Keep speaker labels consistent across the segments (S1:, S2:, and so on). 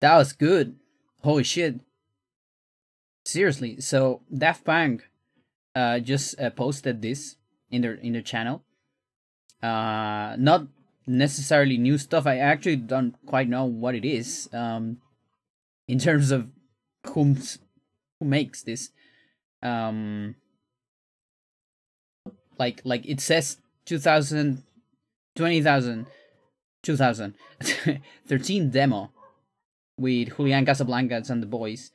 S1: That was good. Holy shit. Seriously. So Daft Punk just posted this in their channel. Not necessarily new stuff. I actually don't quite know what it is. In terms of who makes this. Like it says 2000, 20,000, 2013 demo with Julian Casablancas and the boys.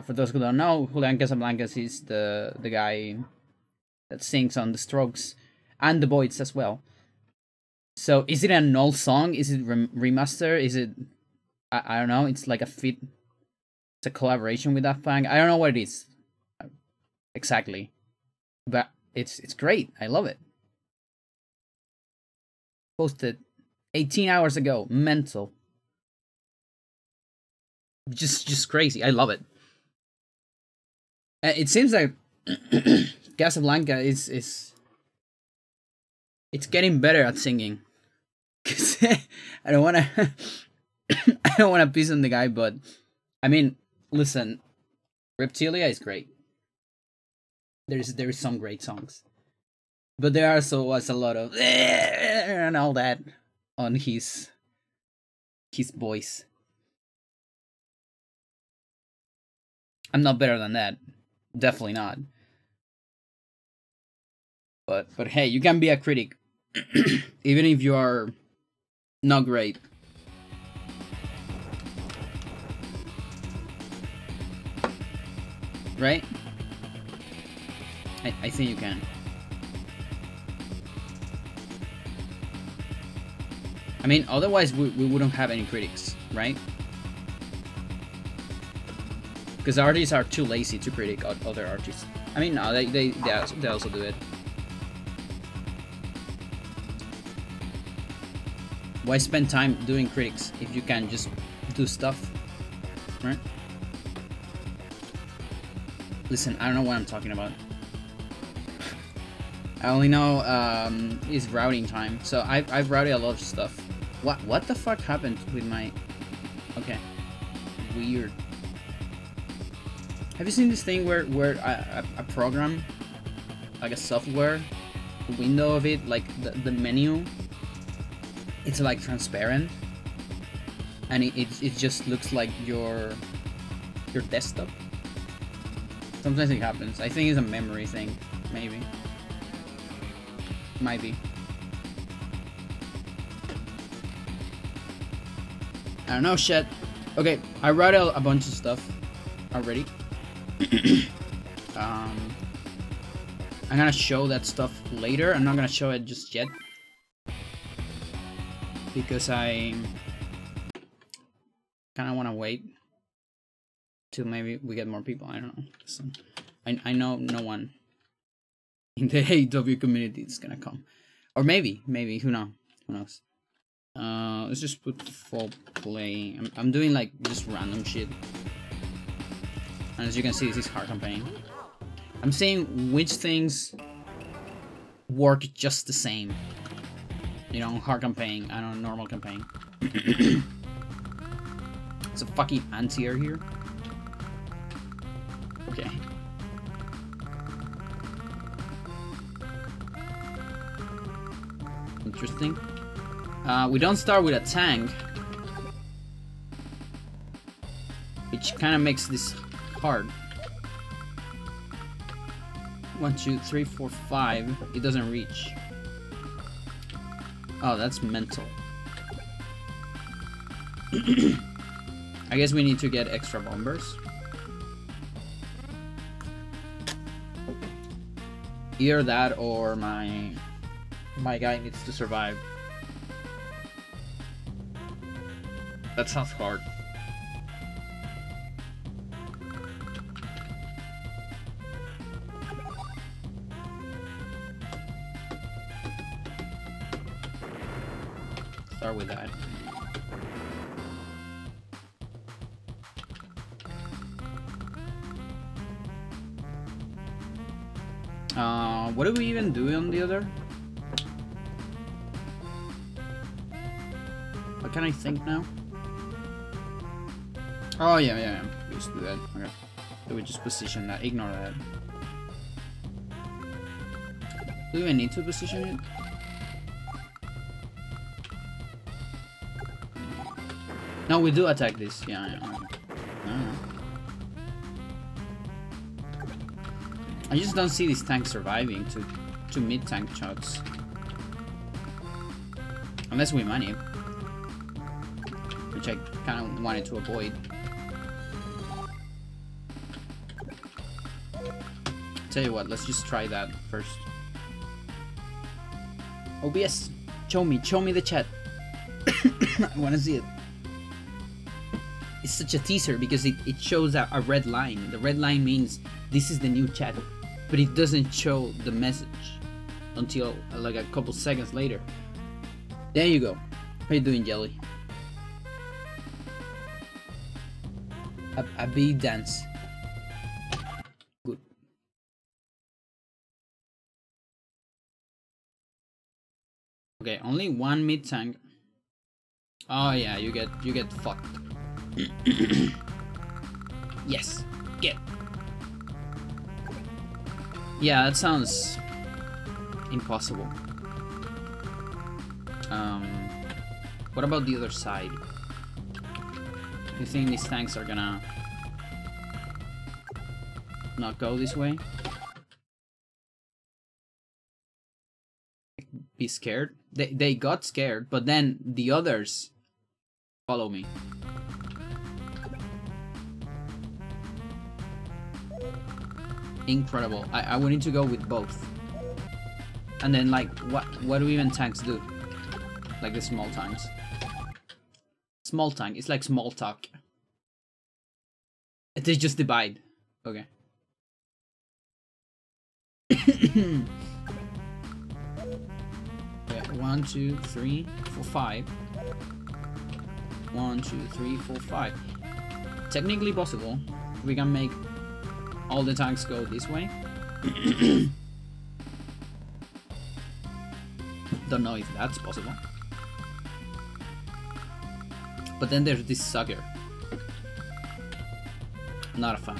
S1: For those who don't know, Julian Casablancas is the guy that sings on The Strokes and the boys as well. So is it an old song? Is it remaster? Is it I don't know. It's like a fit. It's a collaboration with Daft Punk. I don't know what it is exactly, but it's great. I love it. Posted 18 hours ago. Mental. Just crazy. I love it. It seems like Casablanca is it's getting better at singing. I don't wanna I don't wanna piss on the guy, but I mean, listen, Reptilia is great. There's some great songs, but there also was a lot of and all that on his voice. I'm not better than that, definitely not. But hey, you can be a critic, even if you are not great. Right? I think you can. I mean, otherwise we wouldn't have any critics, right? Because artists are too lazy to critique other artists. I mean, no, they also do it. Why spend time doing critics if you can just do stuff, right? Listen, I don't know what I'm talking about. I only know it's routing time, so I've routed a lot of stuff. What the fuck happened with my? Okay, weird. Have you seen this thing where a program, like a software, window of it, like the menu, it's like transparent, and it just looks like your desktop. Sometimes it happens. I think it's a memory thing, maybe. Might be. I don't know, shit. Okay, I wrote out a bunch of stuff already. I'm gonna show that stuff later. I'm not gonna show it just yet, because I kind of want to wait till maybe we get more people. I don't know. So, I know no one in the AEW community is gonna come, or maybe who knows. Let's just put full play. I'm doing like just random shit, and as you can see, this is hard campaign. I'm saying which things work just the same, you know, hard campaign and on normal campaign. It's a fucking anti-air here. Okay. Interesting. We don't start with a tank, which kind of makes this hard. 1, 2, 3, 4, 5. It doesn't reach. Oh, that's mental. I guess we need to get extra bombers. Either that or my guy needs to survive. That sounds hard. Start with that. What do we even do on the other? What can I think now? Oh yeah, yeah, yeah. We used to do that. Okay. So we just position that. Ignore that. Do we even need to position it? No, we do attack this. Yeah, yeah. Okay. No. I just don't see this tank surviving to mid-tank shots. Unless we manage. Which I kind of wanted to avoid. Tell you what, let's just try that first. OBS, show me the chat. I want to see it. It's such a teaser because it shows a red line. The red line means this is the new chat, but it doesn't show the message until like a couple seconds later. There you go. How you doing, Jelly? A big dance. Good. Okay, only one mid tank. Oh yeah, you get fucked. Yes, get. Yeah, that sounds impossible. What about the other side? You think these tanks are gonna not go this way? Be scared? They got scared, but then the others follow me. Incredible. I would need to go with both. And then like what do even tanks do? Like the small tanks. Small tank, it's like small talk. They just divide. Okay. Okay, 1, 2, 3, 4, 5. 1, 2, 3, 4, 5. Technically possible. We can make all the tanks go this way. Don't know if that's possible. But then there's this sucker. Not a fan.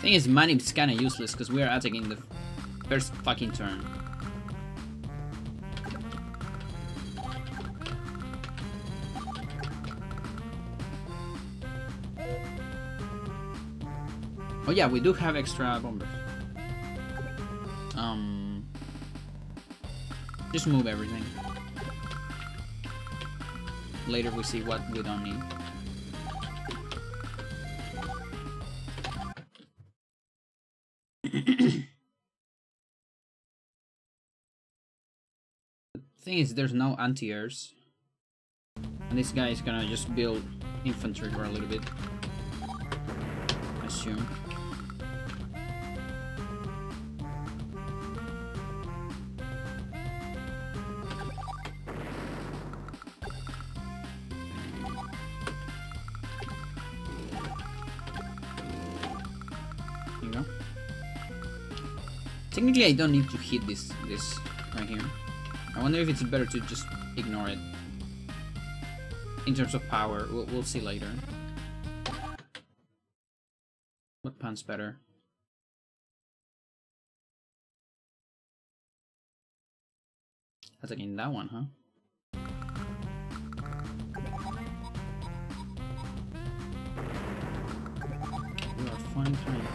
S1: Thing is, Manip's kinda useless because we are attacking the first fucking turn. Oh yeah, we do have extra bombers. Just move everything. Later we see what we don't need. The thing is, there's no anti-airs. And this guy is gonna just build infantry for a little bit. I assume. Technically, I don't need to hit this right here. I wonder if it's better to just ignore it. In terms of power, we'll see later. What pan's better? Attacking that one, huh? You are fine time.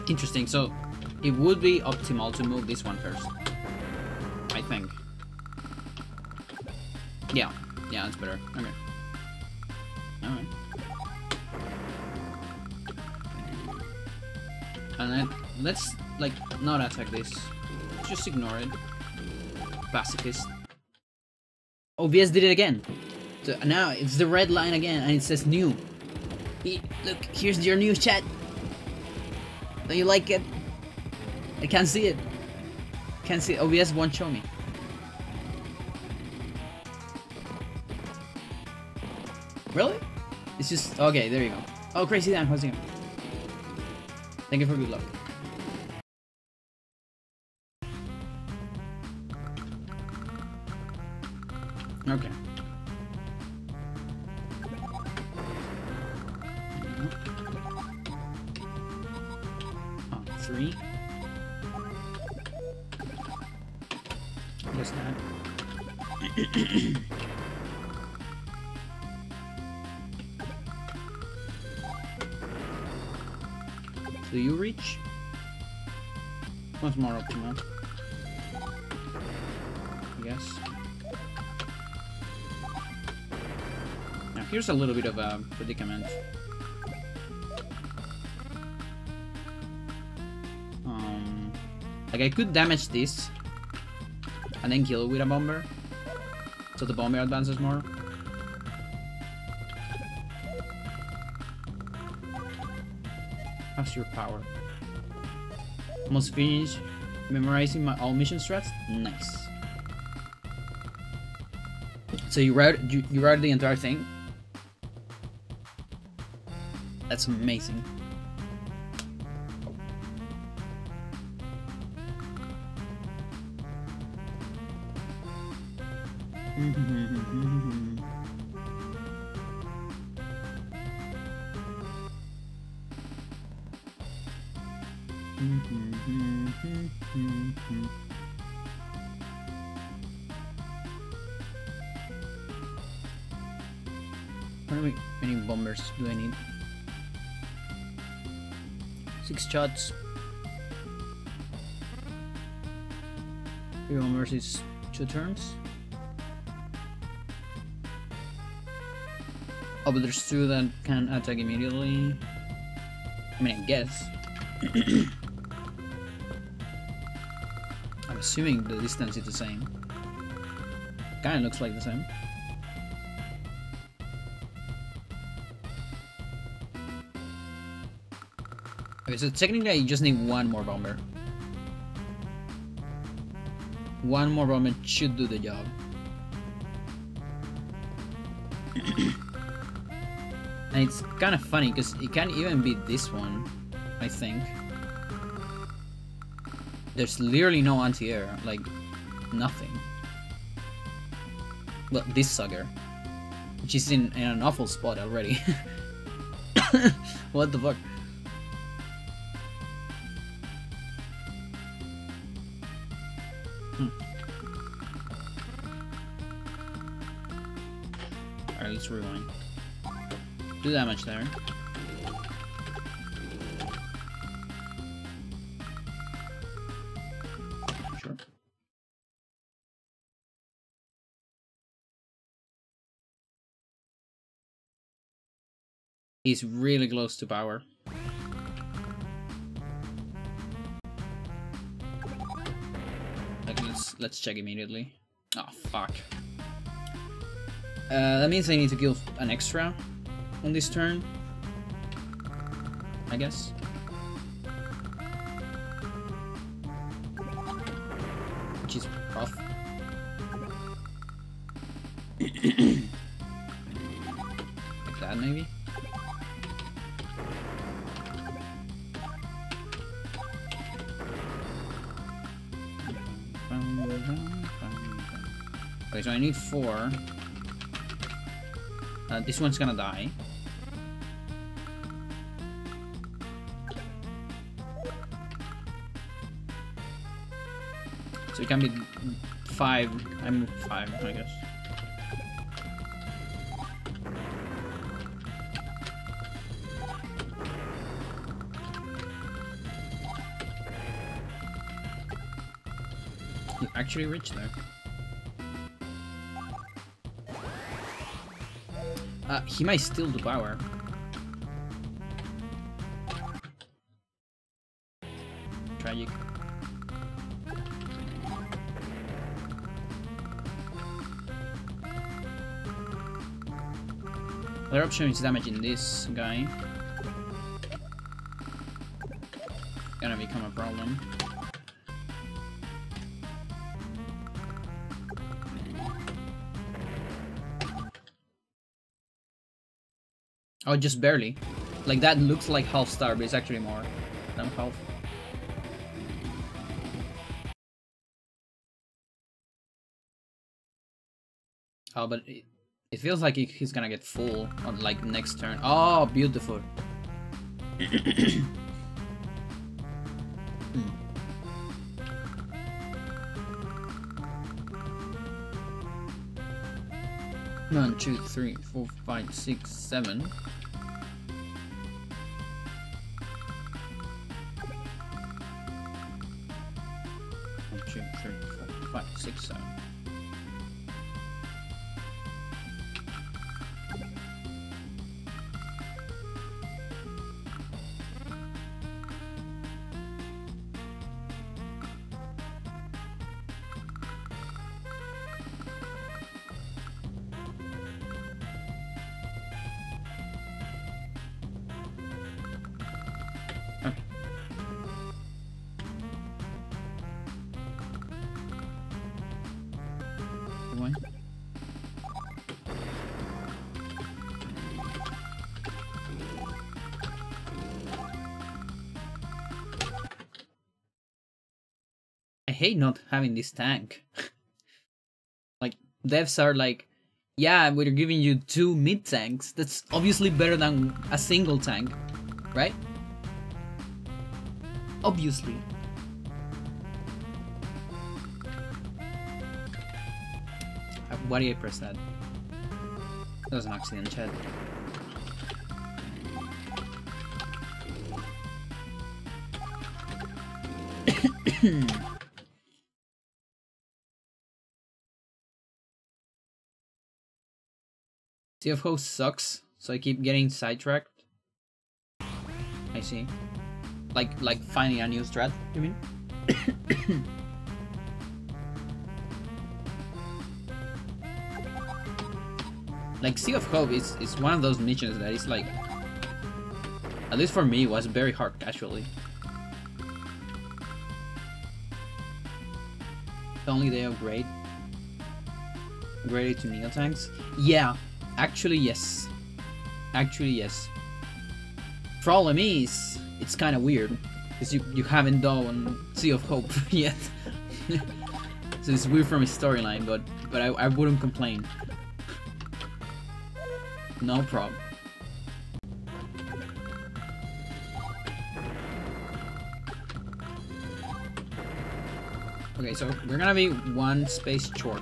S1: Interesting, so it would be optimal to move this one first, I think. Yeah, yeah, that's better. Okay. Alright. And then let's like not attack this. Just ignore it. Pacifist. OBS did it again. So now it's the red line again, and it says new. Look, here's your new chat. Don't you like it? I can't see it. Can't see it. OBS won't show me. Really? It's just okay. There you go. Oh, Crazy Dan, how's it going? Thank you for good luck. Okay. Oh, 3. What's that? Do you reach? What's more optimal? I guess. Now here's a little bit of a predicament. Like I could damage this and then kill it with a bomber, so the bomber advances more. How's your power? Almost finished memorizing my all mission strats. Nice. So you wrote the entire thing. That's amazing. How many bombers do I need? 6 shots. 3 bombers is 2 turns. Oh, but there's 2 that can attack immediately. I mean, I guess. I'm assuming the distance is the same. Kinda looks like the same. Okay, so technically I just need 1 more bomber. 1 more bomber should do the job. And it's kind of funny because it can't even beat this one, I think. There's literally no anti-air, like nothing. Look, this sucker, which is in an awful spot already. What the fuck? Alright, let's rewind. 2 damage there. Sure. He's really close to power. Like, let's check immediately. Oh fuck. That means I need to kill an extra on this turn, I guess. Which is rough. Like that, maybe? Okay, so I need 4. This one's gonna die. So it can be 5. I moved 5, I guess. You actually reached there. He might steal the power. Tragic. Other option is damaging this guy. Gonna become a problem. Oh, just barely. Like that looks like half star, but it's actually more than half. Oh, but it feels like he's gonna get full on like next turn. Oh, beautiful. One, two, three, four, five, six, seven. 1, 2, 3, 4, 5, 6, 7. One. I hate not having this tank. Like, devs are like, yeah, we're giving you 2 mid tanks. That's obviously better than a single tank, right? Obviously. Why did I press that? That was an accident, chat. CFO sucks, so I keep getting sidetracked. I see. Like finding a new strat, you mean? Like, Sea of Hope is one of those missions that is like, at least for me, was very hard casually. Only they upgrade. Upgraded to Neo tanks? Yeah, actually yes. Actually yes. Problem is, it's kind of weird, because you haven't done Sea of Hope yet. So it's weird from a storyline, but I wouldn't complain. No problem. Okay, so we're gonna be 1 space short.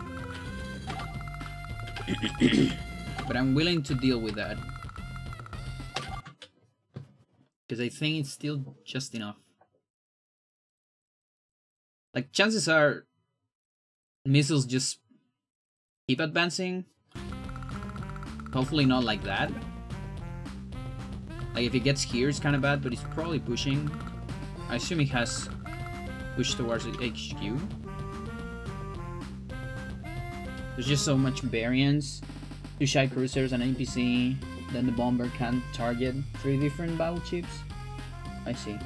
S1: But I'm willing to deal with that. Because I think it's still just enough. Like, chances are missiles just keep advancing. Hopefully not like that. Like, if it gets here, it's kind of bad, but it's probably pushing. I assume it has pushed towards the HQ. There's just so much variance. 2 shy cruisers, an NPC, then the bomber can target 3 different battleships. I see.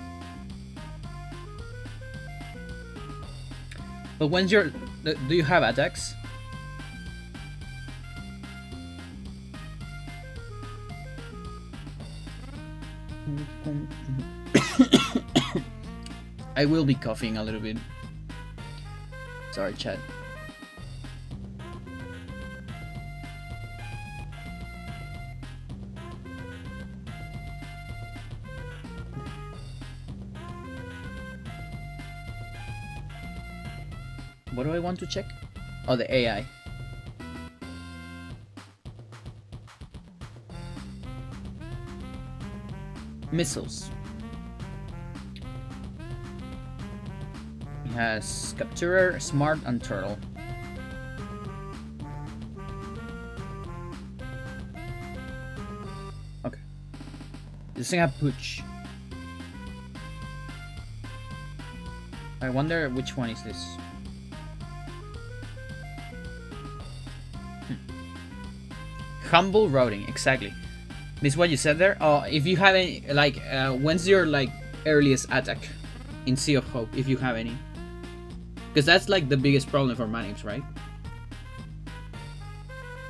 S1: But when's your... do you have attacks? I will be coughing a little bit. Sorry, chat. What do I want to check? Oh, the AI. Missiles. It has Capturer, Smart, and Turtle. This thing have pooch. I wonder which one is this. Humble routing, exactly. This is what you said there. Oh, if you have any, like, when's your like earliest attack in Sea of Hope, if you have any? Because that's like the biggest problem for manips, right?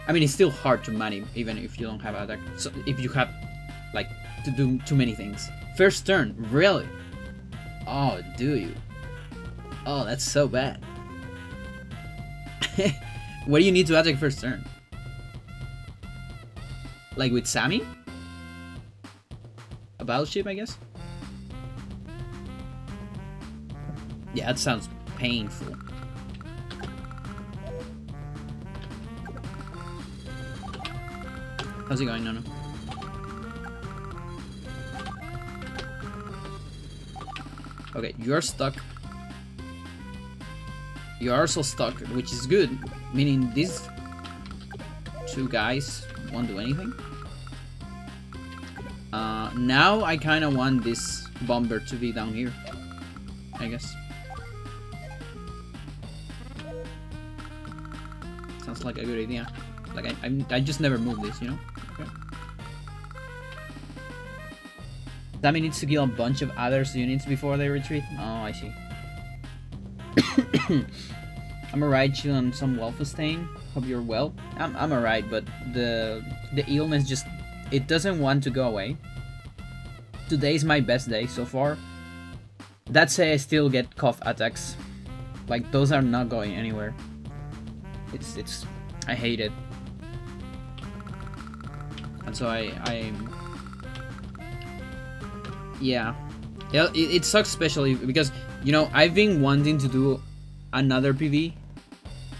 S1: I mean, it's still hard to manip even if you don't have attack. So if you have like to do too many things. First turn, really? Oh, do you? Oh, that's so bad. What do you need to attack first turn? Like with Sammy? A battleship, I guess? Yeah, that sounds painful. How's it going, Nono? Okay, you're stuck. You are also stuck, which is good. Meaning these two guys won't do anything. Now I kind of want this bomber to be down here, I guess. Sounds like a good idea. Like I just never move this, you know? Okay. Sammy needs to kill a bunch of other units before they retreat. Oh, I see. I'm alright, chilling on some Wolfenstein. Hope you're well. I'm alright, but the illness just, it doesn't want to go away. Today's my best day so far. That say I still get cough attacks. Like those are not going anywhere. It's I hate it. And so yeah. It sucks, especially because, you know, I've been wanting to do another PV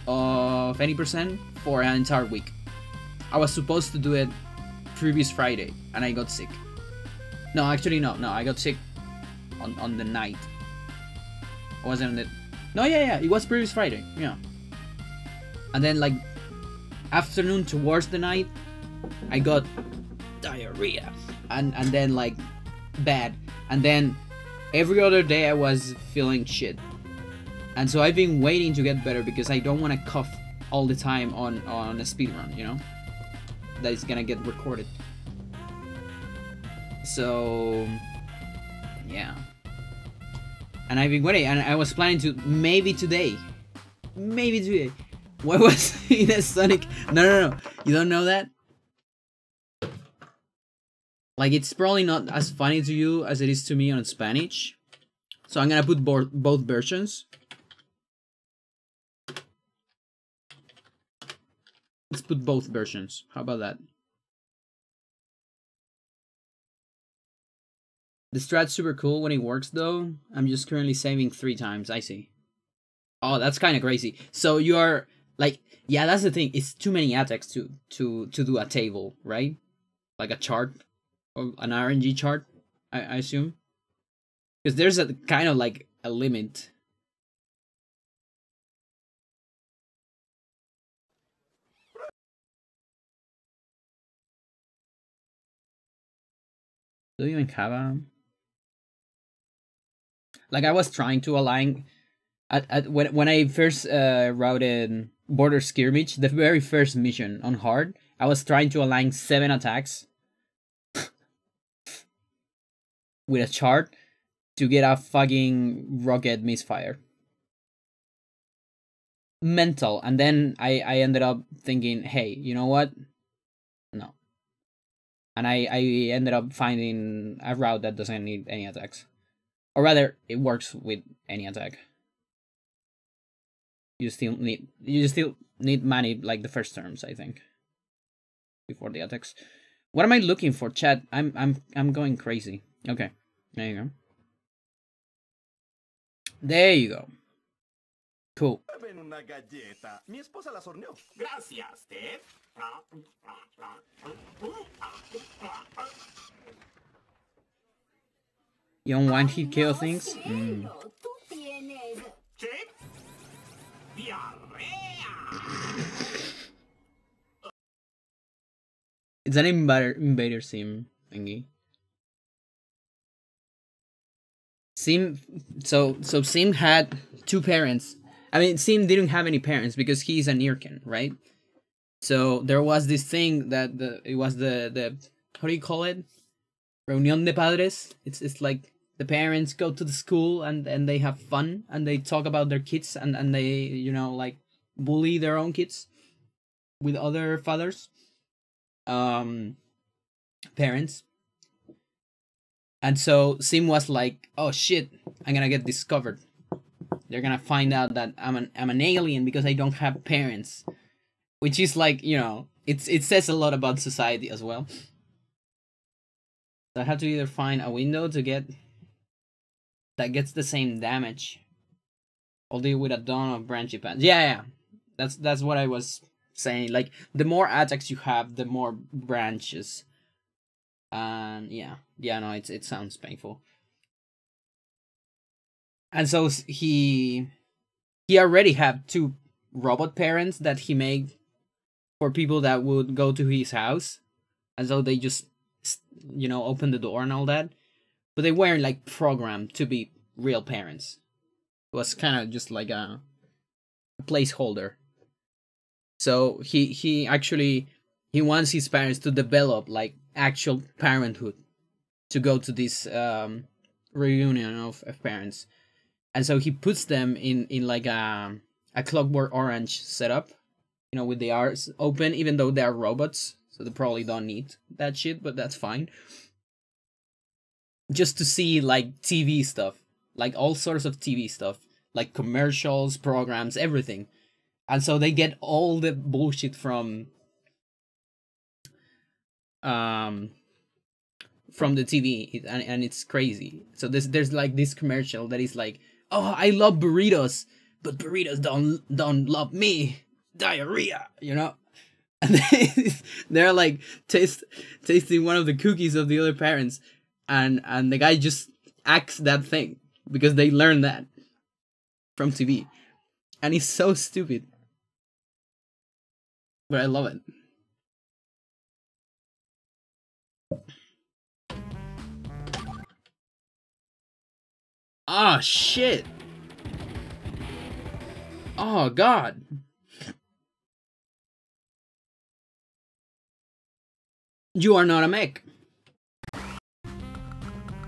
S1: of any percent for an entire week. I was supposed to do it previous Friday and I got sick. No, actually no, I got sick on the night. I wasn't on it. No, yeah, it was previous Friday, yeah. And then like afternoon towards the night, I got diarrhea and then like bad, and then every other day I was feeling shit. And so I've been waiting to get better because I don't want to cough all the time on a speedrun, you know? That is gonna get recorded. So yeah. And I've been waiting, and I was planning to maybe today. What was in a Sonic? No. You don't know that? Like, it's probably not as funny to you as it is to me on Spanish. So I'm gonna put both versions. Let's put both versions. How about that? The strat's super cool when it works though. I'm just currently saving 3 times. I see. Oh, that's kind of crazy. So you are like, yeah, that's the thing. It's too many attacks to do a table, right? Like a chart, or an RNG chart, I assume. Because there's a kind of like a limit. Do you even have a... Like, I was trying to align when I first routed Border Skirmish, the very first mission on hard, I was trying to align 7 attacks with a chart to get a fucking rocket misfire. Mental. And then I ended up thinking, hey, you know what? No. And I ended up finding a route that doesn't need any attacks. Or rather, it works with any attack. You still need money like the first terms, I think. Before the attacks. What am I looking for, chat? I'm going crazy. Okay. There you go. There you go. Cool. You don't want to kill things? It's an invader sim thingy. Sim, so Sim had two parents. I mean, Sim didn't have any parents because he's an Irken, right? So there was this thing that it was the how do you call it? Reunión de padres. It's like the parents go to the school and they have fun and they talk about their kids and they like bully their own kids with other fathers, parents. And so Sim was like, "Oh shit, I'm gonna get discovered. They're gonna find out that I'm an alien because I don't have parents," which is like it says a lot about society as well. So I have to either find a window to get that gets the same damage, although with a dawn of branchy paths. Yeah, that's what I was saying. Like the more attacks you have, the more branches. And no, it sounds painful. And so he already had two robot parents that he made for people that would go to his house, and so they just open the door and all that, but they weren't like programmed to be real parents. It was kind of just like a placeholder. So he actually he wants his parents to develop like actual parenthood to go to this reunion of parents. And so he puts them in like a Clockwork Orange setup, with the eyes open, even though they are robots, so they probably don't need that shit, but that's fine. Just to see like TV stuff, like all sorts of TV stuff, like commercials, programs, everything. And so they get all the bullshit from the TV, and it's crazy. So there's like this commercial that is like, "Oh, I love burritos, but burritos don't love me. Diarrhea," And they're like tasting one of the cookies of the other parents, and the guy just acts that thing because they learned that from TV, and he's so stupid, but I love it. Oh shit! Oh god! You are not a mech.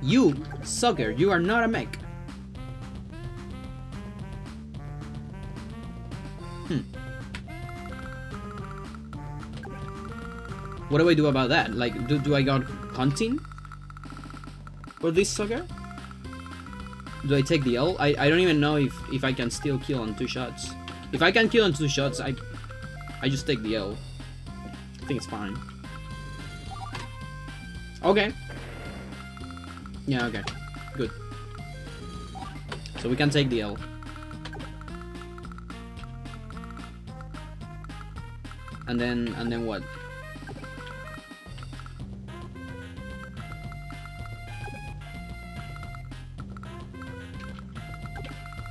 S1: You sucker! You are not a mech. What do I do about that? Like, do I go hunting for this sucker? Do I take the L? I don't even know if I can still kill on 2 shots. If I can kill on 2 shots, I just take the L. I think it's fine. Okay. Yeah, okay. Good. So we can take the L. And then what?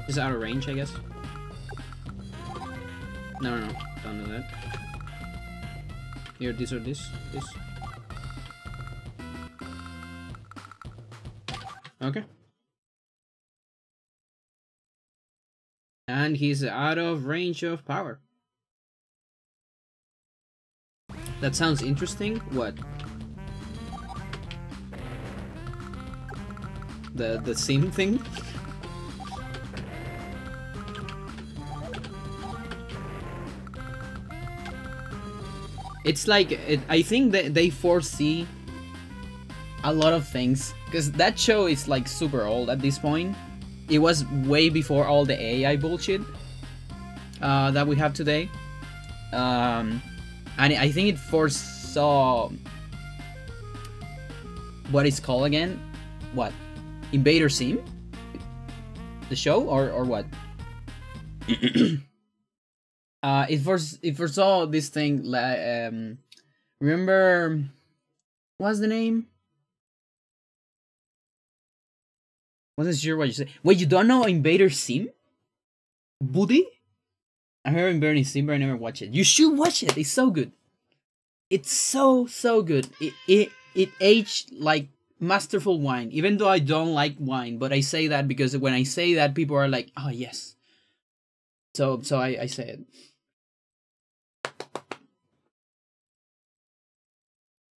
S1: Is out of range, I guess? No, don't do that. Here, this or this. Okay. And he's out of range of power. That sounds interesting. What? The sim thing? It's like, I think that they foresee a lot of things, because that show is like super old at this point. It was way before all the AI bullshit that we have today. And I think it foresaw what is called again? What? Invader Sim? The show or what? It foresaw this thing. Remember, what's the name? Wasn't sure what you said. Wait, you don't know Invader Sim? Buddy? I heard Invader Sim, but I never watched it. You should watch it. It's so good. It's so good. It aged like masterful wine. Even though I don't like wine, but I say that because when I say that, people are like, "Oh yes." So I say it.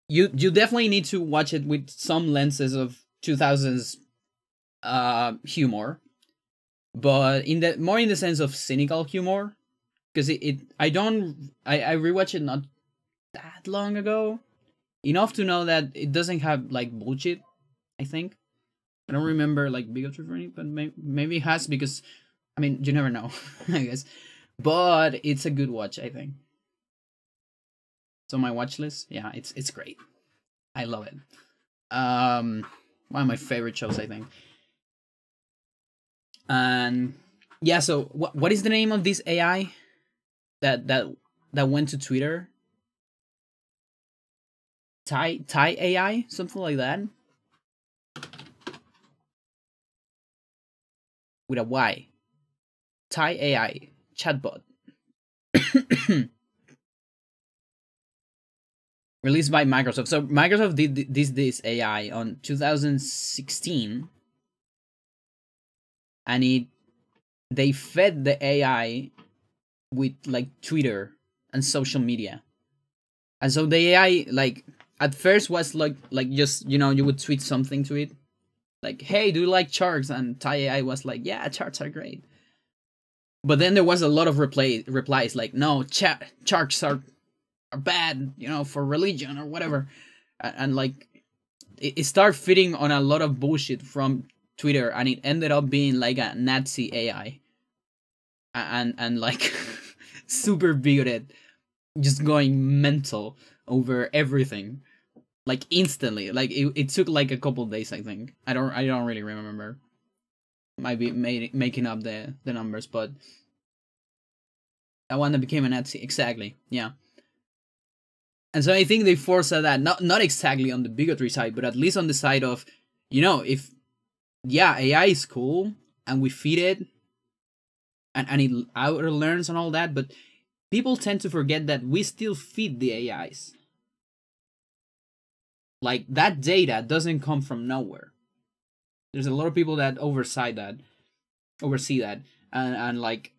S1: You definitely need to watch it with some lenses of 2000s humor, but in the more in the sense of cynical humor, because I rewatched it not that long ago, enough to know that it doesn't have like bullshit. I think I don't remember like bigotry for it, but maybe it has, because I mean you never know. I guess, but it's a good watch, I think. So my watch list, yeah, it's great. I love it. One of my favorite shows, I think. And yeah, so what is the name of this AI that went to Twitter? Thai AI, something like that, with a Y. Thai AI chatbot. Released by Microsoft. So Microsoft did this AI on 2016, and they fed the AI with like Twitter and social media. And so the AI, like, at first was like just, you know, you would tweet something to it, like, "Hey, do you like sharks?" And Thai AI was like, "Yeah, sharks are great." But then there was a lot of replies like, "No, sharks are bad, you know, for religion or whatever," and like it started fitting on a lot of bullshit from Twitter, and it ended up being like a Nazi AI, and like super bigoted, just going mental over everything, like instantly. Like it took like a couple days, I think. I don't really remember. Might be making up the numbers, but that one that became a Nazi, exactly, yeah. And so I think they forced that, not exactly on the bigotry side, but at least on the side of, you know, if, yeah, AI is cool and we feed it and it outer learns and all that, but people tend to forget that we still feed the AIs. Like, that data doesn't come from nowhere. There's a lot of people that oversee that, and like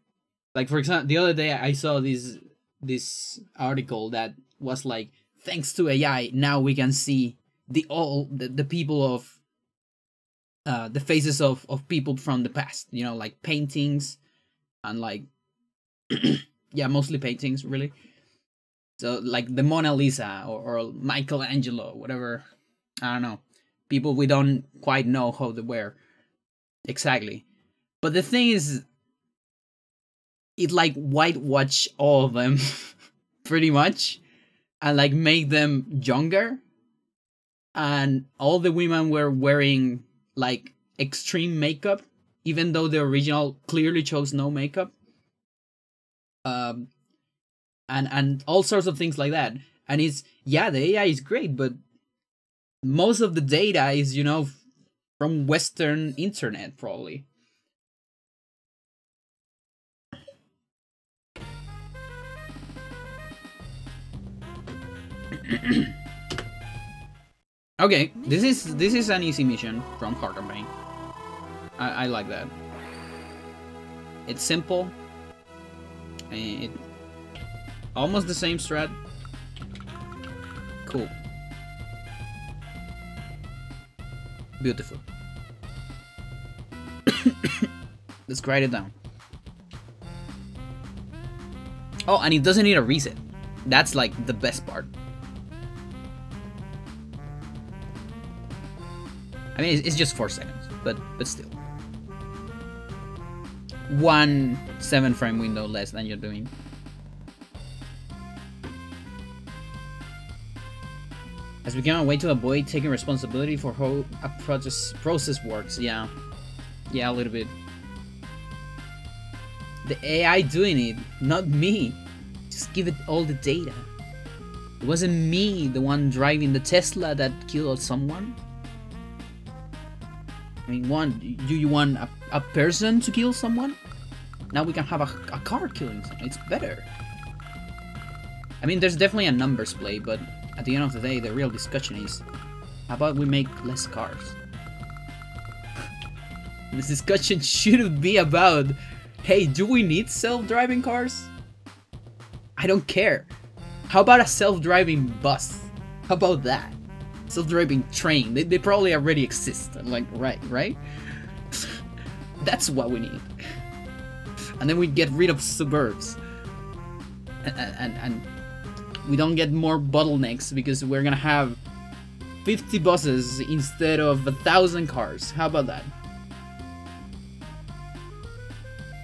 S1: for example, the other day I saw this article that was like, thanks to AI, now we can see the people of the faces of people from the past, you know, like paintings and like yeah, mostly paintings, really. So like the Mona Lisa or Michelangelo, whatever, I don't know, people we don't quite know how they were exactly. But the thing is, it like whitewash all of them pretty much, and like make them younger, and all the women were wearing like extreme makeup, even though the original clearly chose no makeup, and all sorts of things like that. And it's, yeah, the AI is great, but most of the data is, you know, from Western internet, probably. Okay, this is an easy mission from Heart and Pain. I like that. It's simple. It almost the same strat. Cool. Beautiful. Let's write it down. Oh, and it doesn't need a reset. That's like the best part. I mean, it's just 4 seconds, but still. 1 7-frame window less than you're doing. Has become a way to avoid taking responsibility for how a process works. Yeah, a little bit. The AI doing it, not me. Just give it all the data. It wasn't me, the one driving the Tesla, that killed someone. I mean, do you want a person to kill someone? Now we can have a car killing someone. It's better. I mean, there's definitely a numbers play, but at the end of the day, the real discussion is, How about we make less cars? This discussion shouldn't be about, hey, do we need self-driving cars? I don't care. How about a self-driving bus? How about that? Self-driving train. They probably already exist. Like, right? That's what we need. And then we get rid of suburbs. And we don't get more bottlenecks because we're gonna have 50 buses instead of 1,000 cars. How about that?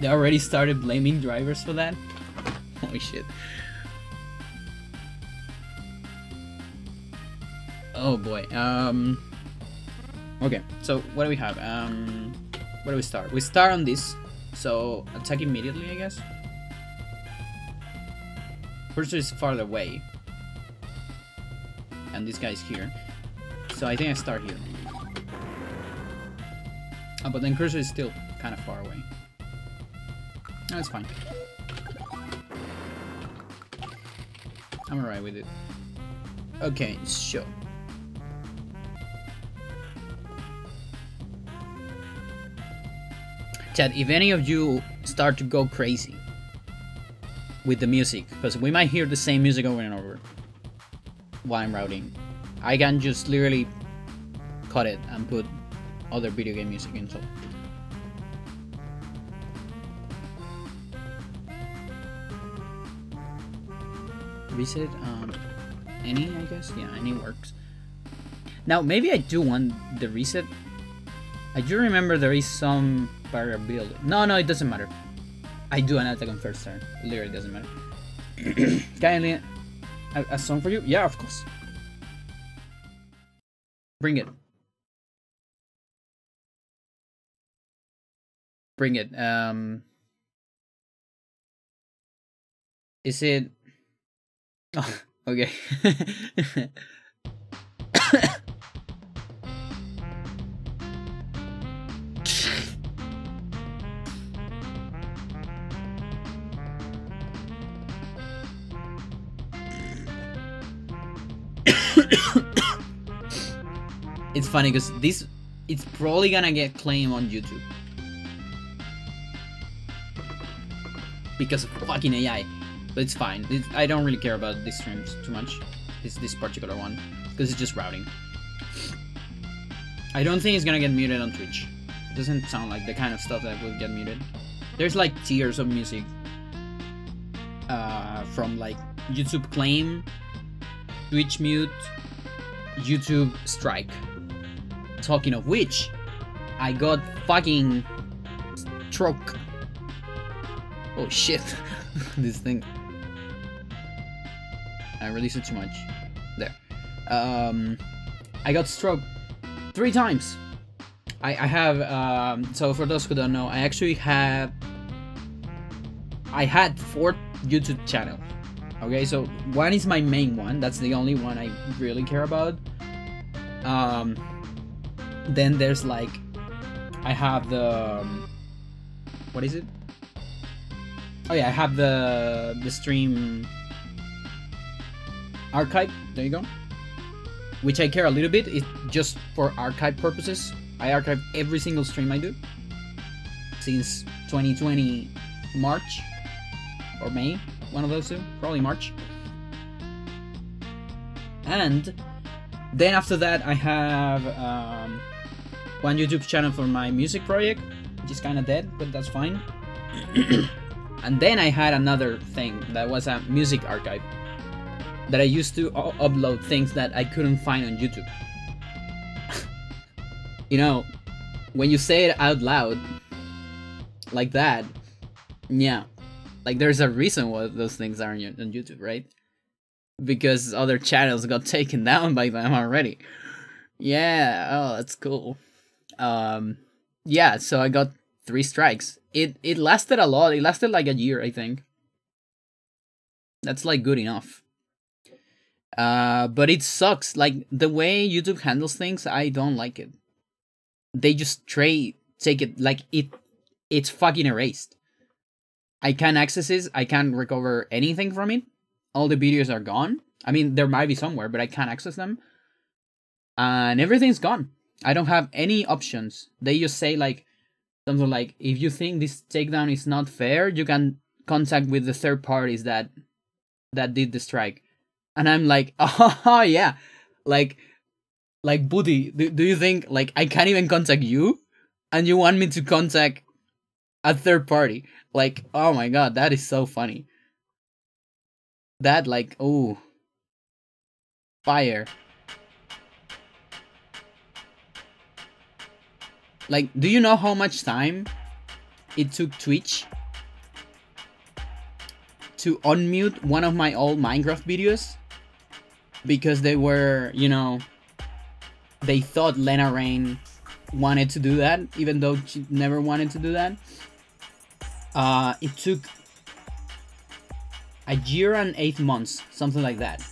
S1: They already started blaming drivers for that? Holy shit. Oh boy. Okay, so what do we have? Where do we start? We start on this. So attack immediately, I guess. Cursor is farther away. And this guy's here. So I think I start here. Oh, but then cursor is still kind of far away. No, it's fine. I'm alright with it. Okay, sure. Chat, if any of you start to go crazy with the music, because we might hear the same music over and over while I'm routing, I can just literally cut it and put other video game music in. So reset, any, I guess? Yeah, any works. Now, maybe I do want the reset. I do remember there is some variability. No, it doesn't matter. I do an attack on first turn. Literally doesn't matter. Can I a song for you? Yeah, of course. Bring it. Bring it. Is it... Oh, okay. It's funny because it's probably gonna get claimed on YouTube because of fucking AI, but it's fine. I don't really care about these streams too much. This particular one because it's just routing. I don't think it's gonna get muted on Twitch. It doesn't sound like the kind of stuff that will get muted. There's like tiers of music from like YouTube claim, Twitch mute, YouTube strike. Talking of which, I got fucking stroke. Oh shit. This thing. I released it too much. There. I got stroke 3 times. I have, so for those who don't know, I had 4 YouTube channels. Okay, so one is my main one. That's the only one I really care about. Then there's like, I have the, what is it? Oh yeah, I have the stream archive. There you go. Which I care a little bit. It's just for archive purposes. I archive every single stream I do since 2020 March or May, one of those two, probably March. And then after that, I have one YouTube channel for my music project, which is kind of dead, but that's fine. And then I had another thing that was a music archive that I used to upload things that I couldn't find on YouTube. You know, when you say it out loud like that, yeah, like there's a reason why those things are on YouTube, right? Because other channels got taken down by them already. Yeah, oh, that's cool. Yeah, so I got 3 strikes. It lasted a lot. It lasted like a year, I think. That's like good enough. But it sucks. Like the way YouTube handles things, I don't like it. They just take it like it's fucking erased. I can't access it. I can't recover anything from it. All the videos are gone. I mean, there might be somewhere, but I can't access them. and everything's gone. I don't have any options. They just say like something like, if you think this takedown is not fair, you can contact with the third parties that did the strike. And I'm like, oh yeah, like Booty, do you think like I can't even contact you, and you want me to contact a third party? Like, oh my god, that is so funny. That like, oh, fire. Like, do you know how much time it took Twitch to unmute one of my old Minecraft videos? Because they were, you know, they thought Lena Rain wanted to do that, even though she never wanted to do that. It took a year and 8 months, something like that,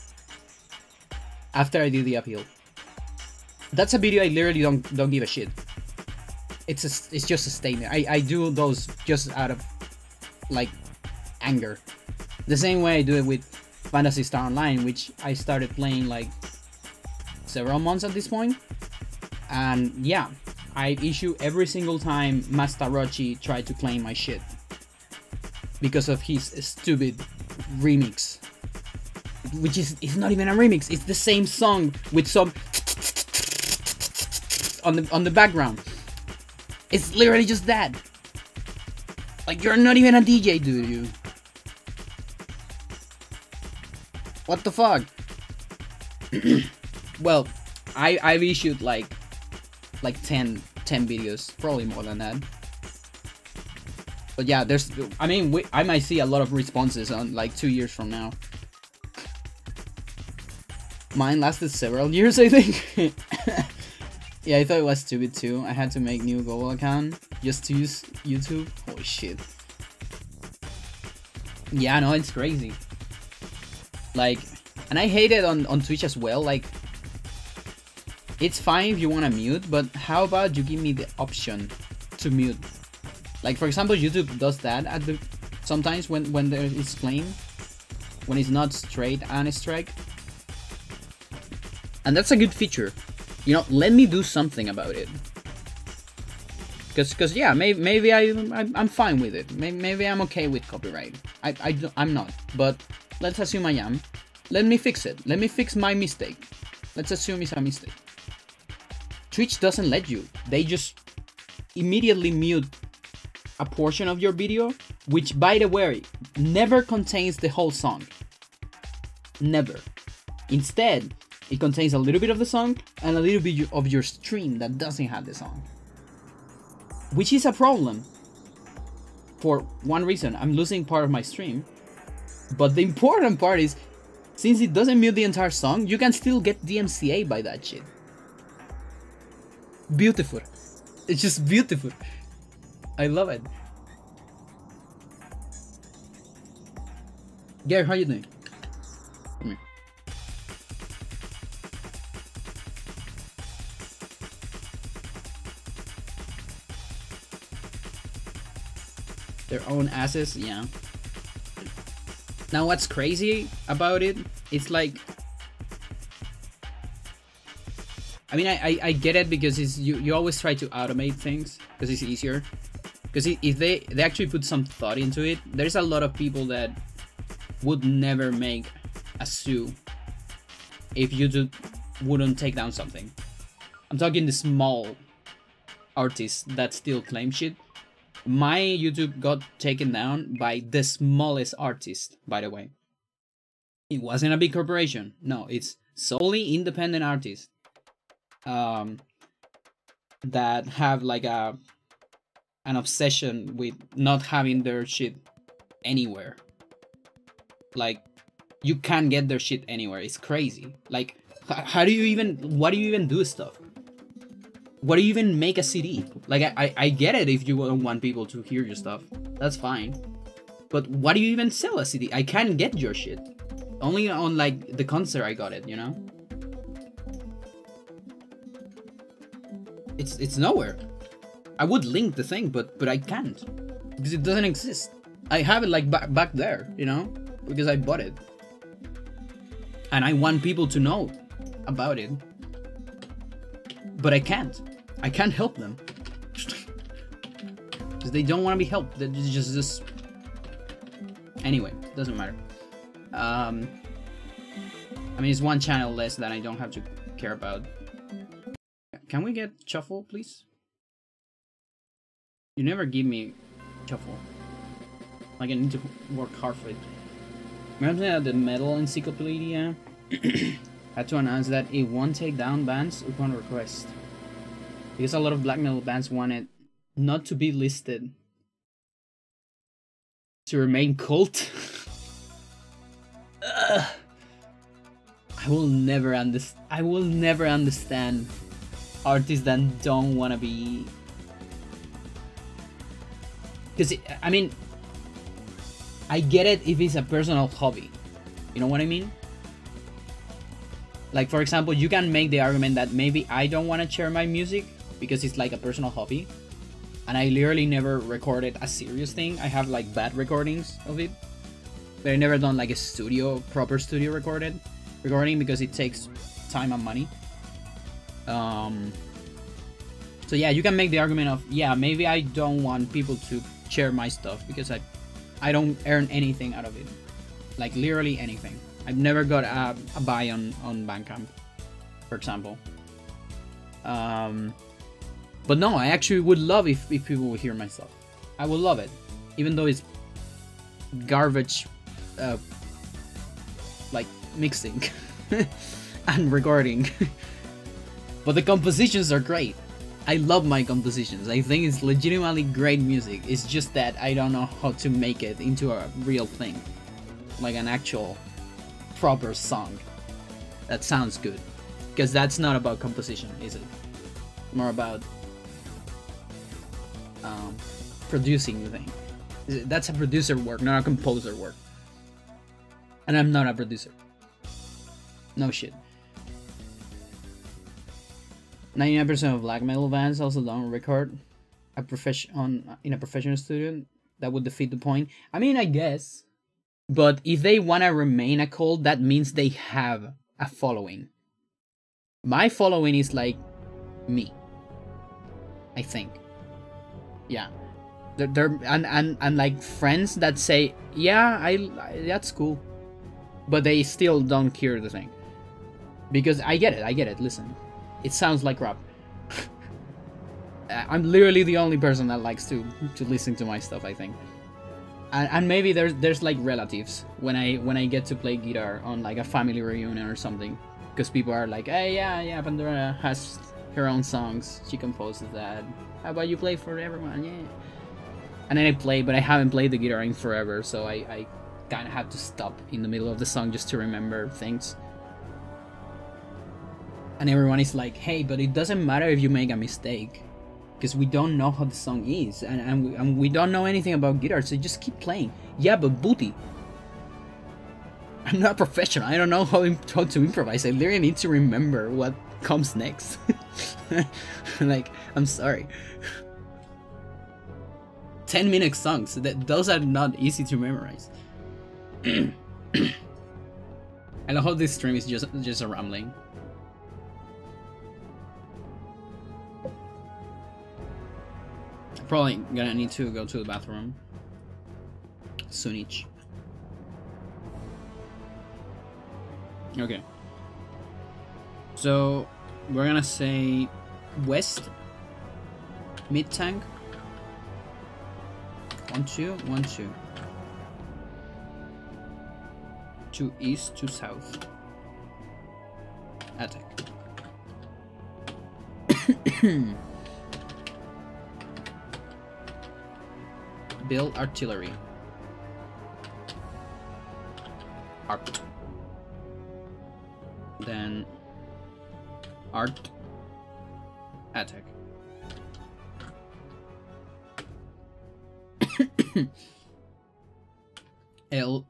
S1: after I did the appeal. That's a video I literally don't give a shit. It's just a statement. I do those just out of like anger. The same way I do it with Phantasy Star Online, which I started playing like several months at this point. And yeah, I issue every single time Mastarochi tried to claim my shit because of his stupid remix, which is, it's not even a remix, it's the same song with some on the background. It's literally just that. Like, you're not even a DJ, dude, you. What the fuck? Well, I've issued like 10 videos, probably more than that. But yeah, there's, I mean, I might see a lot of responses on like 2 years from now. Mine lasted several years, I think. Yeah, I thought it was stupid too. I had to make new Google account just to use YouTube. Holy shit. Yeah, no, it's crazy. Like, and I hate it on Twitch as well. Like, it's fine if you want to mute, but how about you give me the option to mute? Like, for example, YouTube does that at the sometimes when there is flame, when it's not straight and a strike. And that's a good feature. You know, let me do something about it. Cause yeah, maybe I'm fine with it. Maybe I'm okay with copyright. I'm not, but let's assume I am. Let me fix it. Let me fix my mistake. Let's assume it's a mistake. Twitch doesn't let you. They just immediately mute a portion of your video, which, by the way, never contains the whole song. Never. Instead, it contains a little bit of the song and a little bit of your stream that doesn't have the song. Which is a problem. For one reason, I'm losing part of my stream. But the important part is, since it doesn't mute the entire song, you can still get DMCA by that shit. Beautiful. It's just beautiful. I love it. Gary, how you doing? Come here. Their own asses, yeah. Now what's crazy about it, it's like, I mean, I get it because it's, you always try to automate things because it's easier. Because if they actually put some thought into it, there's a lot of people that would never make a sue if YouTube wouldn't take down something. I'm talking the small artists that still claim shit. My YouTube got taken down by the smallest artist, by the way. It wasn't a big corporation. No, it's solely independent artists that have like an obsession with not having their shit anywhere. Like, you can't get their shit anywhere. It's crazy. Like, how do you even, what do you even do stuff? What do you even make a CD? Like, I get it if you don't want people to hear your stuff. That's fine. But what do you even sell a CD? I can't get your shit. Only on, like, the concert I got it, you know? It's nowhere. I would link the thing, but I can't. Because it doesn't exist. I have it, like, back there, you know? Because I bought it. And I want people to know about it. but I can't. I can't help them. Because they don't want to be helped. They're just... Anyway, doesn't matter. I mean, it's one channel less that I don't have to care about. Can we get shuffle, please? You never give me shuffle. Like, I need to work hard for it. Remember that the Metal Encyclopedia had to announce that it won't take down bands upon request. Because a lot of black metal bands wanted not to be listed to remain cult. I will never understand artists that don't want to be... Because, I mean, I get it if it's a personal hobby. You know what I mean? Like, for example, you can make the argument that maybe I don't want to share my music because it's like a personal hobby. And I literally never recorded a serious thing. I have like bad recordings of it. But I never done like a proper studio recording because it takes time and money. So yeah, you can make the argument of, yeah, maybe I don't want people to share my stuff because I don't earn anything out of it. Like literally anything. I've never got a buy on Bandcamp, for example. But no, I actually would love if people would hear my stuff. I would love it. Even though it's garbage, like mixing and recording. But the compositions are great. I love my compositions. I think it's legitimately great music. It's just that I don't know how to make it into a real thing. Like an actual proper song that sounds good. Because that's not about composition, is it? More about producing the thing. That's a producer work, not a composer work. And I'm not a producer. No shit. 99% of black metal bands also don't record in a professional studio. That would defeat the point. I mean, I guess. But if they want to remain a cult, that means they have a following. My following is like me. I think. Yeah. They're and like friends that say, yeah, that's cool. But they still don't hear the thing. Because I get it, listen. It sounds like rap. I'm literally the only person that likes to listen to my stuff, I think. And maybe there's like relatives when I get to play guitar on like a family reunion or something, because people are like, hey, yeah, Pandora has her own songs, she composes that. How about you play for everyone? Yeah. And then I play, but I haven't played the guitar in forever, so I kind of have to stop in the middle of the song just to remember things. And everyone is like, hey, but it doesn't matter if you make a mistake, because we don't know how the song is, and we don't know anything about guitar, so just keep playing. Yeah, but booty. I'm not a professional. I don't know how to improvise. I literally need to remember what comes next. Like, I'm sorry. 10-minute songs. Those are not easy to memorize. I love how this stream is just a rambling. Probably gonna need to go to the bathroom soonich. Okay. So we're gonna say west mid tank. 1 2 1 2. To east to south. Attack. Build artillery. Art. Then art. Attack. L.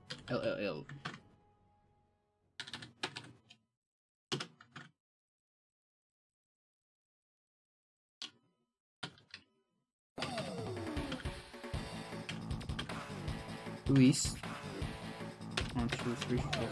S1: East. 1 2 3 4.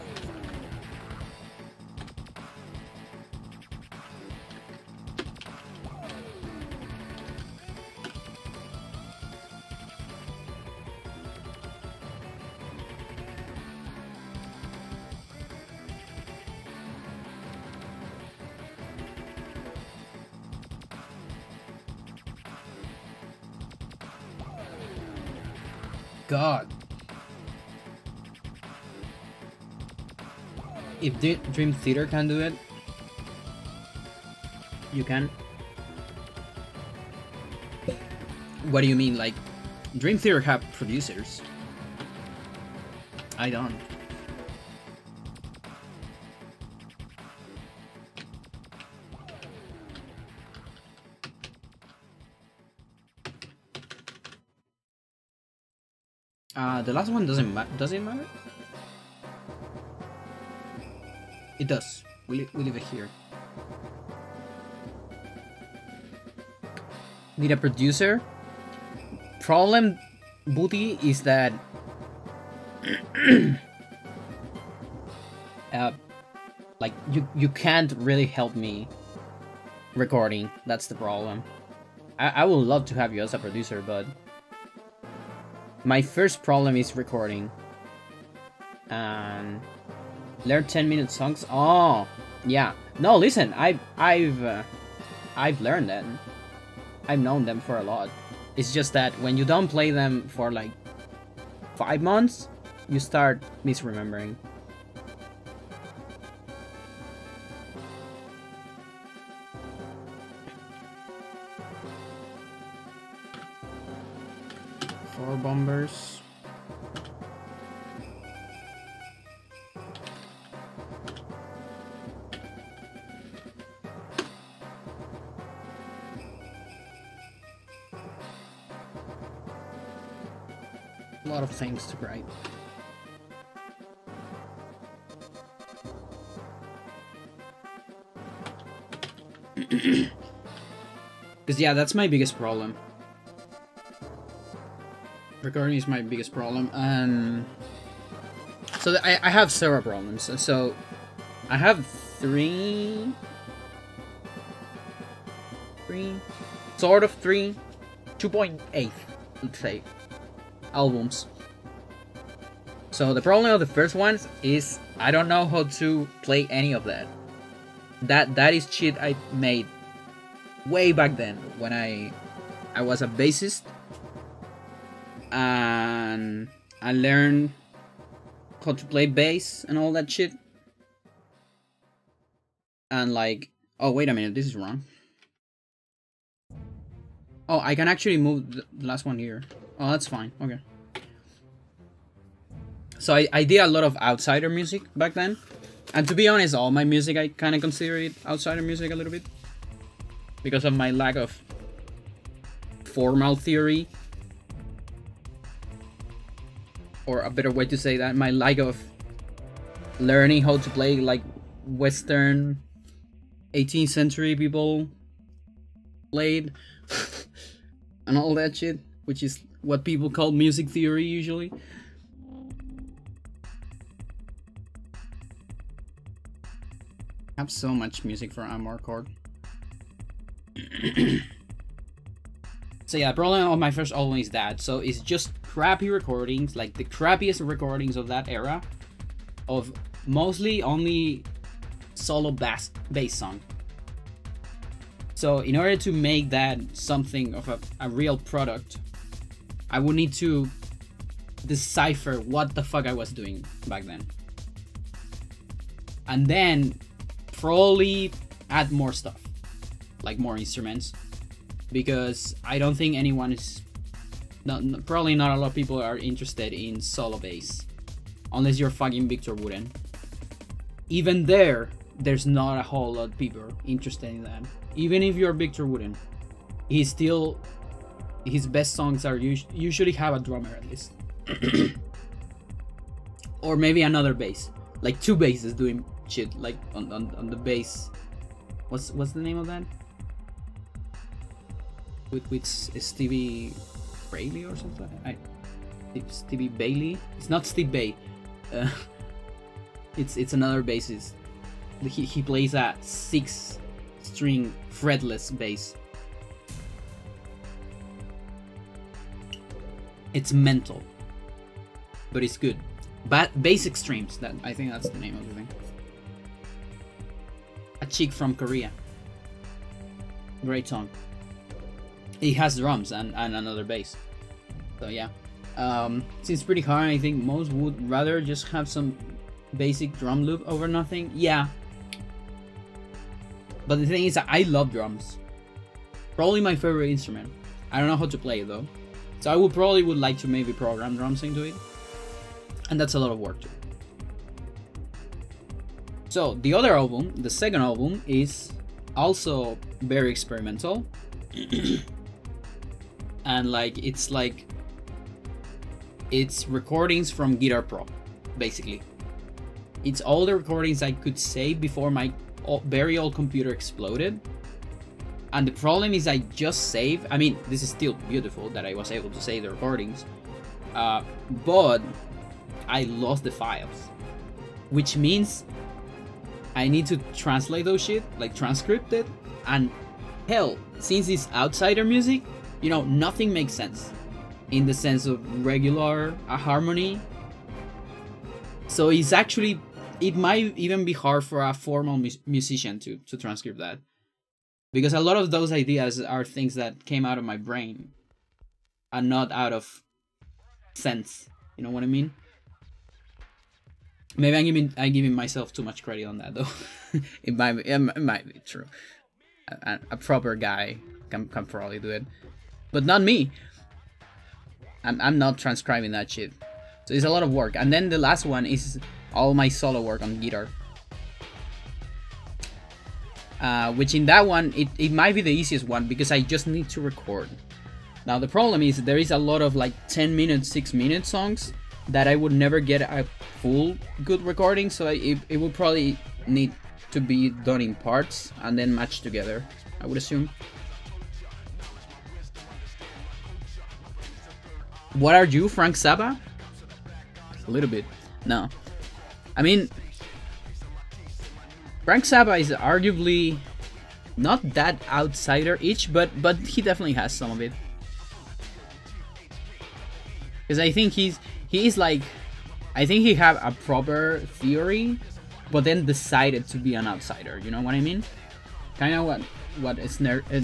S1: god. If Dream Theater can do it, you can. What do you mean? Like, Dream Theater have producers. I don't. The last one doesn't matter. Does it matter? It does. We leave it here. Need a producer? Problem, Booty, is that like you can't really help me recording. That's the problem. I would love to have you as a producer, but my first problem is recording. And learn 10-minute songs. Oh, yeah. No, listen. I've learned that. I've known them for a lot. It's just that when you don't play them for like 5 months, you start misremembering. Four bombers. A lot of things to write. Because yeah, that's my biggest problem. Recording is my biggest problem, and so I have several problems. So I have three, sort of three, 2.8, let's say, albums. So the problem of the first one is I don't know how to play any of that. That is shit I made way back then when I was a bassist, and I learned how to play bass and all that shit. And like, oh wait a minute, this is wrong. Oh, I can actually move the last one here. Oh, that's fine. Okay. So I did a lot of outsider music back then. And to be honest, all my music, I kind of consider it outsider music a little bit. Because of my lack of formal theory. Or a better way to say that, my lack of learning how to play like Western 18th century people played. And all that shit. Which is what people call music theory usually. I have so much music for Amor Chord. So yeah, the problem of my first album is that. So it's just crappy recordings, like the crappiest recordings of that era, of mostly only solo bass song. So in order to make that something of a real product, I would need to decipher what the fuck I was doing back then. And then probably add more stuff, like more instruments, because I don't think anyone is, probably not a lot of people are interested in solo bass, unless you're fucking Victor Wooden. Even there's not a whole lot of people interested in that. Even if you're Victor Wooden, his best songs are usually have a drummer at least. Or maybe another bass, like two basses doing shit, like on the bass. What's the name of that? With Stevie Bailey or something? Stevie Bailey? It's not Steve Bay. It's another bassist. He plays a 6-string fretless bass. It's mental, but it's good. Bass Extremes. That I think that's the name of the thing. A chick from Korea. Great song. It has drums and another bass. So yeah. Seems pretty hard. I think most would rather just have some basic drum loop over nothing. Yeah. But the thing is, I love drums. Probably my favorite instrument. I don't know how to play it though. So I would like to maybe program drums into it. And that's a lot of work too. So the other album, the second album, is also very experimental. And it's recordings from Guitar Pro, basically. It's all the recordings I could save before my very old computer exploded. And the problem is I just saved, I mean, this is still beautiful that I was able to save the recordings, but I lost the files, which means I need to translate those shit, like transcript it, and hell, since it's outsider music, you know, nothing makes sense in the sense of regular harmony. So it's actually, it might even be hard for a formal musician to transcribe that. Because a lot of those ideas are things that came out of my brain and not out of sense. You know what I mean? Maybe I'm giving myself too much credit on that though. it might be true. A proper guy can probably do it, but not me. I'm not transcribing that shit. So it's a lot of work. And then the last one is all my solo work on guitar. Which in that one, it might be the easiest one because I just need to record. Now the problem is there is a lot of like 10-minute, 6-minute songs that I would never get a full good recording, so it would probably need to be done in parts and then matched together, I would assume. What are you, Frank Zappa? A little bit. No. I mean, Frank Zappa is arguably not that outsider-ish, but he definitely has some of it. Because I think he's like, I think he have a proper theory, but then decided to be an outsider. You know what I mean? Kind of what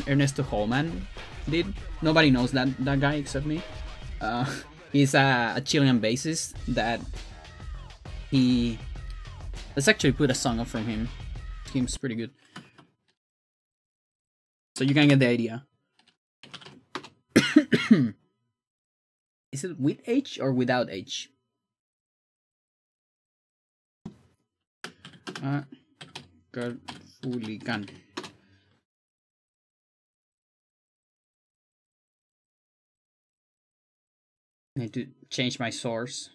S1: Ernesto Holman did. Nobody knows that guy except me. He's a Chilean bassist that let's actually put a song up from him. Seems pretty good. So you can get the idea. Is it with H or without H? Carfulican. I need to change my source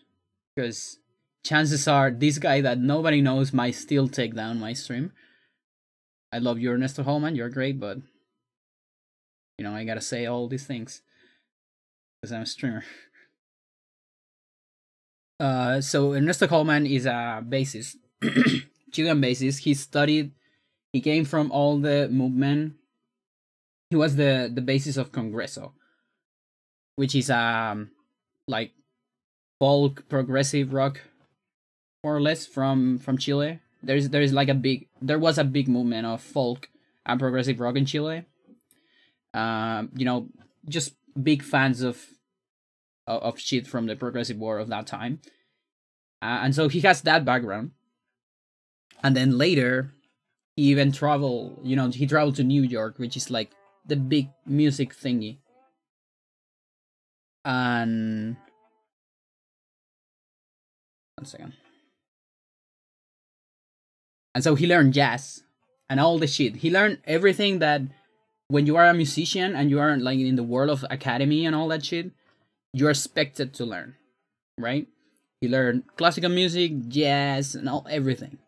S1: because chances are this guy that nobody knows might still take down my stream. I love you, Ernesto Holman. You're great, but you know I gotta say all these things because I'm a streamer. So Ernesto Holman is a bassist, Chilean bassist. He came from all the movement. He was the bassist of Congreso, which is like folk progressive rock, more or less, from Chile. There was a big movement of folk and progressive rock in Chile. You know, just big fans of shit from the progressive war of that time. And so he has that background. And then later, he even traveled, you know, he traveled to New York, which is like the big music thingy. And one second. And so he learned jazz and all the shit. He learned everything that when you are a musician and you are like in the world of academy and all that shit, you're expected to learn, right? He learned classical music, jazz, and everything.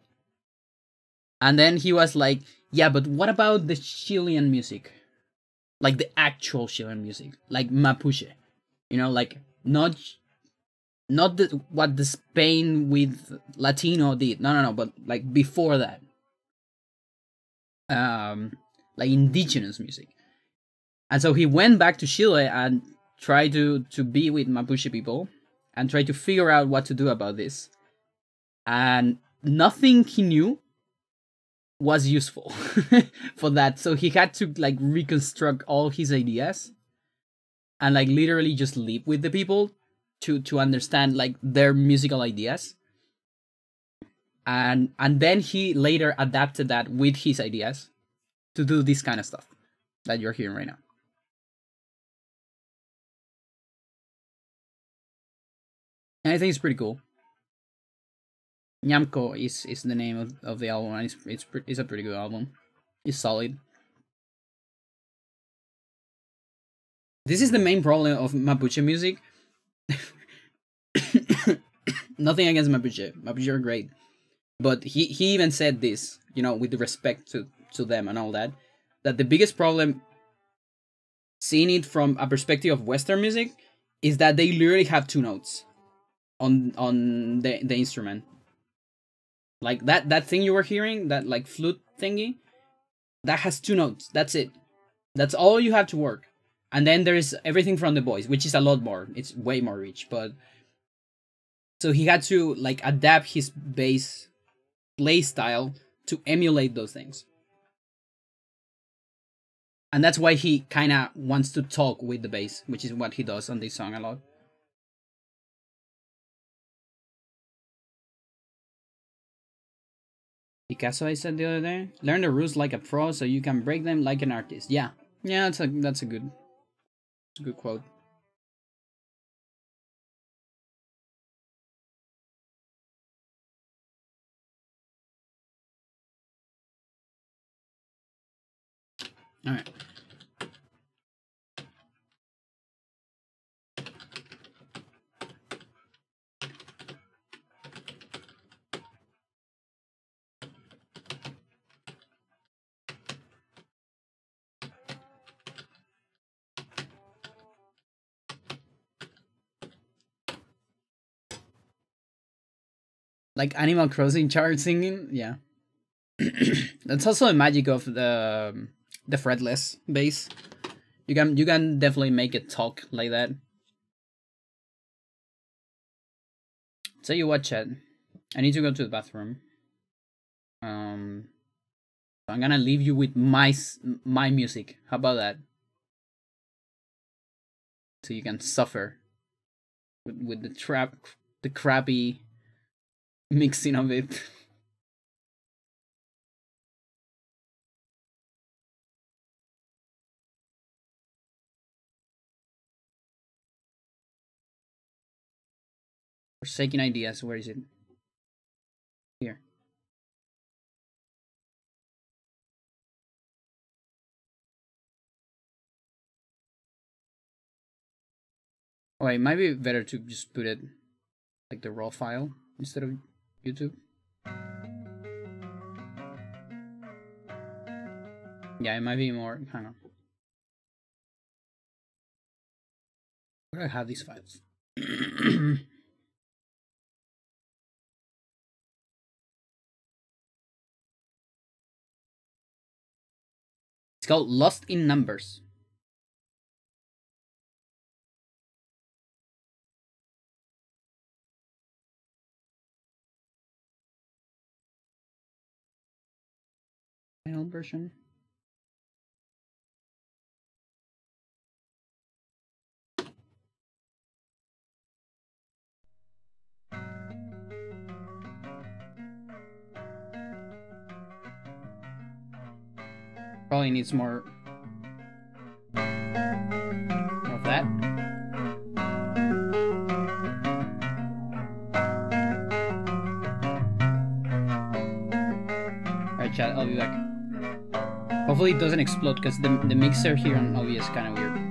S1: And then he was like, yeah, but what about the Chilean music? Like the actual Chilean music, like Mapuche. You know, like not what the Spain with Latino did. No, but like before that. Like indigenous music. And so he went back to Chile and tried to be with Mapuche people and tried to figure out what to do about this. And nothing he knew was useful for that. So he had to like reconstruct all his ideas and like literally just live with the people to understand like their musical ideas, and then he later adapted that with his ideas to do this kind of stuff that you're hearing right now. And I think it's pretty cool. Nyamko is the name of the album, and it's a pretty good album. It's solid. This is the main problem of Mapuche music. Nothing against Mapuche. Mapuche are great. But he even said this, you know, with the respect to them and all that, that the biggest problem, seeing it from a perspective of Western music, is that they literally have two notes on the instrument. Like that thing you were hearing, that like flute thingy, that has two notes. That's it. That's all you have to work. And then there is everything from the voice, which is a lot more. It's way more rich. But so he had to like adapt his bass play style to emulate those things. And that's why he kind of wants to talk with the bass, which is what he does on this song a lot. Picasso, I said the other day, learn the rules like a pro so you can break them like an artist. Yeah, yeah, that's a good quote. All right. Like Animal Crossing chart singing, yeah. That's also the magic of the fretless bass. You can definitely make it talk like that. Tell you what, Chad, I need to go to the bathroom. So I'm gonna leave you with my music. How about that? So you can suffer with the crappy mixing of it. Forsaken Ideas, where is it? Here. Oh, it might be better to just put it like the raw file instead of YouTube. Yeah, it might be more. Hang on. Where do I have these files? It's called Lost in Numbers. Final version. Probably needs more of that. Alright, chat, I'll be back. Hopefully it doesn't explode because the mixer here on OBS is kind of weird.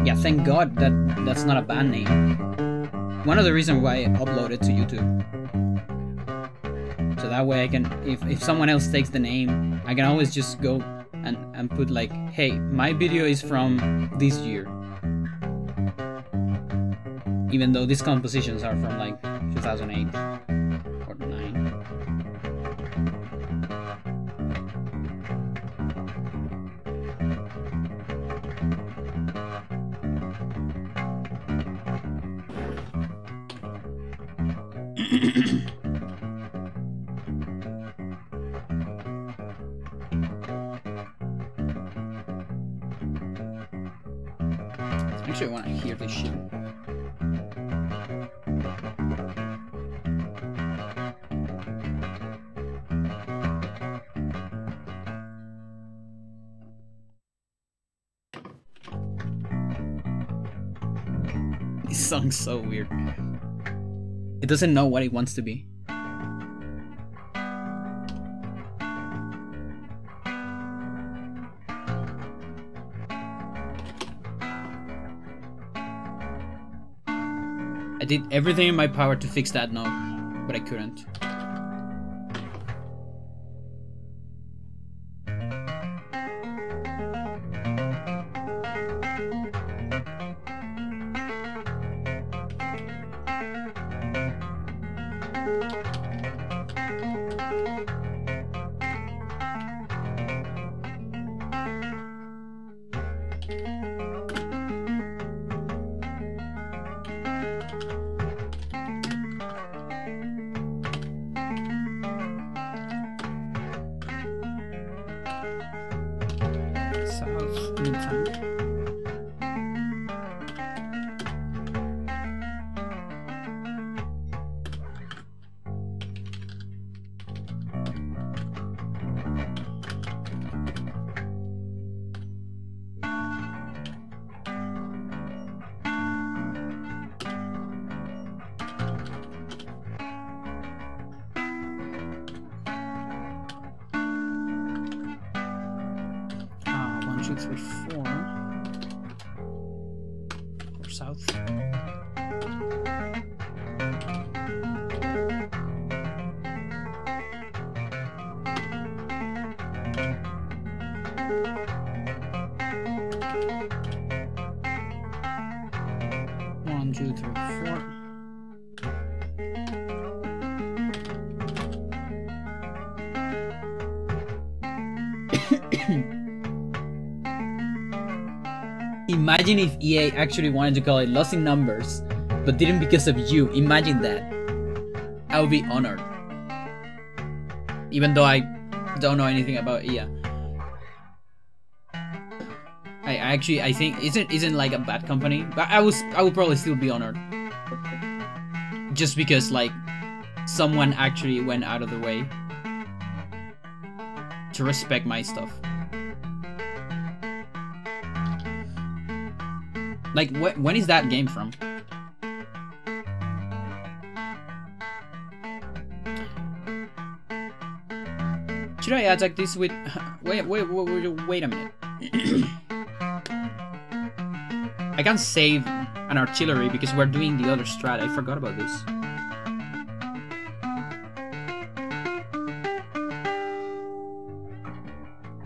S1: Yeah, thank God that that's not a band name. One of the reasons why I uploaded to YouTube. So that way I can, if someone else takes the name, I can always just go and put like, hey, my video is from this year. Even though these compositions are from like 2008 or 9. Actually, I want to hear this shit. This song's so weird. It doesn't know what it wants to be. I did everything in my power to fix that note, but I couldn't. South. One, two, three, four. Imagine if EA actually wanted to call it Lost in Numbers, but didn't because of you. Imagine that. I would be honored. Even though I don't know anything about EA. I think isn't like a bad company, but I would probably still be honored. Just because like someone actually went out of the way to respect my stuff. Like, when is that game from? Should I attack this with... Wait a minute. I can't save an artillery because we're doing the other strat. I forgot about this.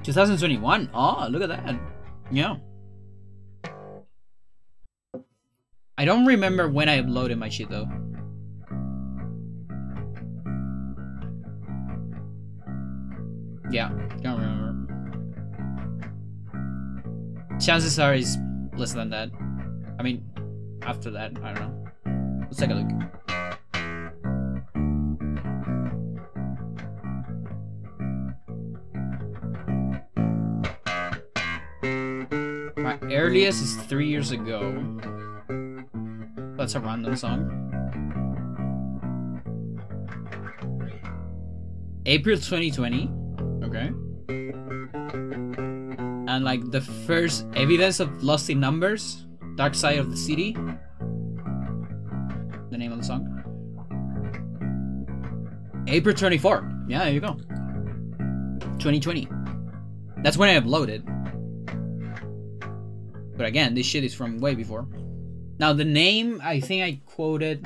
S1: $2021. Oh, look at that. Yeah. I don't remember when I uploaded my shit though. Yeah, don't remember. Chances are it's less than that. I mean, after that, I don't know. Let's take a look. My earliest is 3 years ago. That's a random song. April 2020. Okay. And like the first evidence of Lost in Numbers, Dark Side of the City. The name of the song. April 24. Yeah, there you go. 2020. That's when I uploaded. But again, this shit is from way before. Now the name, I think I quoted.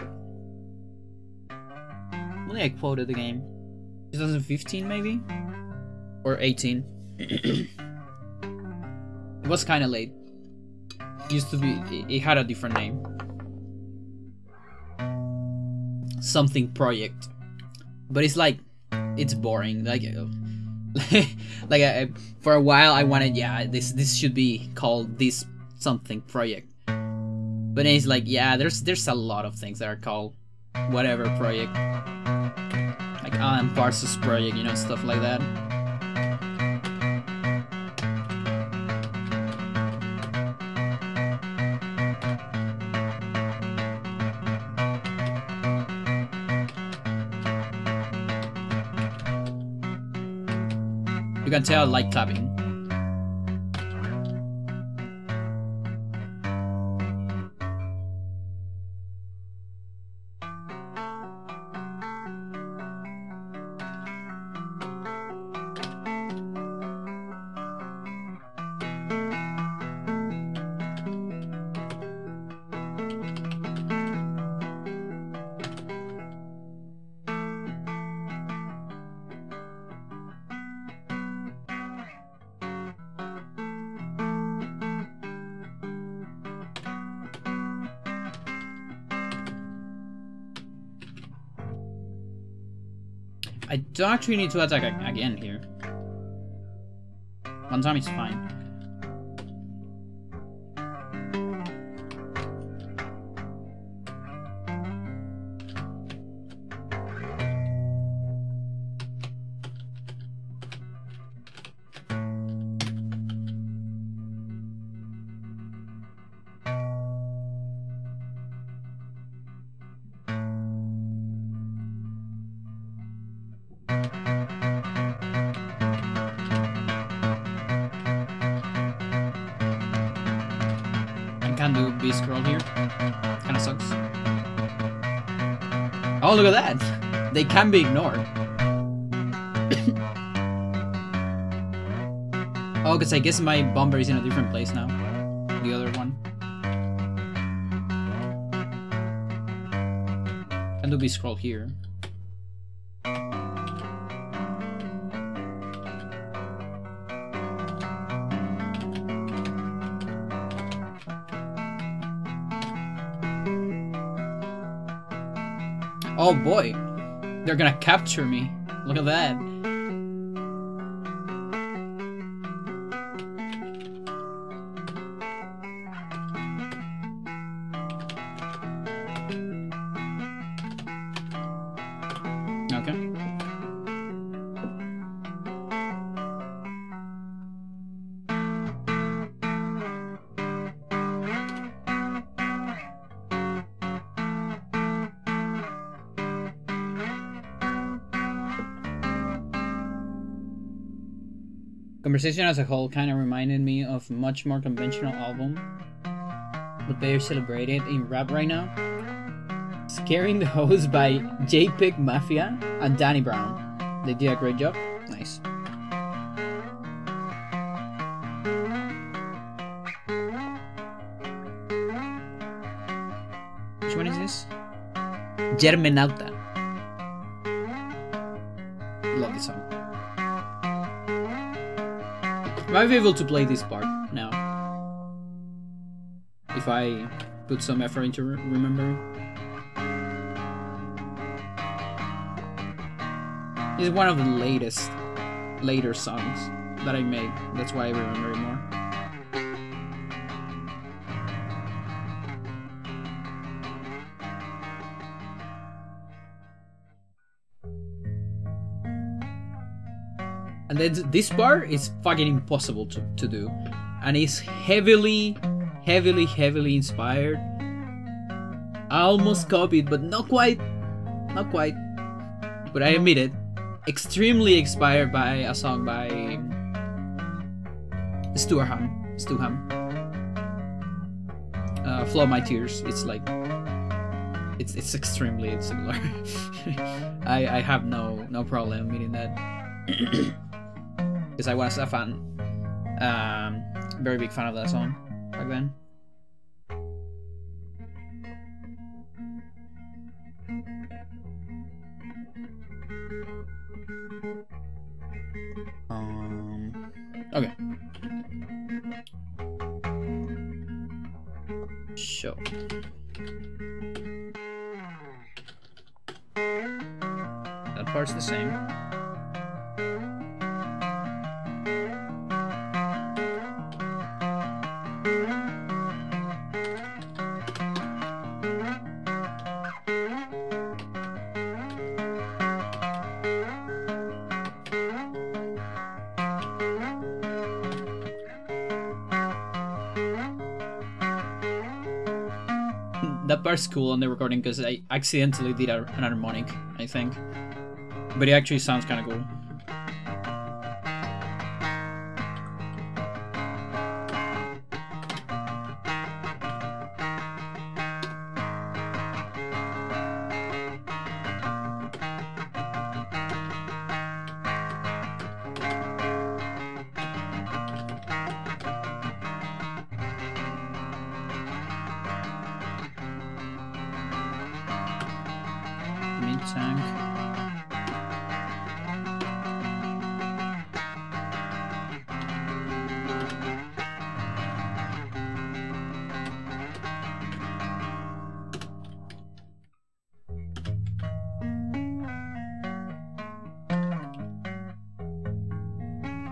S1: Only I quoted the game. 2015 maybe, or 18. It was kind of late. Used to be. It had a different name. Something project, but it's like, it's boring. Like for a while I wanted, yeah, this should be called this something project, but then it's like, yeah, there's a lot of things that are called whatever project, like Alan Parsons project, you know, stuff like that. You can tell I like clapping. I don't actually need to attack again here. One time is fine. Can't do B scroll here. Kinda sucks. Oh, look at that! They can be ignored. Oh, because I guess my bomber is in a different place now. The other one. Can do B scroll here. Oh boy, they're gonna capture me. Look at that. Okay. Conversation as a whole kind of reminded me of a much more conventional album, but they're celebrated in rap right now. Scaring the Host by JPEG Mafia and Danny Brown. They did a great job. Nice. Which one is this? Germenauta. Love this song. Might be able to play this part now if I put some effort into remembering. It's one of the later songs that I made. That's why I remember it more. And then this part is fucking impossible to do. And it's heavily inspired. I almost copied, but not quite. Not quite. But I admit it. Extremely inspired by a song by Stuham. Flow My Tears. It's like it's extremely similar. I have no problem admitting that. Because I was a fan, very big fan of that song. back then. Okay. Show. That part's the same. That part's cool on the recording because I accidentally did an harmonic, I think. But it actually sounds kind of cool. Mid-tank.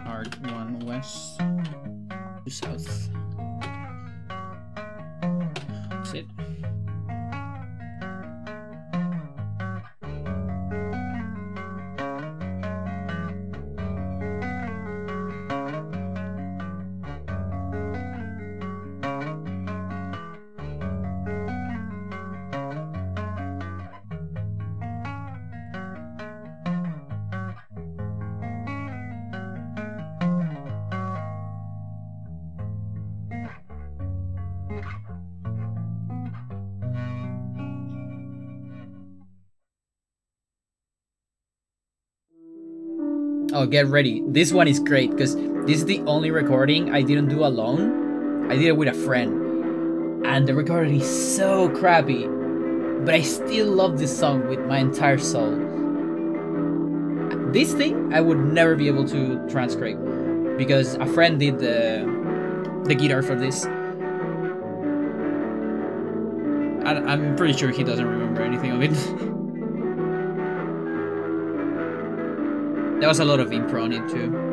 S1: Hard one west to south. That's it. Oh, get ready. This one is great because this is the only recording I didn't do alone. I did it with a friend. And the recording is so crappy. But I still love this song with my entire soul. This thing I would never be able to transcribe because a friend did the guitar for this. I'm pretty sure he doesn't remember anything of it. There was a lot of impro on it too.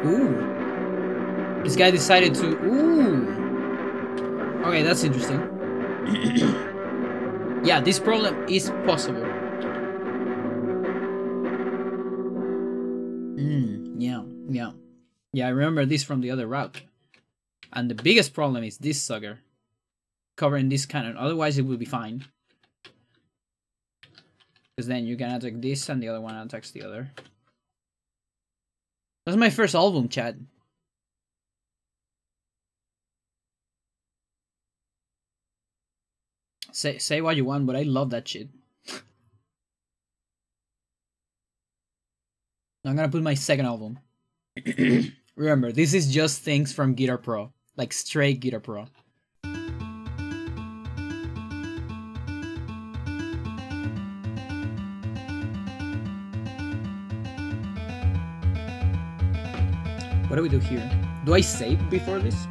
S1: Ooh. This guy decided to... Ooh. Okay, that's interesting. Yeah, this problem is possible. Yeah. Yeah, I remember this from the other route. And the biggest problem is this sucker covering this cannon. Otherwise, it will be fine. Because then you can attack this and the other one attacks the other. That's my first album, chat. Say what you want, but I love that shit. I'm gonna put my second album. Remember, this is just things from Guitar Pro. Like straight Guitar Pro. What do we do here? Do I save before this?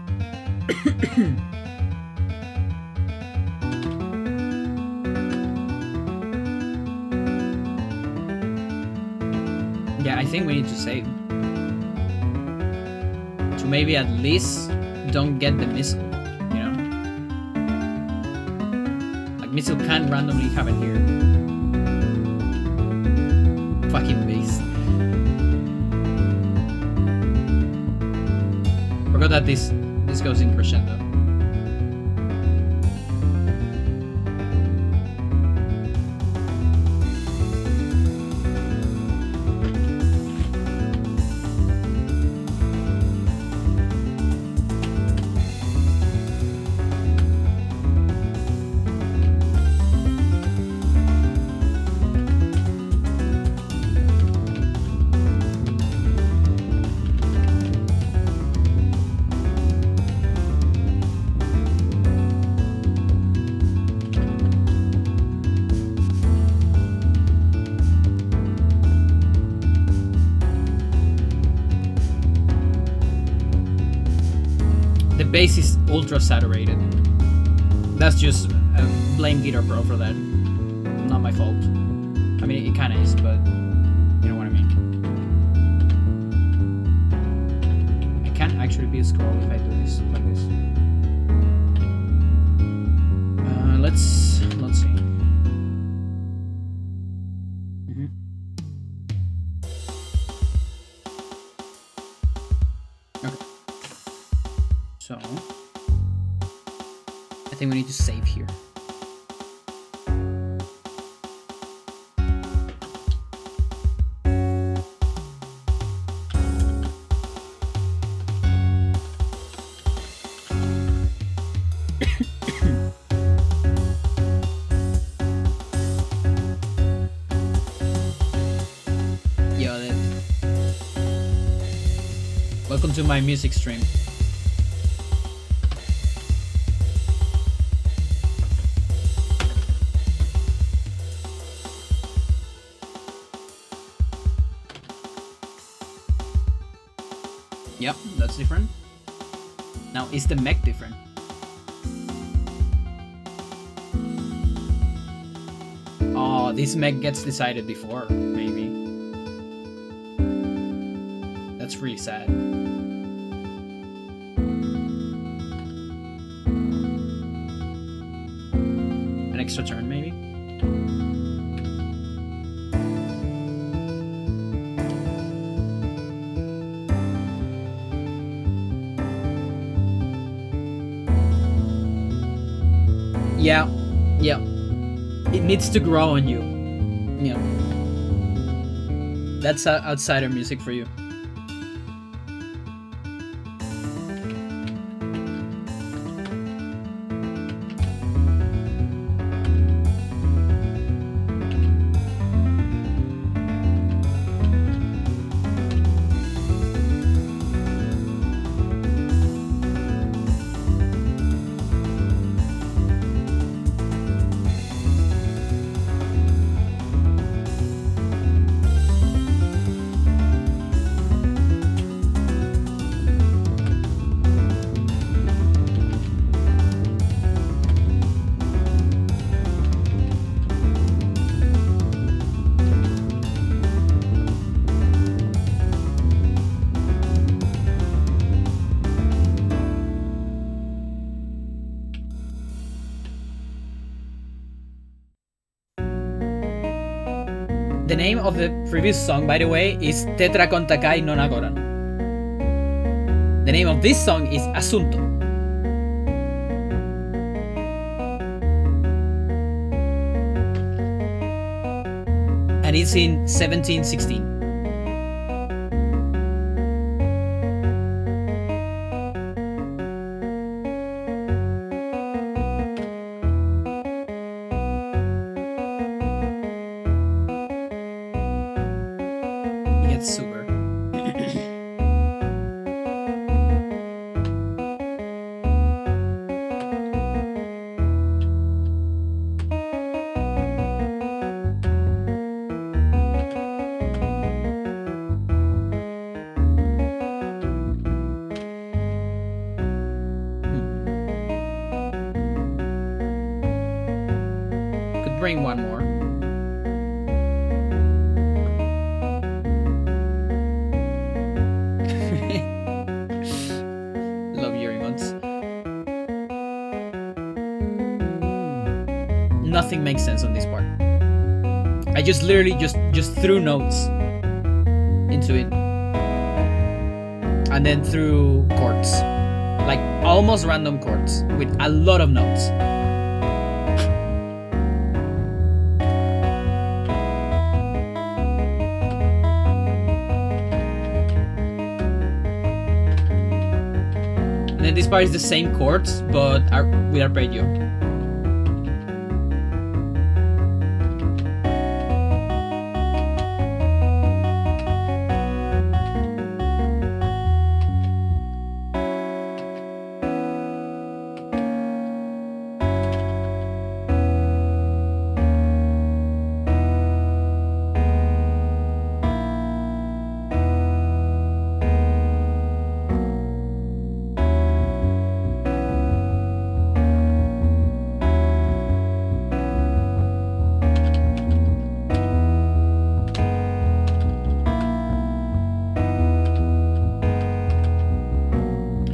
S1: Yeah, I think we need to save. To maybe at least don't get the missile, you know? Like, missile can't randomly happen here. Fucking beast. Forgot that this goes in crescendo. Bass is ultra saturated. That's just blame Guitar Pro for that. Not my fault. I mean, it kind of is, but you know what I mean. I can't actually be a scroll if I do this like this. Let's see. Okay. So, I think we need to save here. Yo, welcome to my music stream. Yep, that's different. Now, is the mech different? Oh, this mech gets decided before, maybe. That's really sad. An extra turn, maybe? Yeah. It needs to grow on you. Yeah. That's outsider music for you. The name of the previous song, by the way, is Tetra Kontakai no Nagoran. The name of this song is Asunto. And it's in 1716. It's super. Could bring one more. Love your emotes. Nothing makes sense on this part. I just literally just threw notes into it. And then threw chords. Like almost random chords with a lot of notes. And then this part is the same chords, but with arpeggio.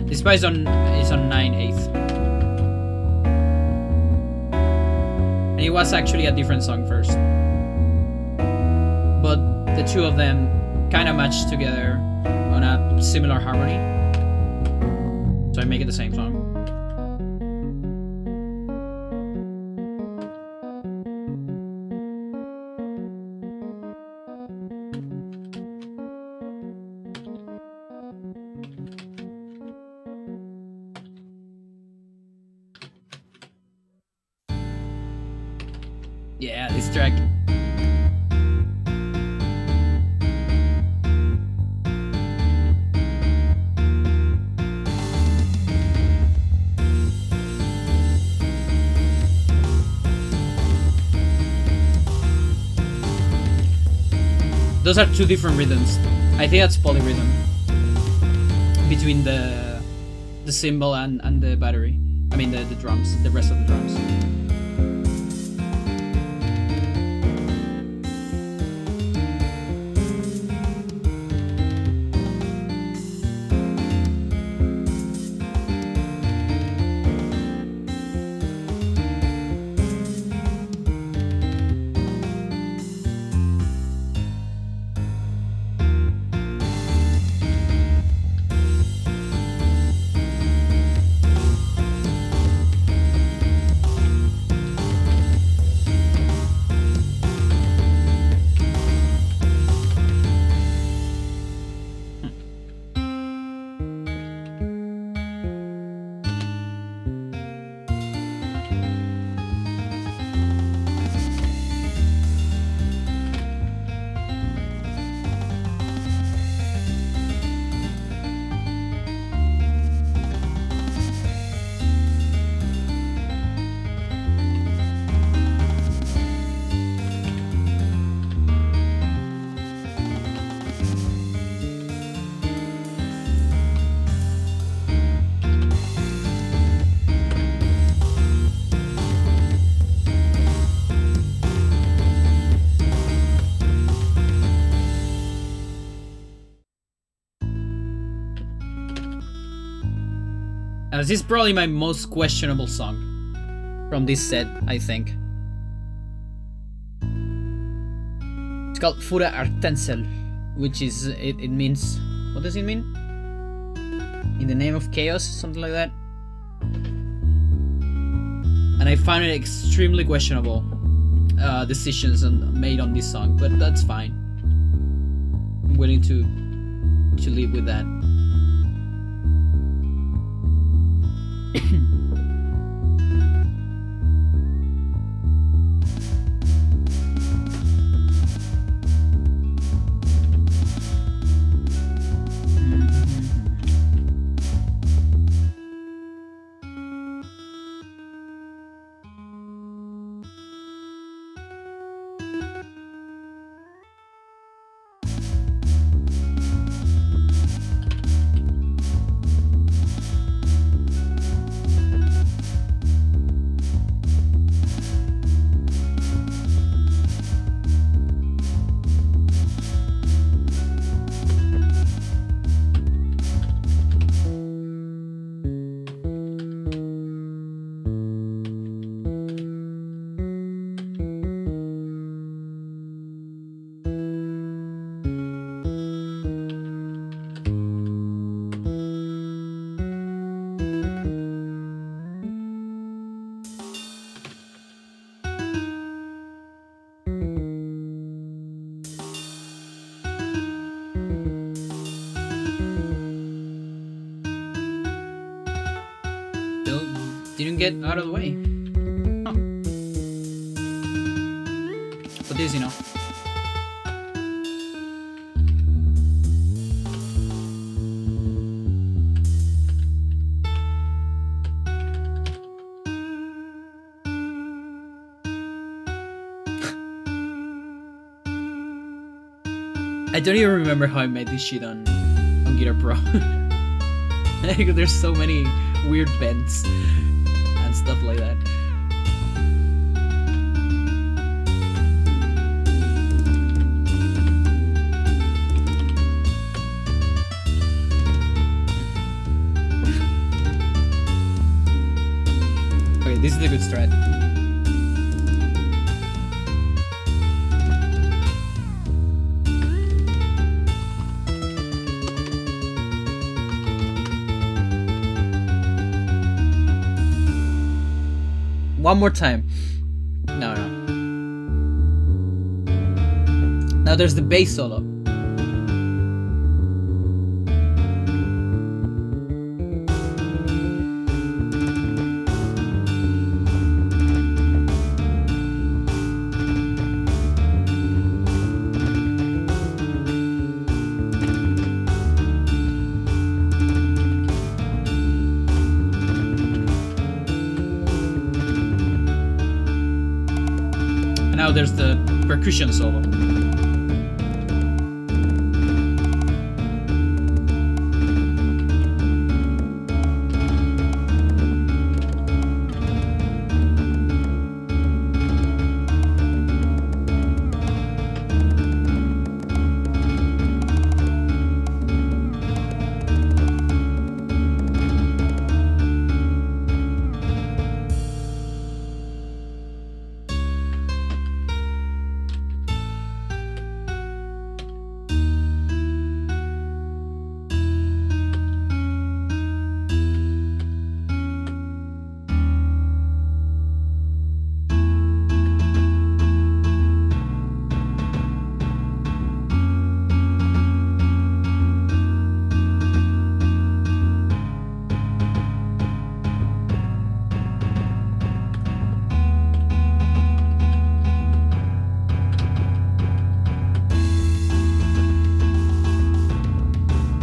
S1: This part is on 9/8. And it was actually a different song first. But the two of them kind of matched together on a similar harmony. So I make it the same song. Yeah, this track. Those are two different rhythms. I think that's polyrhythm between the cymbal and the battery. I mean the drums, the rest of the drums. This is probably my most questionable song from this set, I think. It's called Fura Artensel, which is it means, what does it mean? In the name of chaos, something like that. And I found it extremely questionable decisions made on this song, but that's fine. I'm willing to live with that. Didn't get out of the way. Huh. But this, you know. I don't even remember how I made this shit on Guitar Pro. There's so many weird bends and stuff like that. Okay, this is a good strat. One more time. No. Now there's the bass solo. Now there's the percussion solo.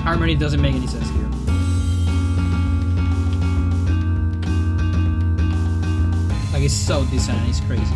S1: Harmony doesn't make any sense here. Like, it's so dissonant, it's crazy.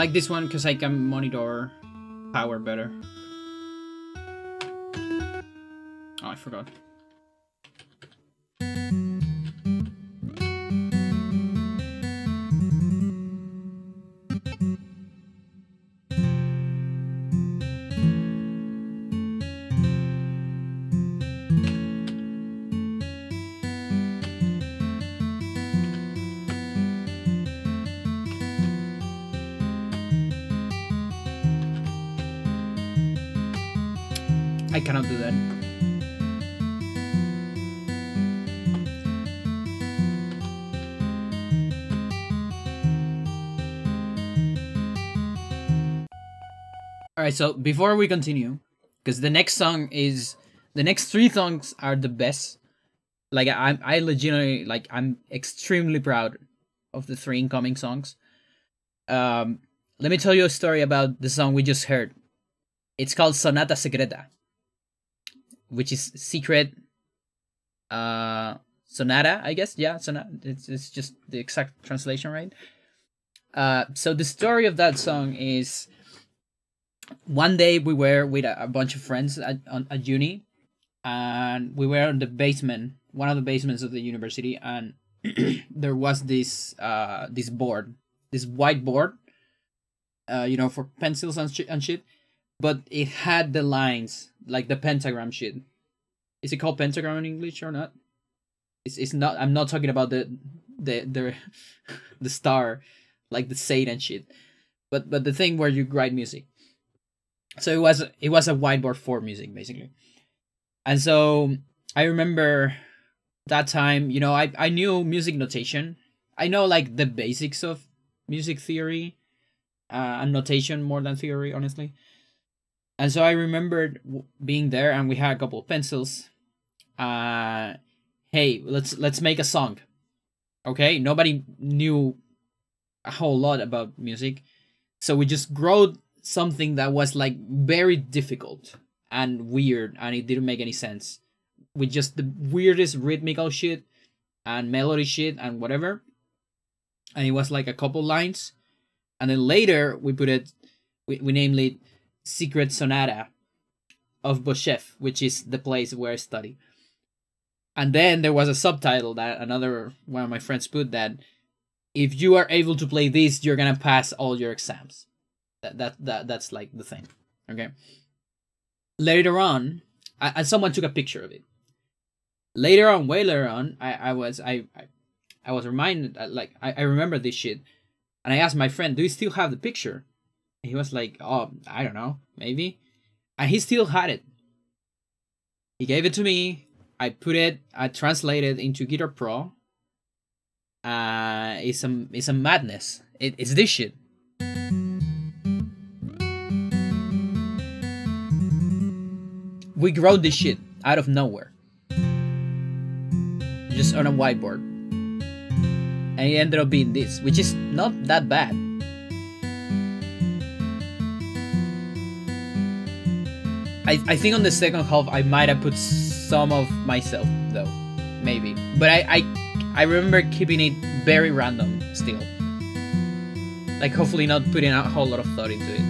S1: like this one because I can monitor power better. Oh, I forgot. I cannot do that. Alright, so before we continue, because the next three songs are the best. Like I legitimately, like, I'm extremely proud of the three incoming songs. Let me tell you a story about the song we just heard. It's called Sonata Secreta, which is secret sonata, I guess. Yeah, sonata. It's just the exact translation, right? So the story of that song is, one day we were with a bunch of friends at uni, and we were in the basement, one of the basements of the university, and there was this board, this whiteboard, for pencils and shit, but it had the lines, like the pentagram shit. Is it called pentagram in English or not? It's not. I'm not talking about the the star, like the Satan shit, but the thing where you write music. So it was a whiteboard for music, basically. And so I remember that time, I knew music notation. I know, like, the basics of music theory and notation more than theory, honestly. And so I remembered being there, and we had a couple of pencils. Hey, let's make a song. Okay, nobody knew a whole lot about music, so we just wrote something that was, like, very difficult and weird, and it didn't make any sense, with just the weirdest rhythmical shit and melody shit and whatever. And it was like a couple lines, and then later we put it, we named it Secret Sonata of Boshev, which is the place where I study. And then there was a subtitle that another one of my friends put, that if you are able to play this, you're gonna pass all your exams. That's like the thing. Okay. Later on, and someone took a picture of it. Way later on, I was reminded, like, I remember this shit, and I asked my friend, "Do you still have the picture?" And he was like, "Oh, I don't know, maybe," and he still had it. He gave it to me. I translated into Guitar Pro. It's a madness. It's this shit. We wrote this shit out of nowhere, just on a whiteboard, and it ended up being this, which is not that bad. I think on the second half I might have put some of myself, though, maybe, but I remember keeping it very random still, like, hopefully not putting a whole lot of thought into it.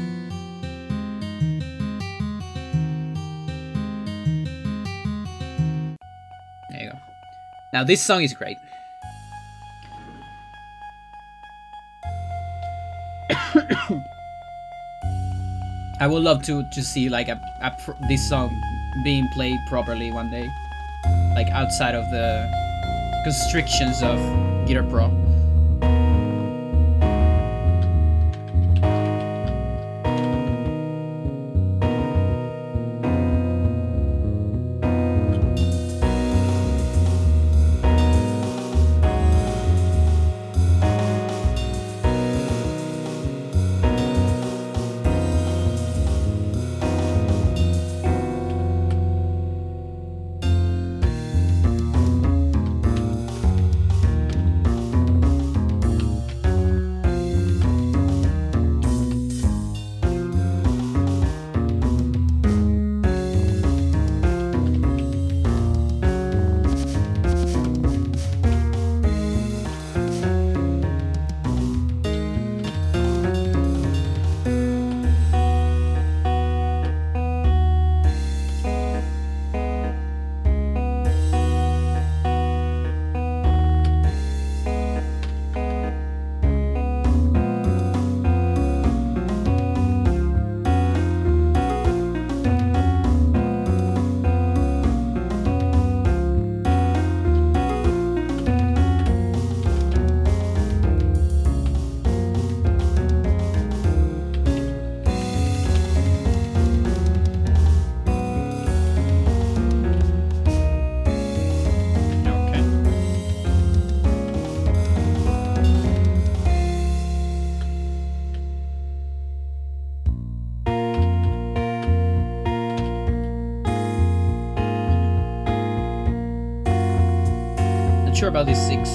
S1: Now this song is great. I would love to see, like, this song being played properly one day, like, outside of the constrictions of Guitar Pro. about these 6.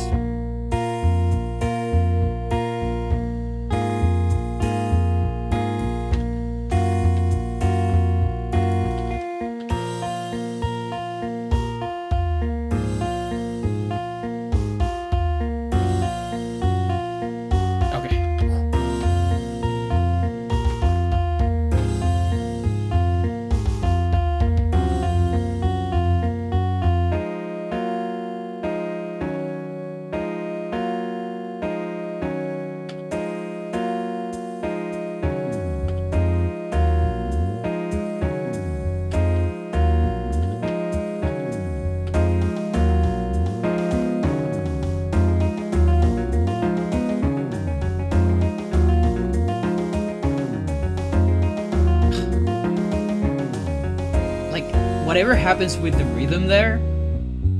S1: Whatever happens with the rhythm there,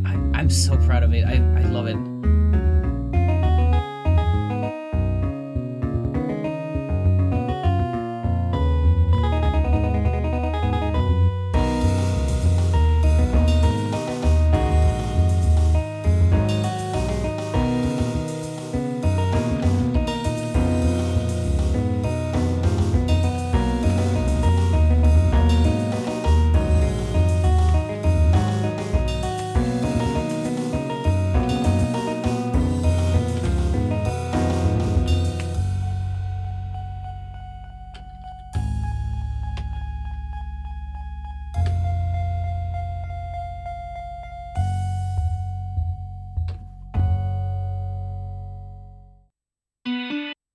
S1: I'm so proud of it. I love it.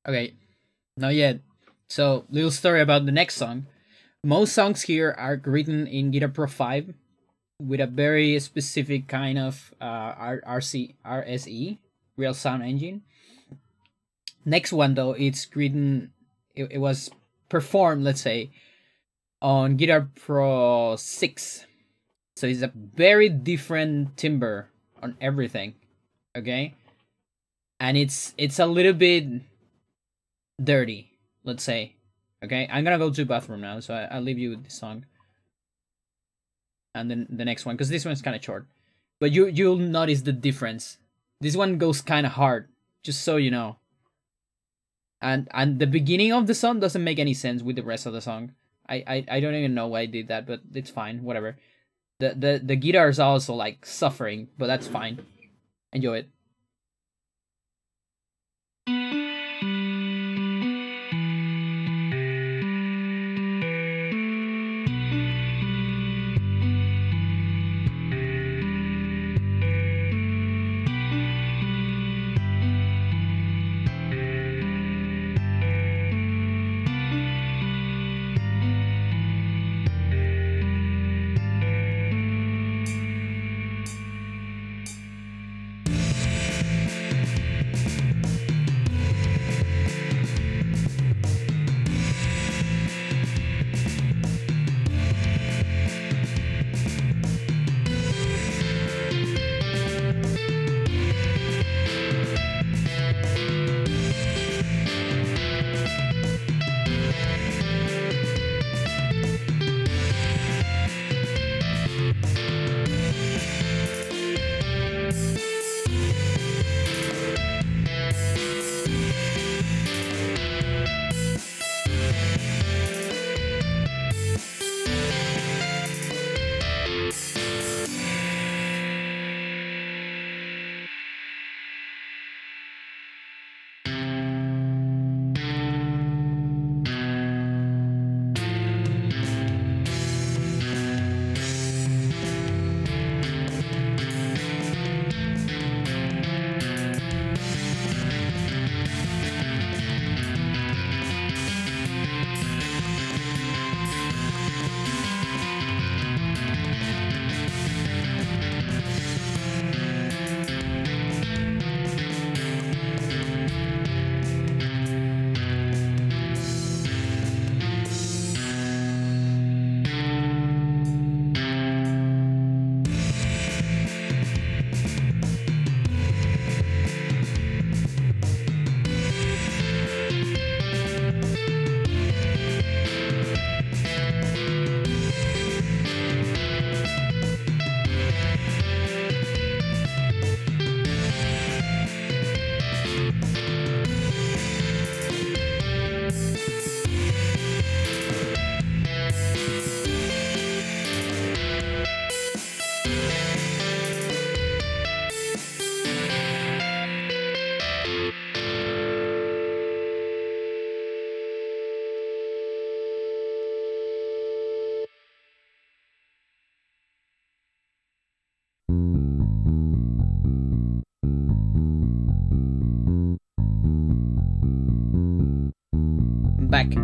S1: Okay, not yet. So, little story about the next song. Most songs here are written in Guitar Pro 5 with a very specific kind of RSE, real sound engine. Next one though, it's written. It was performed, let's say, on Guitar Pro 6. So it's a very different timbre on everything. Okay, and it's a little bit dirty, let's say. Okay, I'm gonna go to the bathroom now, so I'll leave you with this song and then the next one, because this one's kind of short, but you'll notice the difference. This one goes kind of hard, just so you know. And the beginning of the song doesn't make any sense with the rest of the song. I don't even know why I did that, but it's fine, whatever. The guitar is also like suffering, but that's fine. Enjoy it. back.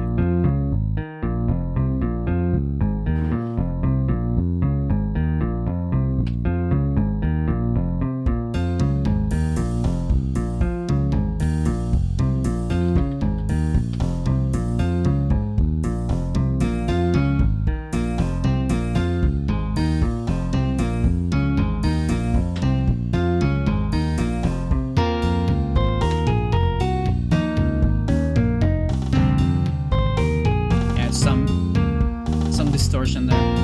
S1: Distortion there.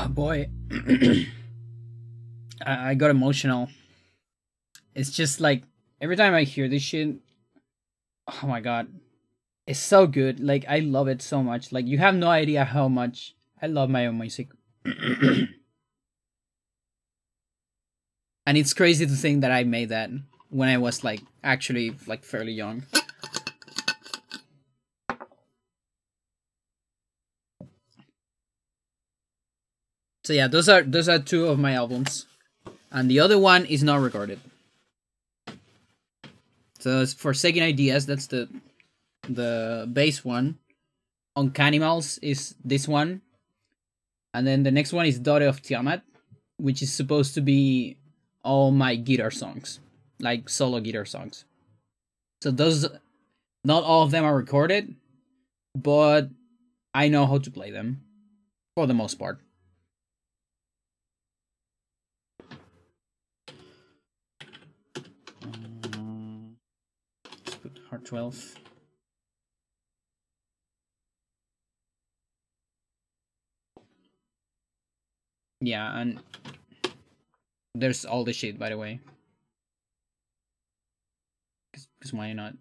S1: Oh boy. I got emotional. It's just like every time I hear this shit, oh my god. It's so good. Like I love it so much. Like you have no idea how much I love my own music. And it's crazy to think that I made that when I was like actually like fairly young. So yeah, those are two of my albums. And the other one is not recorded. So it's Forsaken Ideas, that's the bass one. Uncanimals is this one. And then the next one is Daughter of Tiamat, which is supposed to be all my guitar songs, like solo guitar songs. So those, not all of them are recorded, but I know how to play them for the most part. Let's put Heart 12. Yeah, and there's all the shit, by the way. Because why not?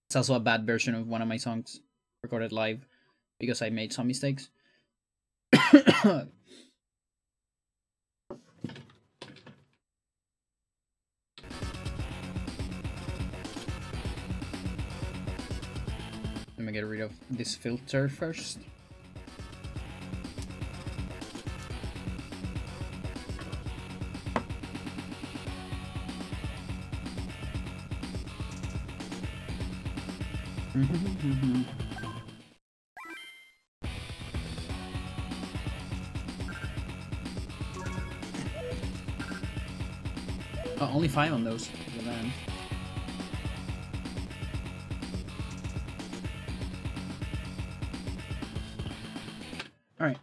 S1: It's also a bad version of one of my songs recorded live because I made some mistakes. Let me get rid of this filter first. Oh, only 5 on those. All right.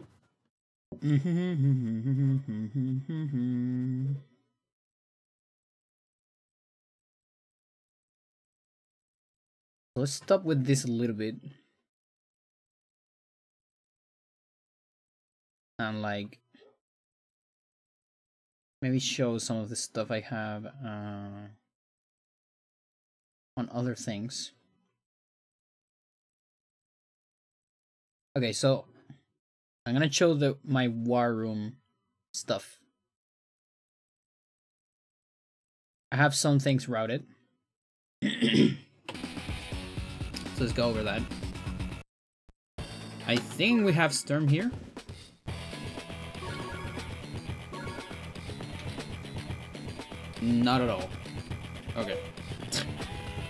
S1: Let's stop with this a little bit. And like maybe show some of the stuff I have on other things. Okay, so I'm gonna show my War Room stuff. I have some things routed. So let's go over that. I think we have Sturm here. Not at all. Okay.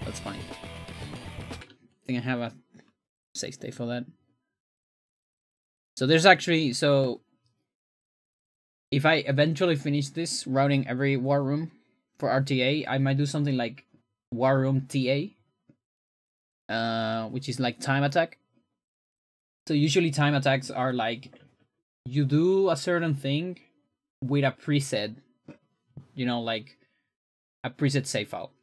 S1: That's fine. I think I have a safe state for that. So there's actually, so if I eventually finish this routing every War Room for RTA, I might do something like War Room TA, which is like time attack. So usually time attacks are like you do a certain thing with a preset, you know, like a preset save file.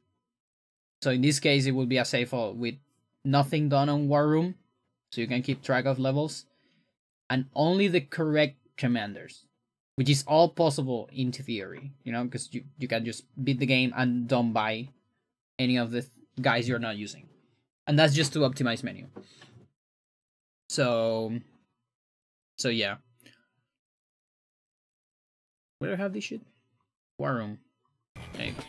S1: So in this case, it would be a save file with nothing done on War Room, so you can keep track of levels, and only the correct commanders, which is all possible in theory, you know, because you can just beat the game and don't buy any of the guys you're not using. And that's just to optimize menu. So yeah. Where do I have this shit? War Room. There you go.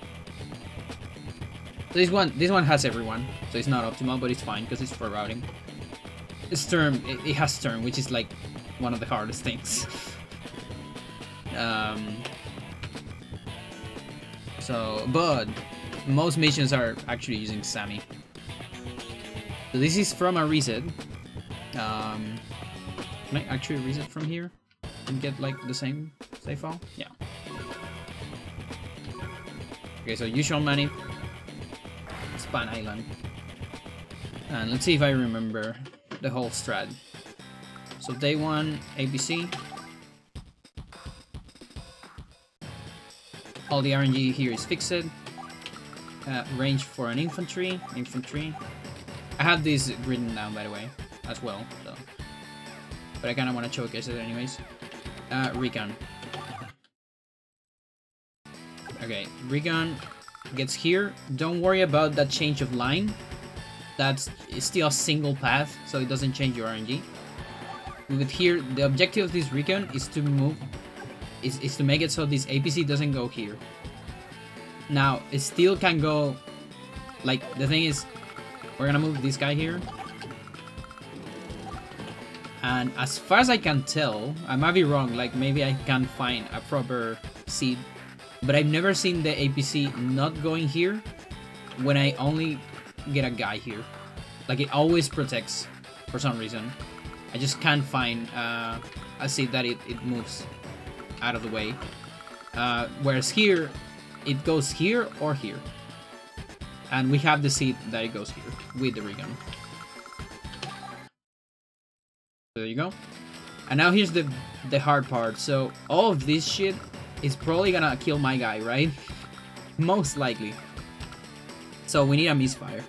S1: So this one has everyone, so it's not optimal, but it's fine because it's for routing. Sturm, it has Sturm, which is like one of the hardest things. But most missions are actually using Sammy. So this is from a reset. Can I actually reset from here and get like the same save file? Yeah. Okay, so usual manip, Span Island, and let's see if I remember the whole strat. So day 1, ABC. All the RNG here is fixed. Range for an infantry. I have this written down, by the way, as well. So but I kind of want to showcase it anyways. Recon. Okay, Recon gets here. Don't worry about that change of line. That's still a single path, so it doesn't change your RNG. With here, the objective of this Recon is to move, is to make it so this APC doesn't go here. Now, it still can go, like, the thing is, we're gonna move this guy here. And as far as I can tell, I might be wrong, like maybe I can find a proper seed, but I've never seen the APC not going here when I only get a guy here. Like it always protects for some reason. I just can't find a seed that it moves out of the way. Whereas here, it goes here or here. And we have the seed that it goes here with the Recon. There you go. And now here's the hard part. So all of this shit is probably gonna kill my guy, right? Most likely. So we need a misfire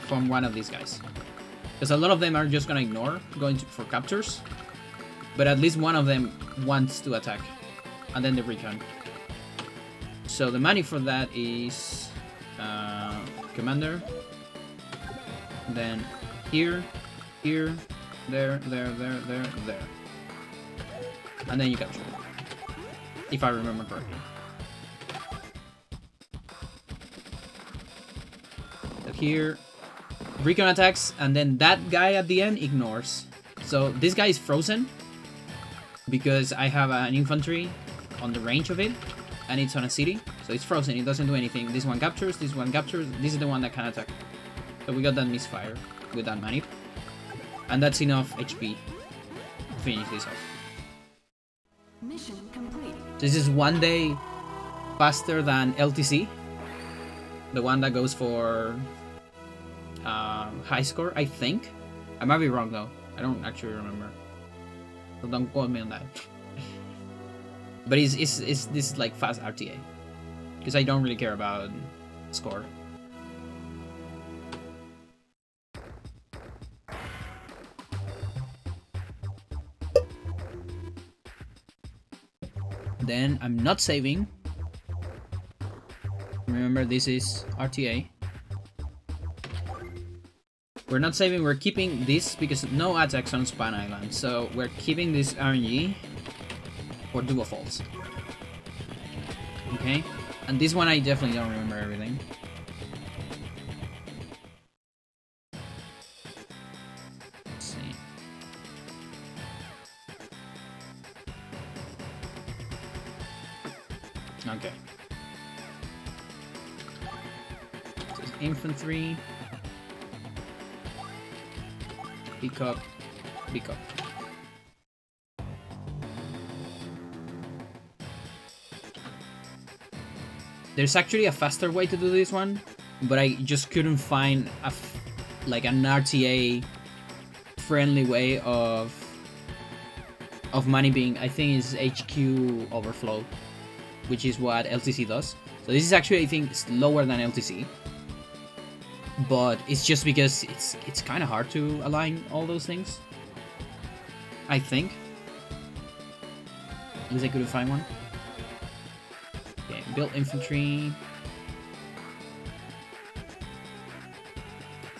S1: from one of these guys. Because a lot of them are just gonna ignore going for captures. But at least one of them wants to attack. And then the Recon. So the money for that is Commander. Then here, here, there. And then you capture it. If I remember correctly. So here, Recon attacks, and then that guy at the end ignores. So this guy is frozen because I have an infantry on the range of it, and it's on a city, so it's frozen, it doesn't do anything. This one captures, this one captures, this is the one that can attack. So we got that misfire with that manip. And that's enough HP to finish this off.
S2: Mission complete.
S1: This is 1 day faster than LTC. The one that goes for high score, I think. I might be wrong though. I don't actually remember. So don't quote me on that. But this is like fast RTA. Because I don't really care about score. Then I'm not saving. Remember, this is RTA. We're not saving, we're keeping this because no attacks on Span Island. So we're keeping this RNG for dual faults. Okay? And this one I definitely don't remember everything. Let's see. Okay. So it's infantry. Pick up. Pick up. There's actually a faster way to do this one, but I just couldn't find like an RTA friendly way of money being, I think it's HQ overflow, which is what LTC does. So this is actually, I think, slower than LTC, but it's just because it's kind of hard to align all those things, I think. At least I couldn't find one. Okay, build infantry.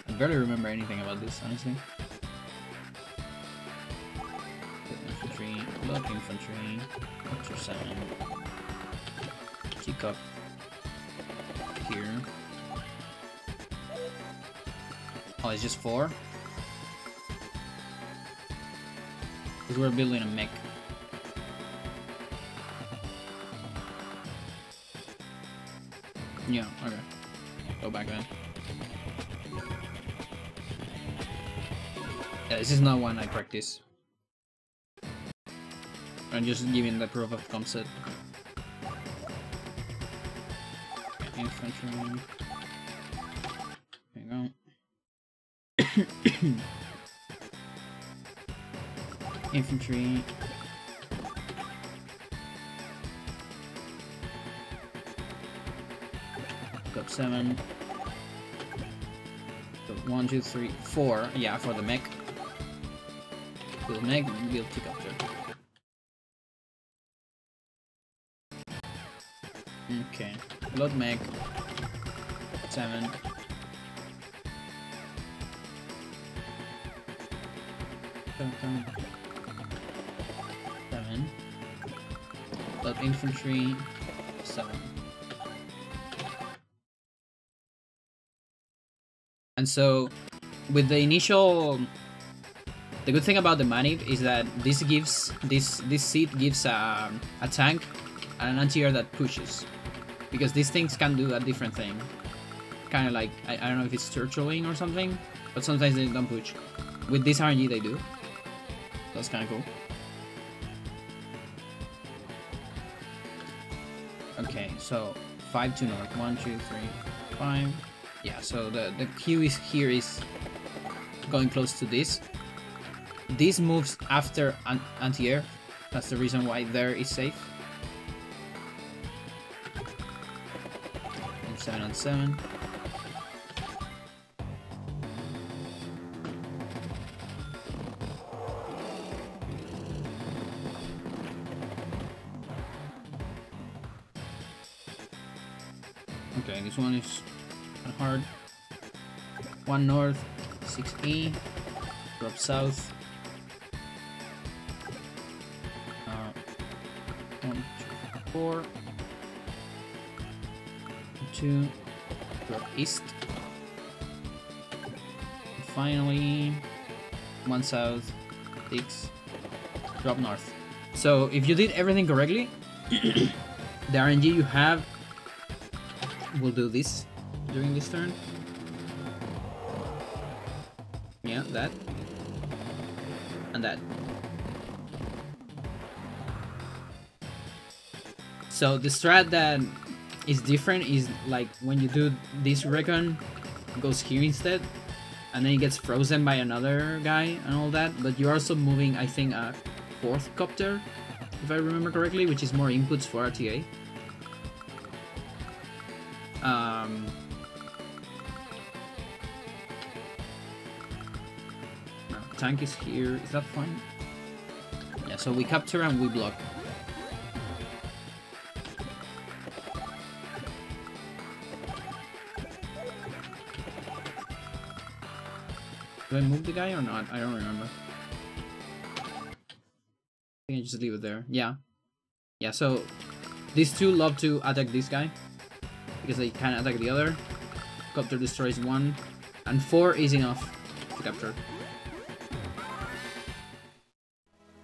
S1: I barely remember anything about this, honestly. Build infantry, capture 7. Kick up here. Oh, it's just 4? Because we're building a mech. Yeah, okay. Go back then. Yeah, this is not one I practice. I'm just giving the proof of concept. Okay, infantry. There you go. Infantry. Up 7. So 1, 2, 3, 4. Yeah, for the mech. Build mech, build T-copter. Okay, load mech. 7. Seven. Load infantry. 7. And so, with the initial, the good thing about the manip is that this gives this seat gives a tank and an anti-air that pushes, because these things can do a different thing. Kind of like I don't know if it's turtling or something, but sometimes they don't push. With this RNG they do. That's kind of cool. Okay, so 5 to north. 1, 2, 3, 5. Yeah, so the queue is here is going close to this. This moves after anti-air. That's the reason why there is safe. 7 on 7. Okay, this one is hard. 1 north, 6E, drop south. 1, 2, 4. 2, drop east. And finally, 1 south, 6, drop north. So if you did everything correctly, the RNG you have will do this during this turn. Yeah, that. And that. So the strat that is different is like when you do this recon, it goes here instead, and then it gets frozen by another guy and all that, but you're also moving, I think, a 4th copter, if I remember correctly, which is more inputs for RTA. No, tank is here. Is that fine? Yeah, so we capture and we block. Do I move the guy or not? I don't remember. I think I just leave it there. Yeah. Yeah, so these two love to attack this guy because they can attack the other. Copter destroys 1, and 4 is enough to capture.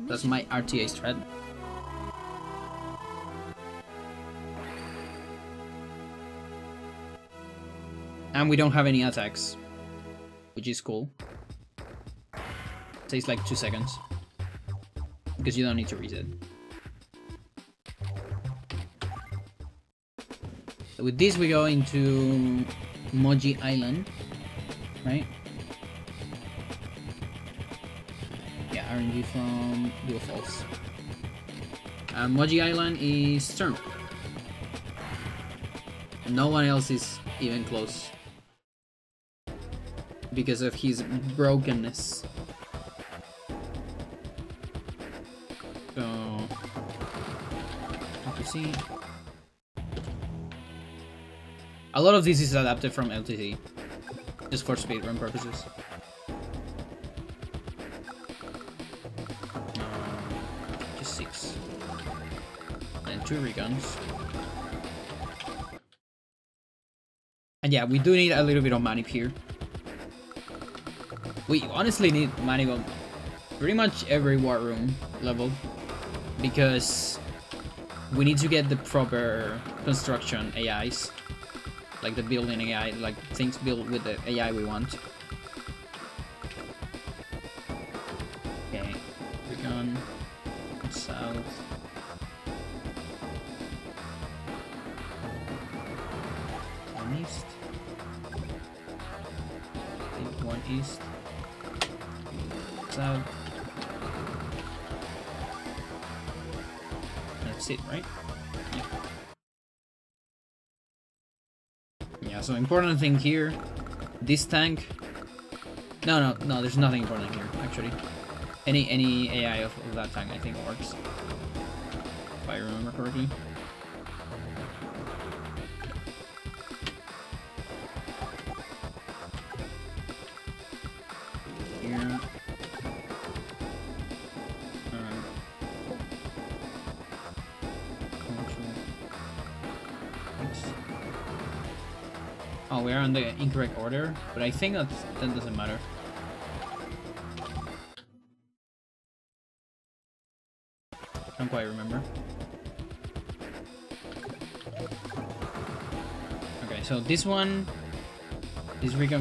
S1: That's my RTA strat. And we don't have any attacks, which is cool. Takes like 2 seconds because you don't need to reset. So with this we go into Moji Island, right? Yeah, RNG from Dual Falls. Moji Island is turn. No one else is even close because of his brokenness. So, you see, a lot of this is adapted from LTC, just for speedrun purposes. Just 6 and 2 recons. And yeah, we do need a little bit of manip here. We honestly need manip on pretty much every war room level, because we need to get the proper construction AIs, like the building AI, like things built with the AI we want. Okay, recon, south. One east. I think 1 east. South. That's it, right? Yeah. Yeah, so important thing here, this tank. No, there's nothing important here, actually. Any AI of that tank, I think works. If I remember correctly. Here. Oh, we are on the incorrect order, but I think that doesn't matter. Don't quite remember. Okay, so this recon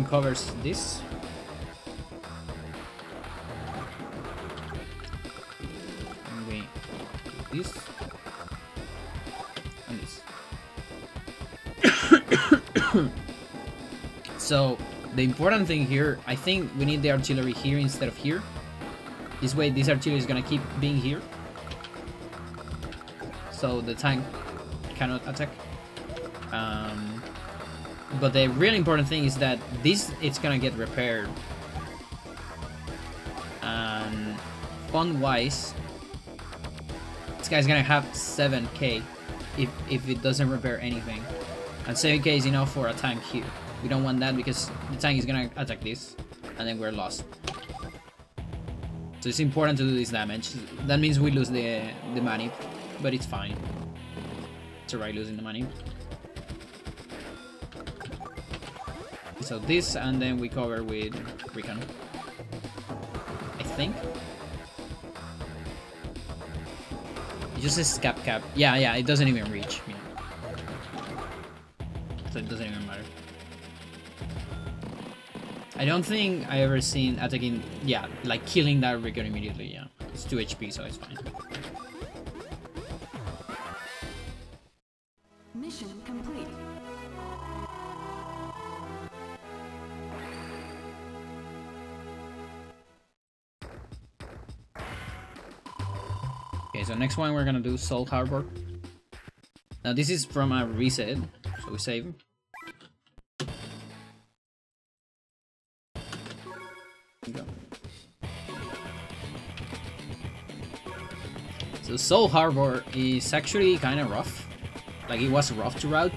S1: covers this. And we do this. And this. So, the important thing here, I think we need the artillery here instead of here. This way, this artillery is gonna keep being here. So the tank cannot attack. But the really important thing is that it's gonna get repaired. And fund-wise, this guy's gonna have 7k if it doesn't repair anything. And 7k is enough for a tank here. We don't want that because the tank is gonna attack this, and then we're lost. So it's important to do this damage. That means we lose the money, but it's fine. It's alright losing the money. So this, and then we cover with recon. I think. It just says cap. Yeah, it doesn't even reach. Yeah. So it doesn't even matter. I don't think I ever seen attacking, yeah, like killing that recon immediately, yeah. It's 2 HP, so it's fine.
S2: Mission complete.
S1: Okay, so next one we're gonna do Soul Harbor. Now this is from a reset, so we save. Go. So Soul Harbor is actually kind of rough. Like, it was rough to route.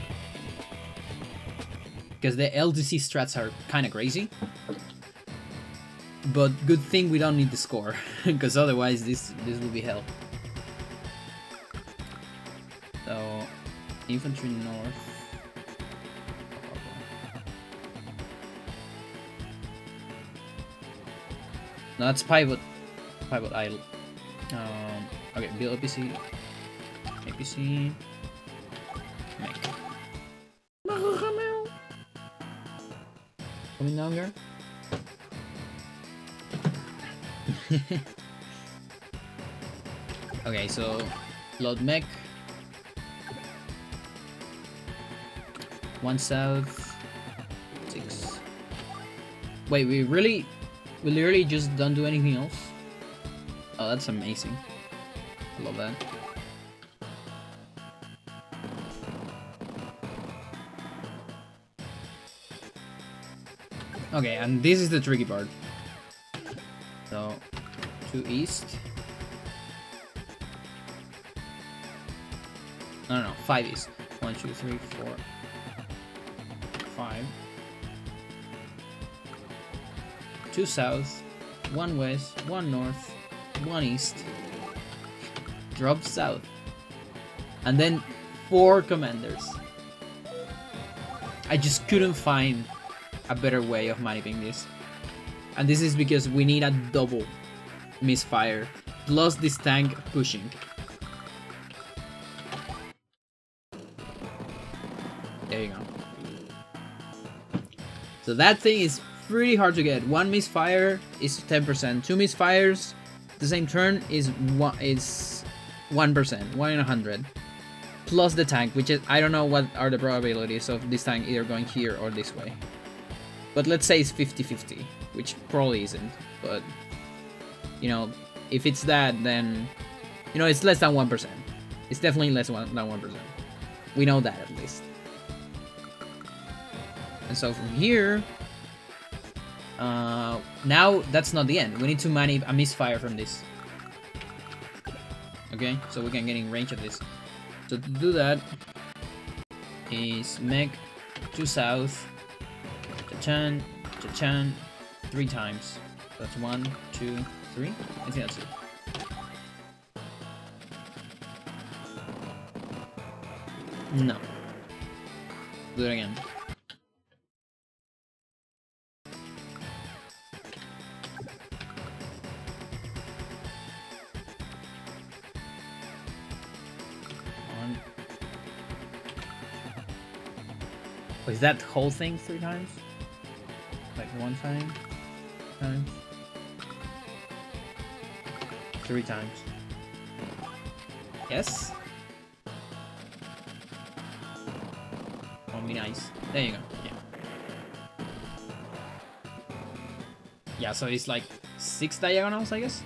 S1: Because the LDC strats are kind of crazy. But good thing we don't need the score. Because otherwise this will be hell. So, infantry north. No, that's pivot idle. Okay, build APC. APC. Make. Coming down here. Okay, so load mech. 1 south. 6. Wait, we literally just don't do anything else? Oh, that's amazing. I love that. Okay, and this is the tricky part. So, 2 east. No, 5 east. 1, 2, 3, 4, 5. 2 south, 1 west, 1 north, 1 east. Drop south. And then 4 commanders. I just couldn't find a better way of managing this. And this is because we need a double misfire plus this tank pushing. There you go. So that thing is pretty hard to get. 1 misfire is 10%. 2 misfires the same turn is 1%, 1 in 100. Plus the tank, which is, I don't know what are the probabilities of this tank either going here or this way. But let's say it's 50-50, which probably isn't. But, you know, if it's that, then, you know, it's less than 1%. It's definitely less than 1%. We know that at least. And so from here, Now that's not the end. We need to manage a misfire from this. Okay, so we can get in range of this. So to do that is make to south, cha-chan, cha-chan, 3 times. That's 1, 2, 3. I think that's it. No. Do it again. Oh, is that whole thing 3 times? Like 1 time? Times? 3 times. Yes? Oh, be nice. There you go. Yeah. Yeah, so it's like 6 diagonals, I guess?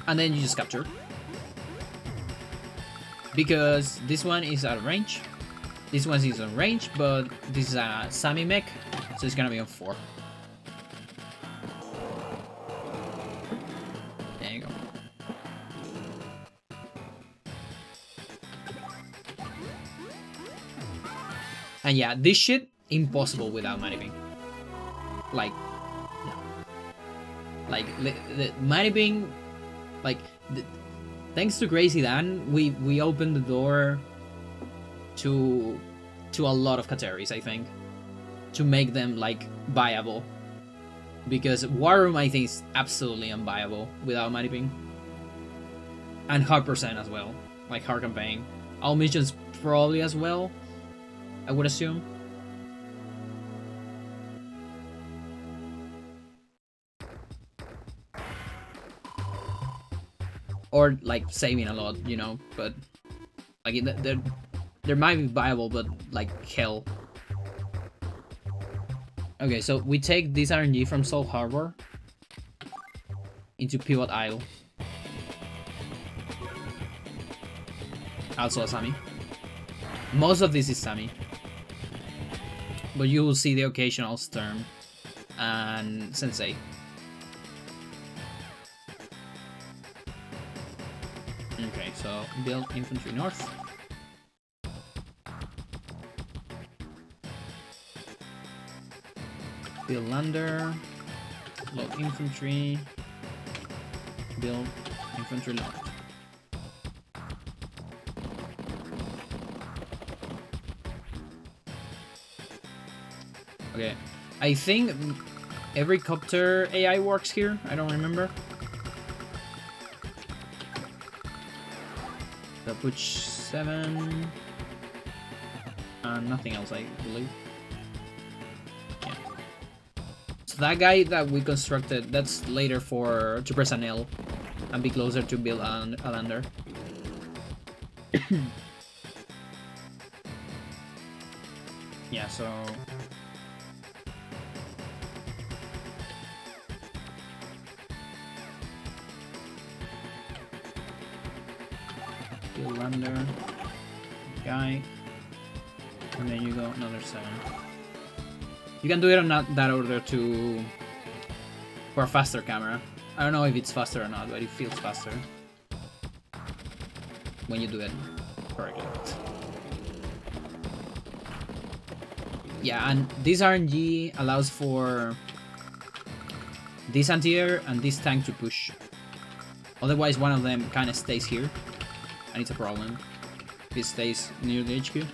S1: And then you just capture. Because this one is out of range. This one is on range, but this is a Sammy mech, so it's gonna be on 4. There you go. And yeah, this shit, impossible without Maniping. Like, no. Like, the Maniping, like, thanks to Crazy Dan, we opened the door to a lot of Kateris, I think, to make them like viable, because War Room I think is absolutely unviable without Maniping, and hard percent as well, like hard campaign, all missions probably as well, I would assume. Or like saving a lot, you know, but like there might be viable, but like hell. Okay, so we take this RNG from Soul Harbor into Pivot Isle. Also a Sammy. Most of this is Sammy. But you will see the occasional Sturm and Sensei. Okay, so build infantry north. Build lander, load infantry, build infantry load. Okay, I think every copter AI works here, I don't remember. So push 7, and nothing else I believe. So that guy that we constructed, that's later to press an L and be closer to build a lander. Yeah, so... build lander, guy, and then you go another 7. You can do it on that order for a faster camera. I don't know if it's faster or not, but it feels faster when you do it correctly. Yeah, and this RNG allows for this anti-air and this tank to push. Otherwise, one of them kind of stays here, and it's a problem. It stays near the HQ.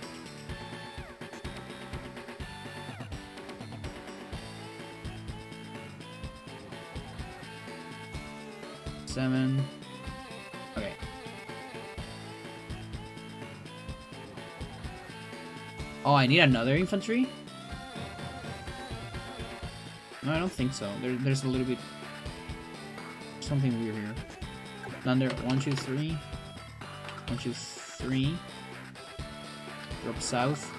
S1: Seven. Okay. Oh, I need another infantry? No, I don't think so. There's a little bit something weird here. Lander 1, 2, 3. 1, 2, 3. Drop south.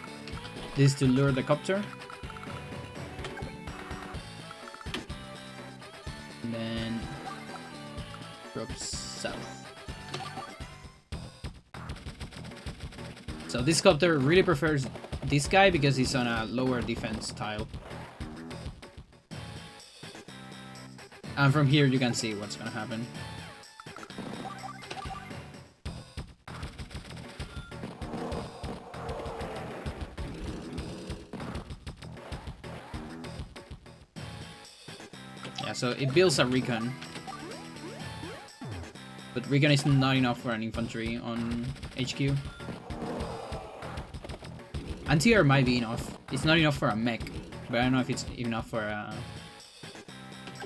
S1: This to lure the copter. And then drop south. So this copter really prefers this guy because he's on a lower defense tile. And from here you can see what's gonna happen. Yeah, so it builds a recon. But recon is not enough for an infantry on HQ. Anti-air might be enough. It's not enough for a mech, but I don't know if it's enough for a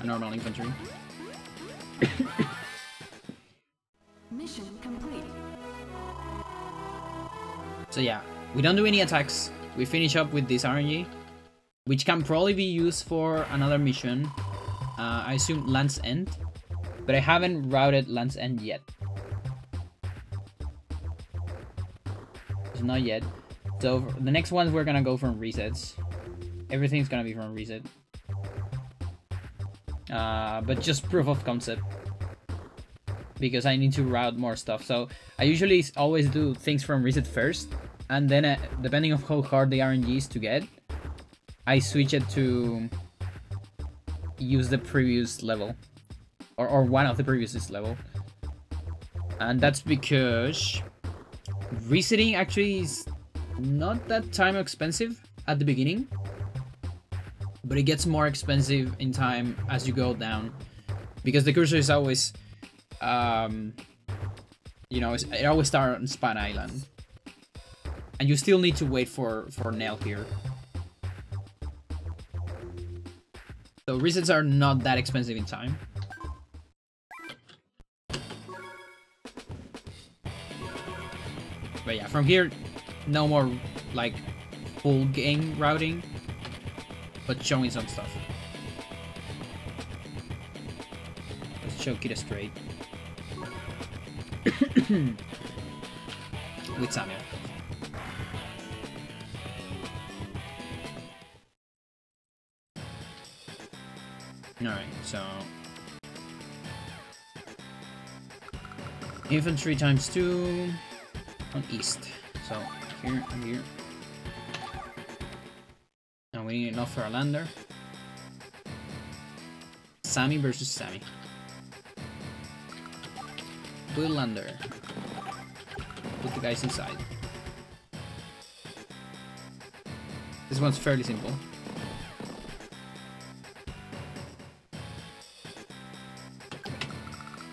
S1: normal infantry.
S2: Mission complete.
S1: So yeah, we don't do any attacks. We finish up with this RNG, which can probably be used for another mission. I assume Land's End, but I haven't routed Land's End yet. It's not yet. So the next ones we're gonna go from resets. Everything's gonna be from reset. But just proof of concept. Because I need to route more stuff. So I usually always do things from reset first. And then depending on how hard the RNG is to get, I switch it to use the previous level. Or one of the previous level. And that's because resetting actually is not that time expensive at the beginning, but it gets more expensive in time as you go down, because the cursor is always, you know, it always starts on Span Island, and you still need to wait for Nail here. So resets are not that expensive in time. But yeah, from here, no more like full game routing, but showing some stuff. Let's show Kid straight. With Samuel. Alright, so infantry ×2 on east. So here and here. And we need enough for a lander. Sammy versus Sammy. Build lander. Put the guys inside. This one's fairly simple.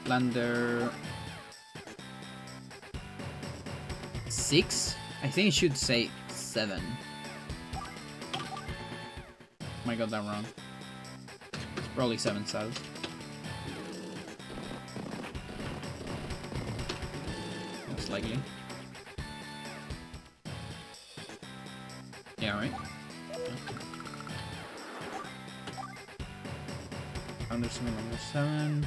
S1: Lander 6? I think it should say 7. I got that wrong. It's probably 7 south. Most likely. Yeah, right? Under 7, under 7.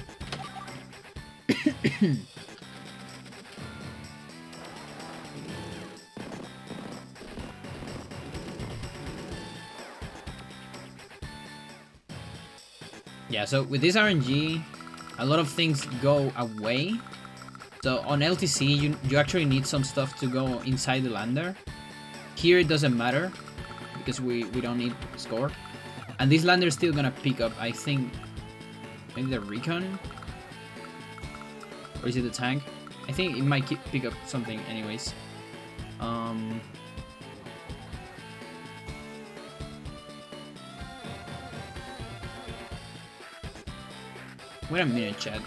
S1: Yeah, so with this RNG, a lot of things go away. So on LTC, you actually need some stuff to go inside the lander. Here it doesn't matter, because we don't need score. And this lander is still gonna pick up, I think, maybe the recon? Or is it the tank? I think it might pick up something anyways. Wait a minute, Chad.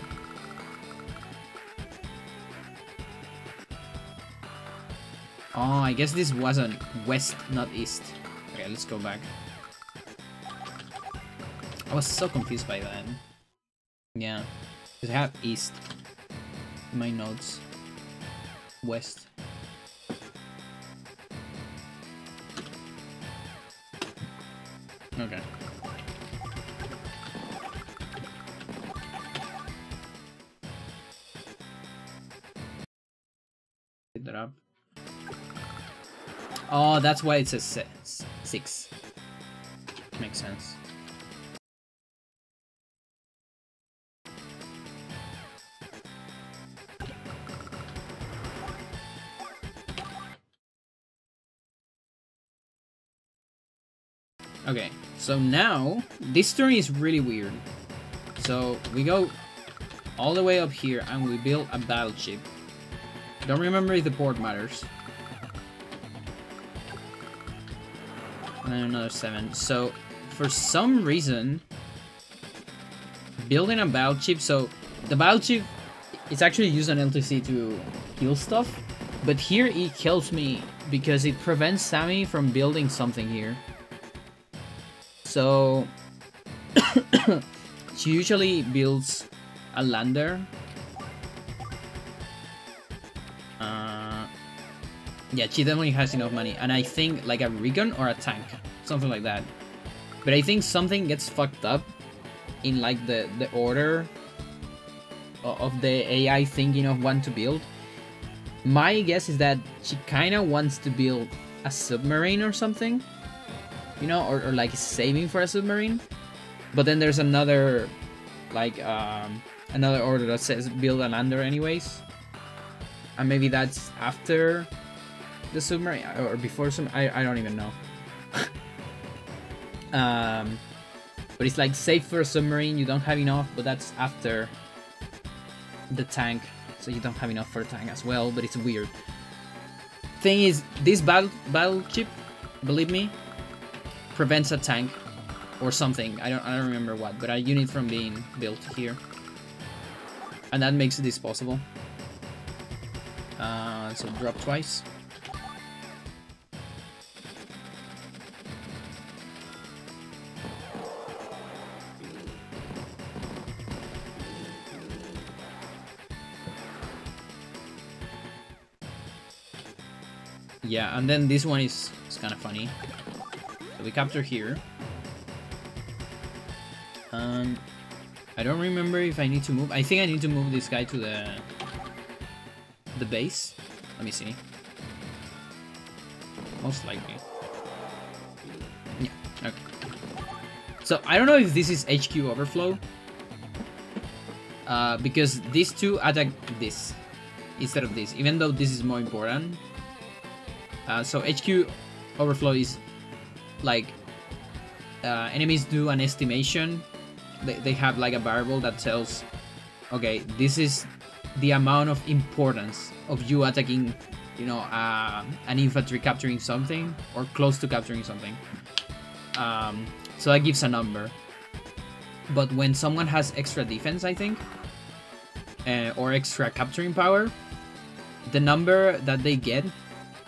S1: Oh, I guess this wasn't west, not east. Okay, let's go back. I was so confused by that. Yeah, because I have east in my notes. West. Okay. Pick that up. Oh, that's why it says 6. Makes sense. Okay, so now this turn is really weird So we go all the way up here and we build a battleship. Don't remember if the port matters. And then another 7. So for some reason, building a battleship. So the battleship is actually used on LTC to kill stuff, but here it helps me because it prevents Sammy from building something here. So she usually builds a lander. Yeah, she definitely has enough money, and I think like a recon or a tank, something like that. But I think something gets fucked up in like the order of the AI thinking of what to build. My guess is that she kind of wants to build a submarine or something, you know, or like saving for a submarine. But then there's another like another order that says build a lander anyways, and maybe that's after the submarine or before some. I don't even know. But it's like save for a submarine, you don't have enough, but that's after the tank, so you don't have enough for a tank as well, but it's weird. Thing is, this battleship, believe me, prevents a tank or something. I don't remember what, but a unit from being built here. And that makes this possible. So drop twice. Yeah, and then this one is kind of funny. So we capture here. I don't remember if I need to move. I think I need to move this guy to the base. Let me see. Most likely. Yeah, okay. So I don't know if this is HQ overflow. Because these two attack this instead of this, even though this is more important. So HQ overflow is like enemies do an estimation. They have like a variable that tells, okay, this is the amount of importance of you attacking, you know, an infantry capturing something or close to capturing something. So that gives a number. But when someone has extra defense, I think, or extra capturing power, the number that they get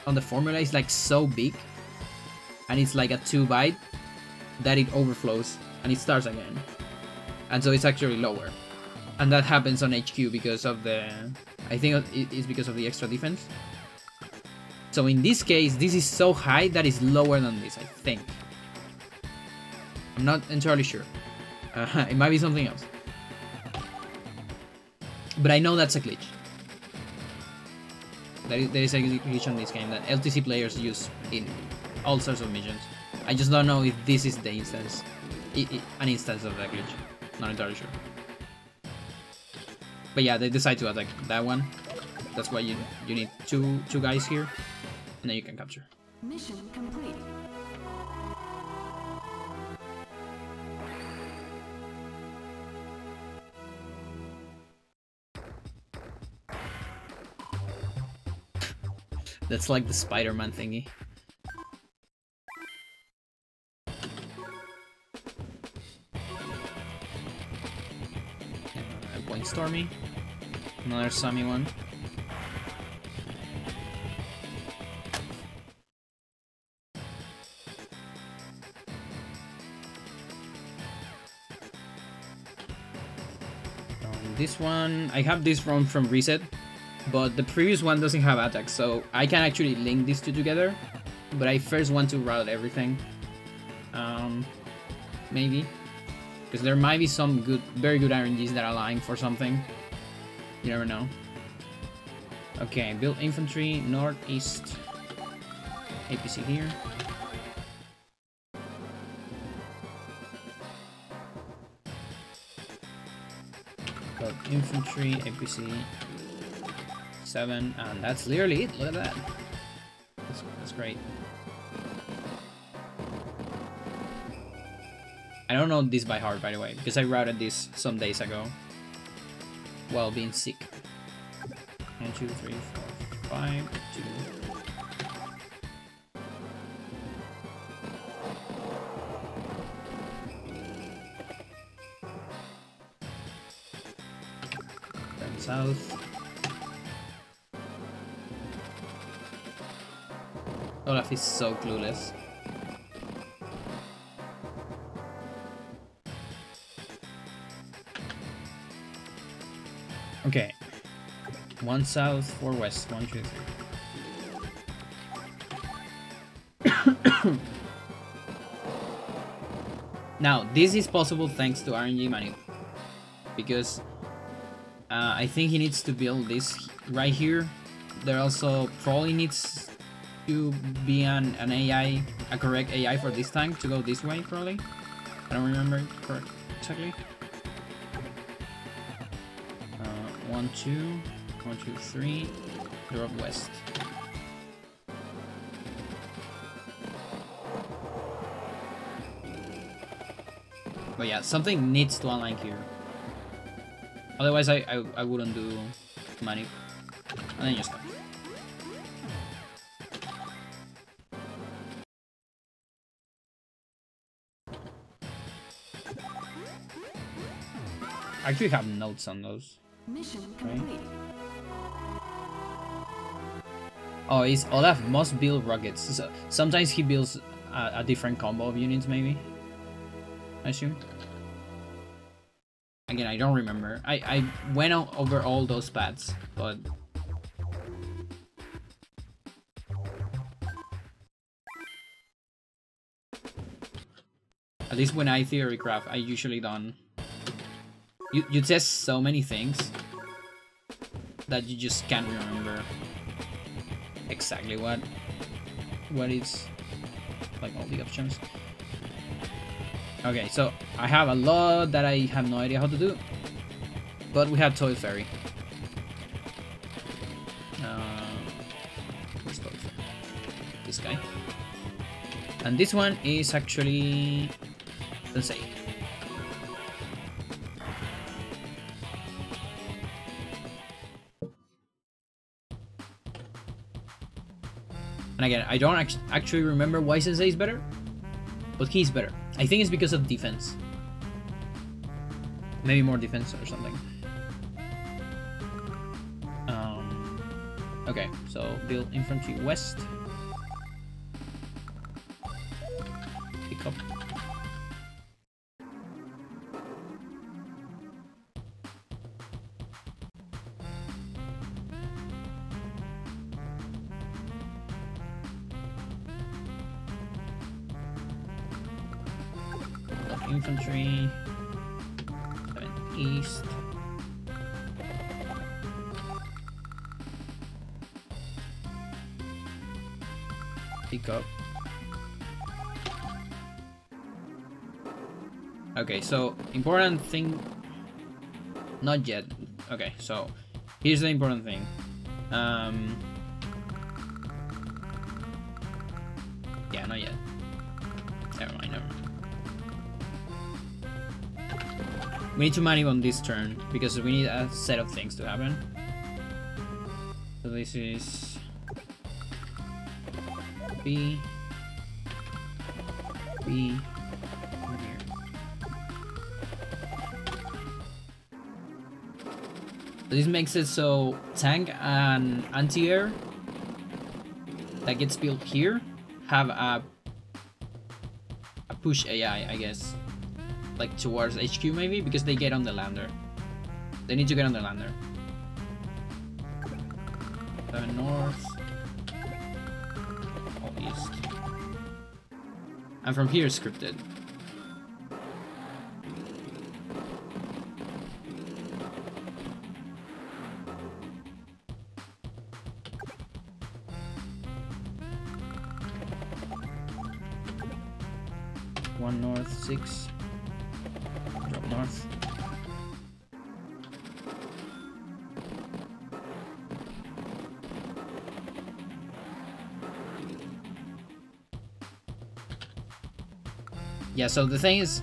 S1: on the formula is like so big, and it's like a 2 byte, that it overflows and it starts again, and so it's actually lower. And that happens on HQ because of the, I think it's because of the extra defense. So in this case, this is so high that it's lower than this, I think. I'm not entirely sure. It might be something else, but I know that's a glitch. There is a glitch on this game that LTC players use in all sorts of missions. I just don't know if this is the instance, an instance of that glitch. Not entirely sure. But yeah, they decide to attack that one. That's why you need two guys here, and then you can capture.
S2: Mission complete.
S1: That's like the Spider-Man thingy. Point Stormy. Another Sammy one. This one, I have this from Reset, but the previous one doesn't have attacks, so I can actually link these two together. But I first want to route everything. Maybe. Because there might be some very good RNGs that are lying for something. You never know. Okay, build infantry, northeast. APC here. Build infantry, APC 7, and that's literally it. Look at that. That's great. I don't know this by heart, by the way, because I routed this some days ago while being sick. 1, 2, 3, 4, 5, 2. Turn south. Olaf is so clueless. Okay. 1 south, 4 west. 1, 2, 3. Now, this is possible thanks to RNG Manu. Because I think he needs to build this right here. There also probably needs to be an AI, a correct AI for this tank to go this way, probably. I don't remember correct exactly. 1, 2, 1, 2, 3. Drop west. But yeah, something needs to align here. Otherwise, I wouldn't do money. And then just go. I actually have notes on those.
S2: Mission complete.
S1: Oh, is Olaf must build rockets. So sometimes he builds a different combo of units, maybe. I assume. Again, I don't remember. I went over all those paths, but at least when I theory craft, I usually don't. You test so many things that you just can't remember exactly what is like all the options. Okay, so I have a lot that I have no idea how to do, but we have Toy Fairy. Where's Toy Fairy? This guy. And this one is actually Sensei. And again, I don't actually remember why Sensei is better, but he's better. I think it's because of defense. Maybe more defense or something. Okay, so build infantry west. Pick up. Infantry, 7 east. Pick up. Okay, so important thing. Not yet. Okay, so here's the important thing. Yeah, not yet. Never mind. We need to manage on this turn because we need a set of things to happen. So this is B, here. So this makes it so tank and anti-air that gets built here have a push AI, I guess. Like towards HQ maybe, because they get on the lander. They need to get on the lander. North. All east. And from here scripted. One north, 6. Drop north. Yeah, so the thing is,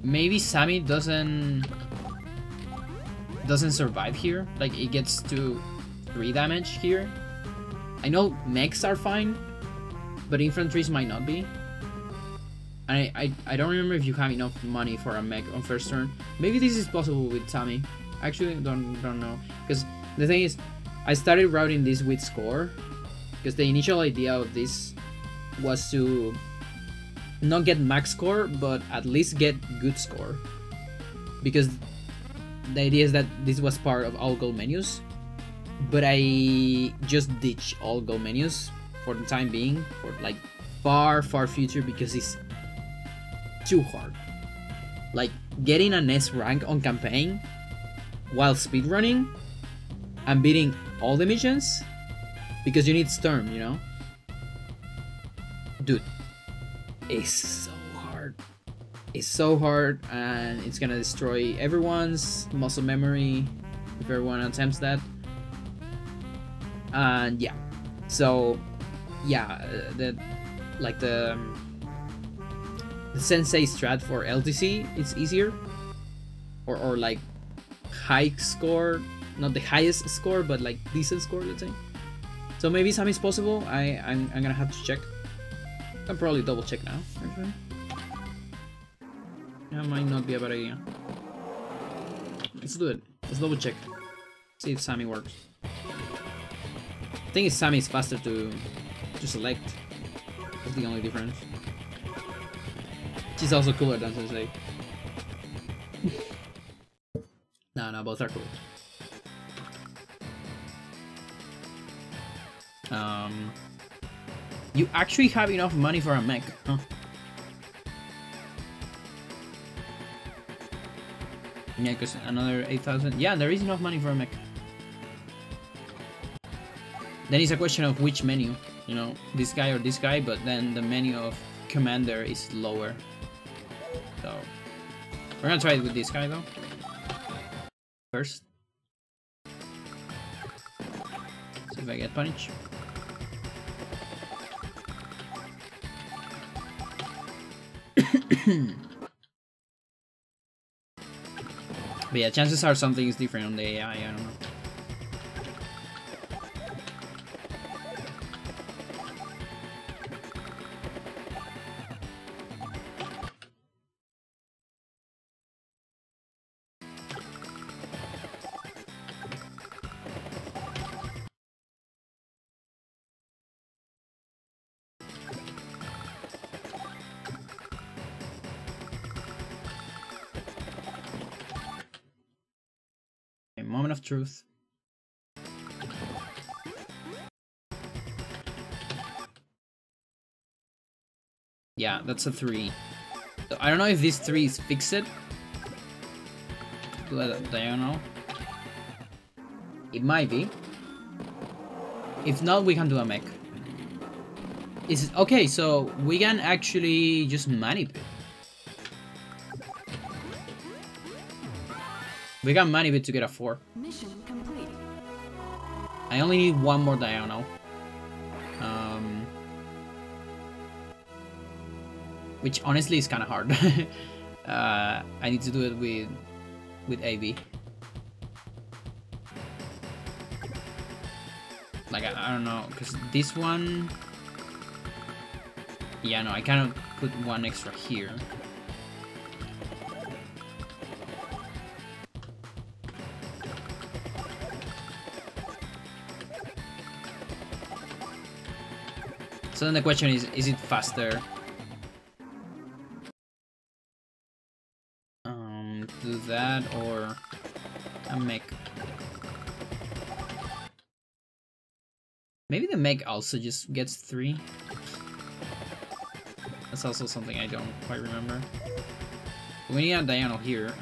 S1: maybe Sammy doesn't survive here. Like it gets to 3 damage here. I know mechs are fine, but infantries might not be. And I don't remember if you have enough money for a mech on first turn. Maybe this is possible with Sammy. Actually, don't know, because the thing is, I started routing this with score, because the initial idea of this was to not get max score, but at least get good score, because the idea is that this was part of all gold menus, but I just ditched all gold menus for the time being, for like far future, because it's too hard. Like getting an S rank on campaign while speedrunning and beating all the missions, because you need Storm, you know? Dude, it's so hard. It's so hard, and it's gonna destroy everyone's muscle memory if everyone attempts that. And yeah, so yeah, the sensei strat for LTC, it's easier, or like high score, not the highest score, but like decent score, let's say. So maybe Sammy's possible. I'm gonna have to check. I'll probably double check now, actually. That might not be a bad idea. Let's do it. Let's double check. See if Sammy works. I think Sammy is faster to select. That's the only difference. She's also cooler than Sensei. No, both are cool. You actually have enough money for a mech, huh? Yeah, because another 8,000. Yeah, there is enough money for a mech. Then it's a question of which menu, you know, this guy or this guy, but then the menu of commander is lower. So we're gonna try it with this guy though. First. See if I get punished. But yeah, chances are something is different on the AI, I don't know. Moment of truth. Yeah, that's a 3. So I don't know if this 3 is fixed. Diagonal. It might be. If not, we can do a mech. Is it okay? So we can actually just manipulate. We got money bit to get a 4.
S2: Mission complete.
S1: I only need one more diagonal. Which honestly is kind of hard. I need to do it with AB. Like I don't know, because this one. Yeah, no, I cannot put one extra here. So then the question is it faster? Do that or a mech? Maybe the mech also just gets 3. That's also something I don't quite remember. We need a diagonal here.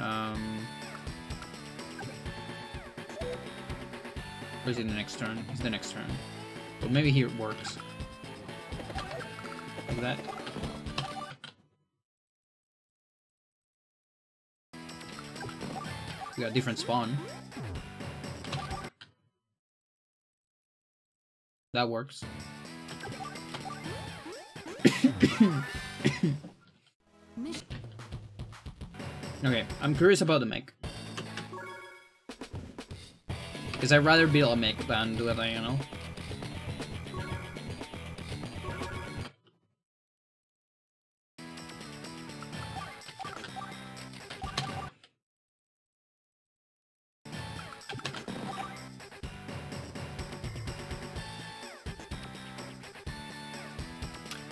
S1: Or is it the next turn? It's the next turn. But maybe here it works. Like that. We got a different spawn. That works. Okay, I'm curious about the mech. Because I'd rather build a mech than do a diagonal.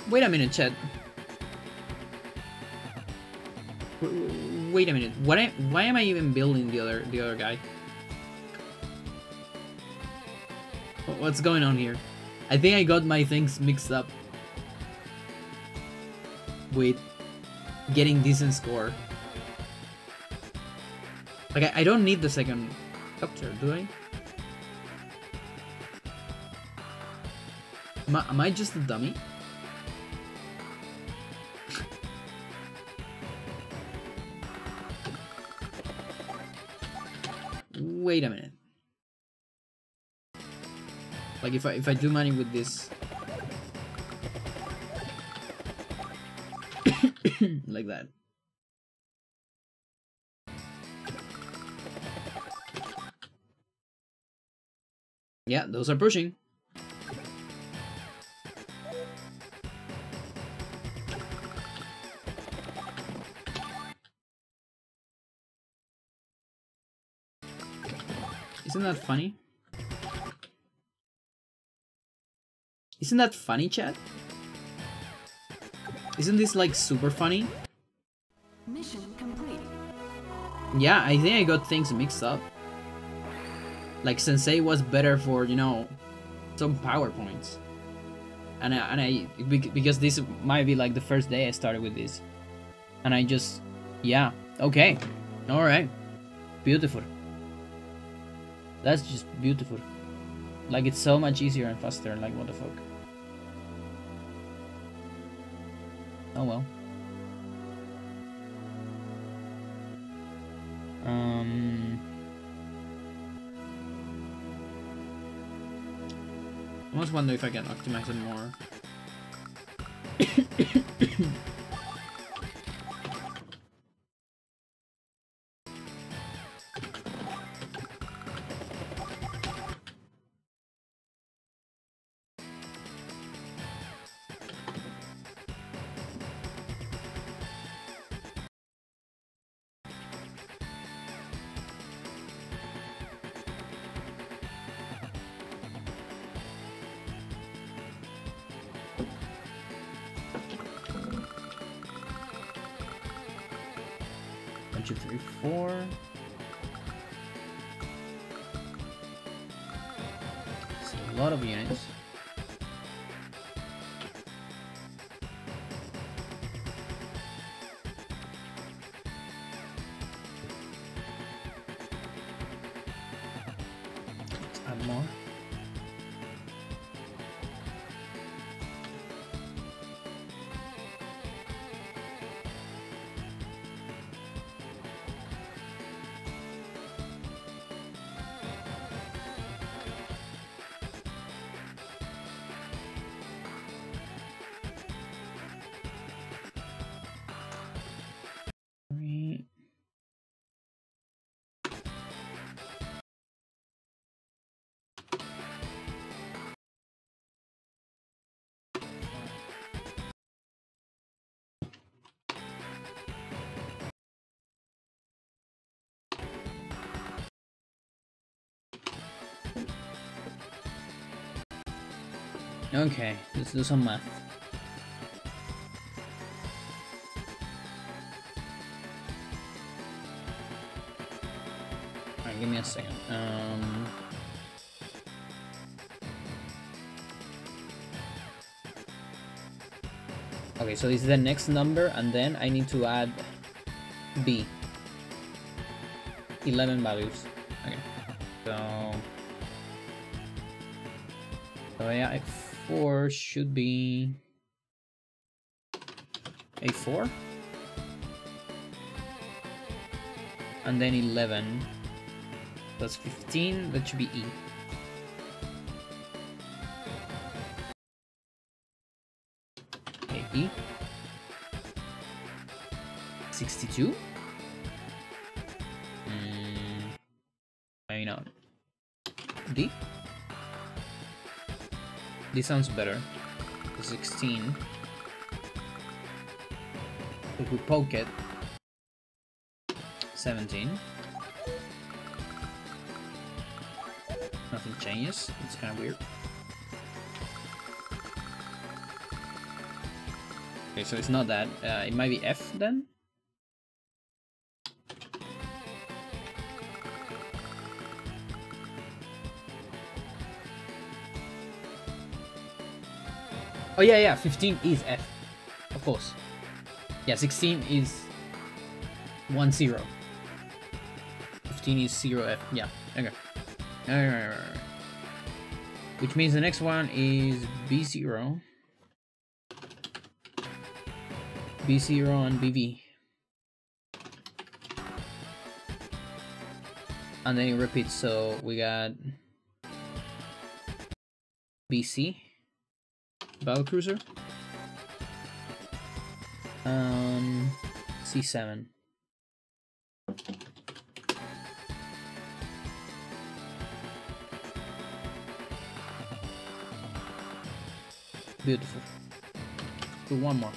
S1: Wait a minute, chat. Wait a minute. Why am I even building the other guy? What's going on here? I think I got my things mixed up with getting decent score. Like I don't need the second copter, do I? Am I just a dummy? Wait a minute. Like if I do money with this like that. Yeah, those are pushing. Isn't that funny? Isn't that funny, chat? Isn't this like super funny?
S2: Mission complete.
S1: Yeah, I think I got things mixed up. Like Sensei was better for, you know, some PowerPoints. And I because this might be like the first day I started with this. And I just, yeah, okay. All right. Beautiful. That's just beautiful. Like it's so much easier and faster, like what the fuck. Oh well. I almost wonder if I can optimize it more. One, two, three, four. It's a lot of units. Let's add more. Okay, let's do some math. Alright, give me a second. Okay, so this is the next number, and then I need to add B. 11 values. Okay, so yeah, A4 should be A4, and then 11. That's 15. That should be E. Okay, E. 62. out. D? D sounds better. 16. If we poke it, 17. Nothing changes. It's kind of weird. Okay, so it's not that. It might be F then. Oh yeah, 15 is F, of course. Yeah, 16 is 1 0. 15 is 0 F. Yeah, okay. Alright. Which means the next one is B0. B0 and BV. And then it repeats, so we got BC. Battle Cruiser. C7. Beautiful. Do one more.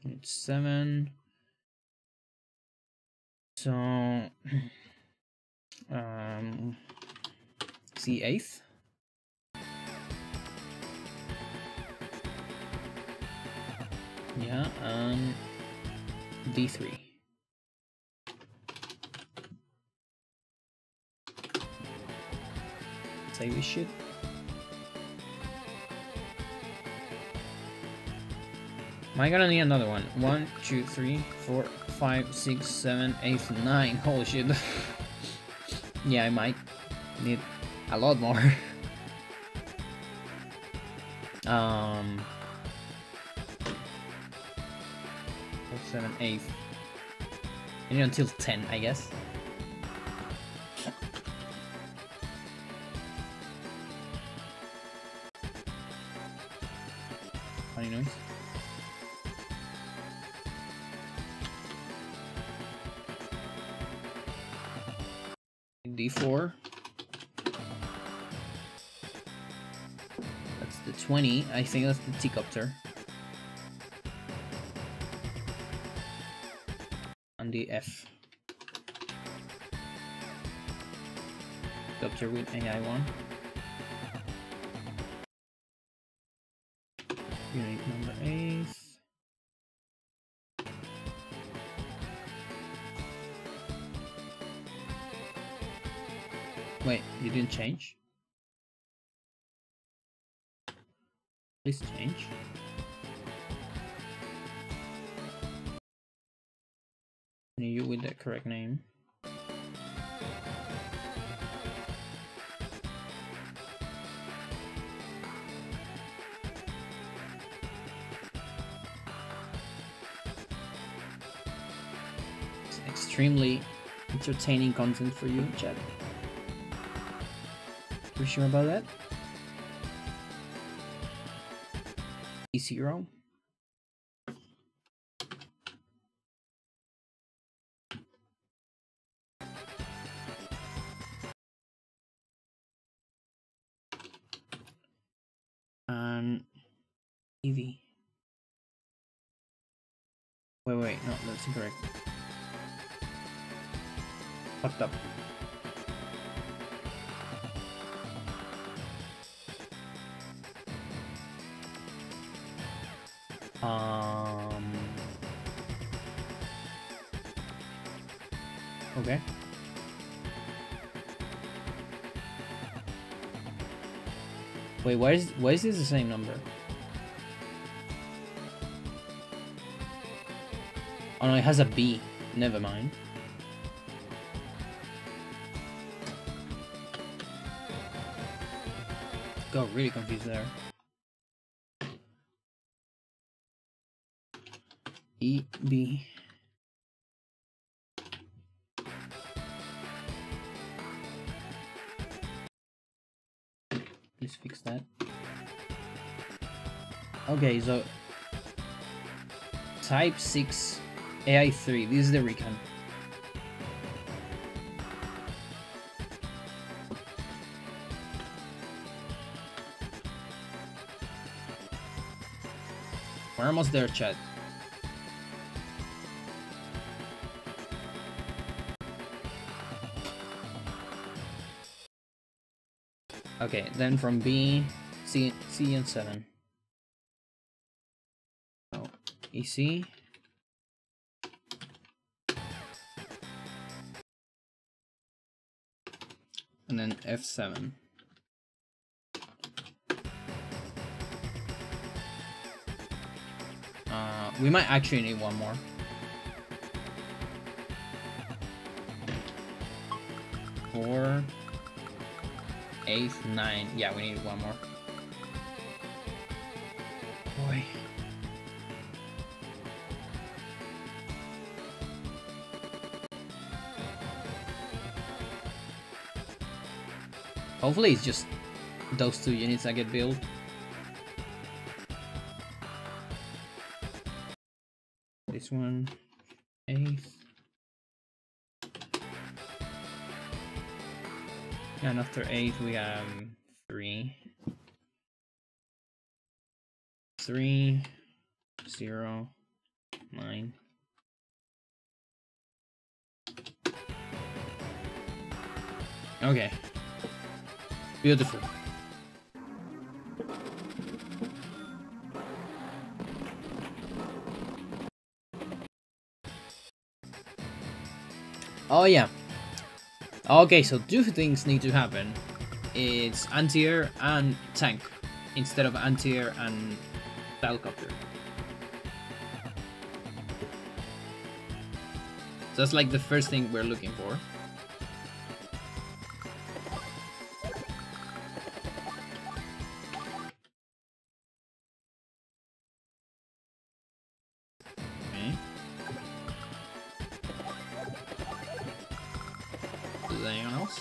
S1: It's 7. So C8. Yeah, D3. Say we should. Am I gonna need another one? 1, 2, 3, 4, 5, 6, 7, 8, 9. Holy shit. Yeah, I might need a lot more. 4, 7, 8. I need until 10, I guess. Funny noise. D4. That's the 20. I think that's the T-copter. And the F. Copter with AI1. Unit number 8. Wait, you didn't change? Please change. You with the correct name. It's extremely entertaining content for you, chat. You sure about that? E0. And EV. Wait, no, that's incorrect. Fucked up. Okay. Wait, why is this the same number? Oh no, it has a B. Never mind. Got really confused there. E, B. Please fix that. Okay, so Type 6 AI 3. This is the recon. We're almost there, chat. Okay, then from B, C and 7. Oh, EC. And then F7. We might actually need one more. Four, 8, 9. Yeah, we need one more. Boy. Hopefully it's just those 2 units that get built. This one, 8. And after 8 we have 3. 3, 0, 9. Okay. Beautiful. Oh yeah. Okay, so 2 things need to happen. It's anti-air and tank instead of anti-air and helicopter. So that's like the first thing we're looking for. Okay. Is there anyone else?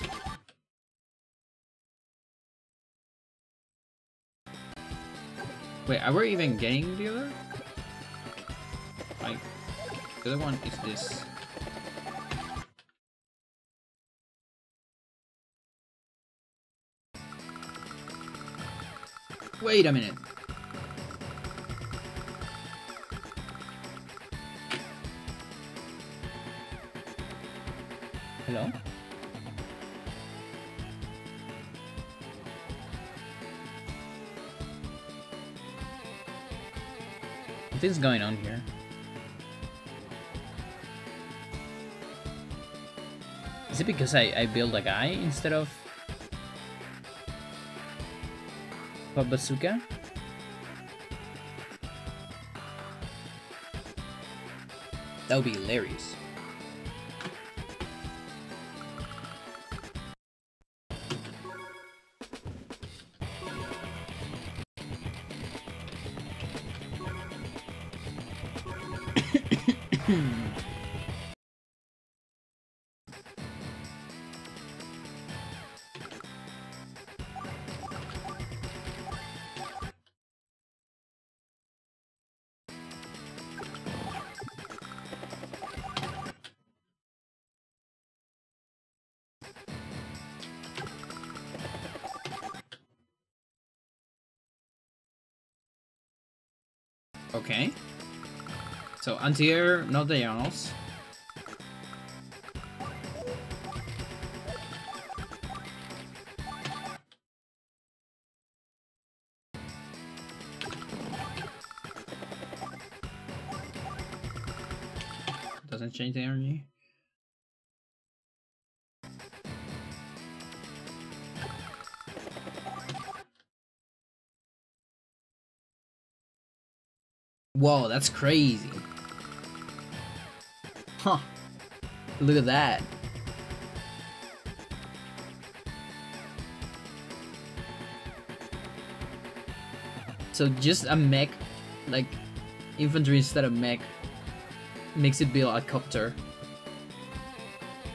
S1: Wait, are we even getting the other? Like, the other one is this. Wait a minute. Hello? What is going on here? Is it because I build a guy instead of a bazooka? That would be hilarious. Okay. So anti-air, no diagonals. Doesn't change the energy. Whoa, that's crazy. Huh. Look at that. So just a mech, like infantry instead of mech, makes it build a copter.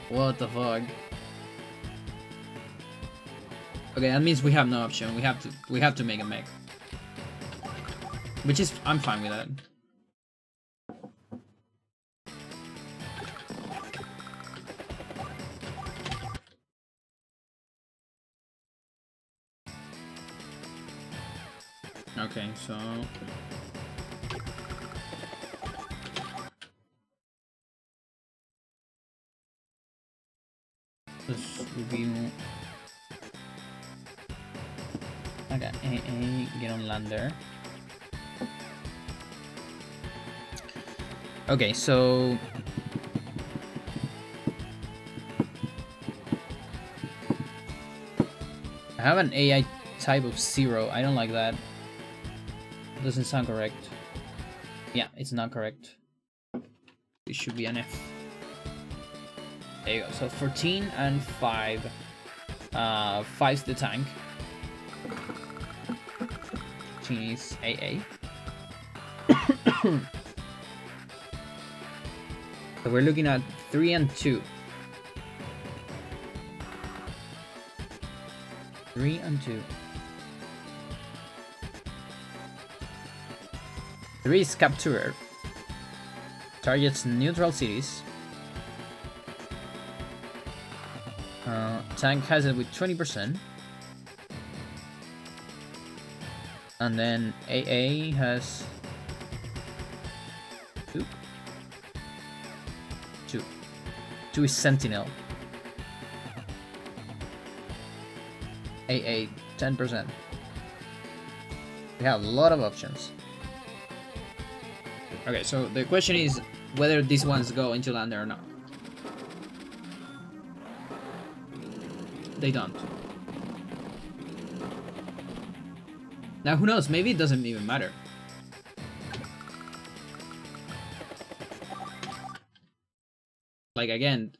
S1: What the fuck? Okay, that means we have no option. We have to make a mech. Which is, I'm fine with that. Okay, so let's review. Okay, AA, get on lander. Okay, so I have an AI type of 0. I don't like that. Doesn't sound correct. Yeah, it's not correct. It should be an F. There you go. So 14 and 5. 5's the tank. 14 is AA. So we're looking at 3 and 2. 3 and 2. 3 is capturer. Targets neutral cities. Tank has it with 20%. And then AA has 2. 2. 2 is Sentinel. AA 10%. We have a lot of options. Okay, so the question is whether these ones go into lander or not. They don't. Now who knows, maybe it doesn't even matter. Like again,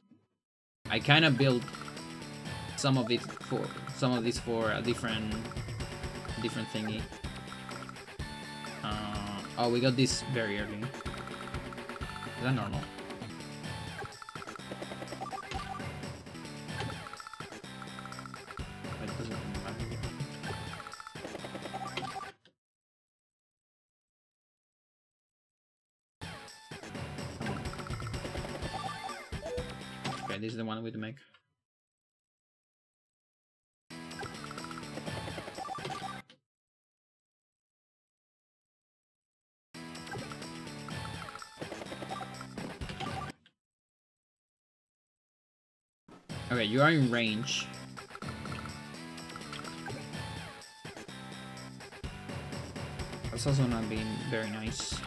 S1: I kind of built some of these for a different thingy. Oh, we got this very early. Is that normal? It doesn't matter. Okay, this is the one we have to make. Okay, you are in range. That's also not being very nice.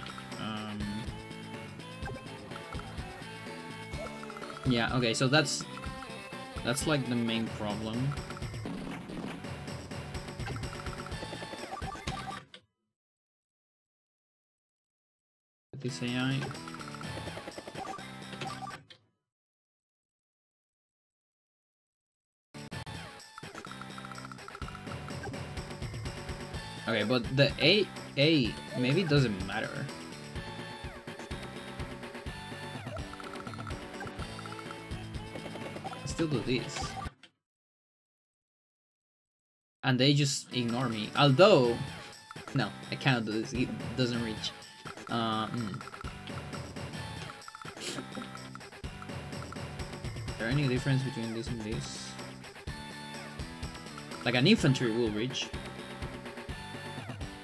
S1: Yeah, okay, so that's like the main problem. This AI. Okay, but the AA maybe it doesn't matter. I still do this. And they just ignore me. Although, no, I cannot do this. It doesn't reach. Is there any difference between this and this? Like an infantry will reach.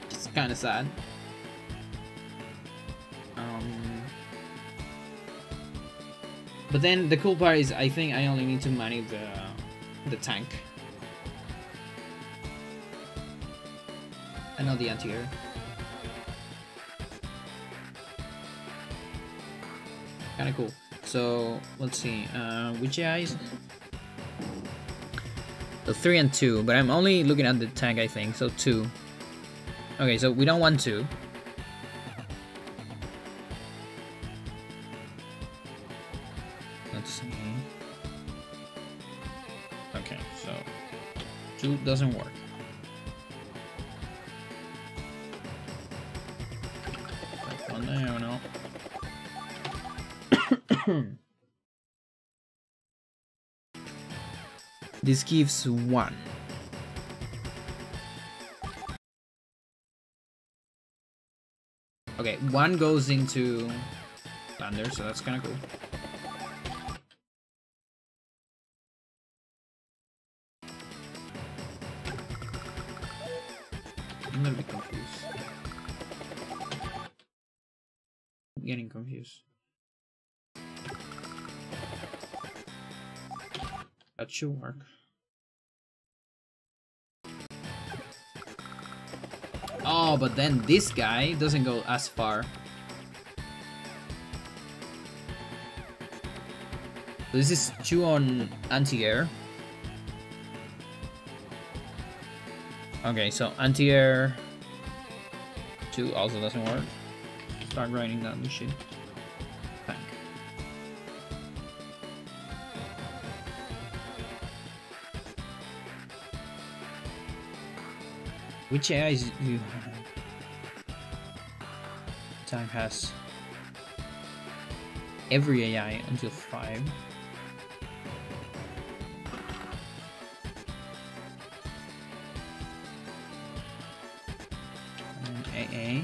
S1: It's kind of sad. But then the cool part is I think I only need to manage the tank. And not the anti-air. Kind of cool. So let's see, which AIs? So 3 and 2, but I'm only looking at the tank, I think. So 2. Okay, so we don't want 2. Let's see. Okay, so 2 doesn't work. One day, I don't know. This gives 1. Okay, one goes into lander, so that's kind of cool. I'm a little bit confused. I'm getting confused. That should work. Oh, but then this guy doesn't go as far. This is 2 on anti-air. Okay, so anti-air 2 also doesn't work. Start writing down this shit. Tank. Which AIs do you have? Tank has every AI until 5. And AA.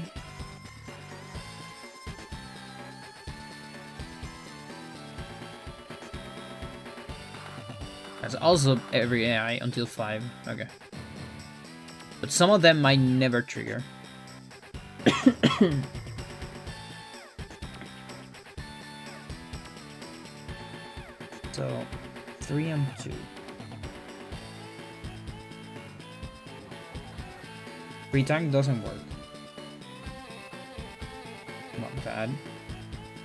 S1: Has also every AI until 5. Okay. But some of them might never trigger. So 3 and 2. 3 tank doesn't work. Not bad.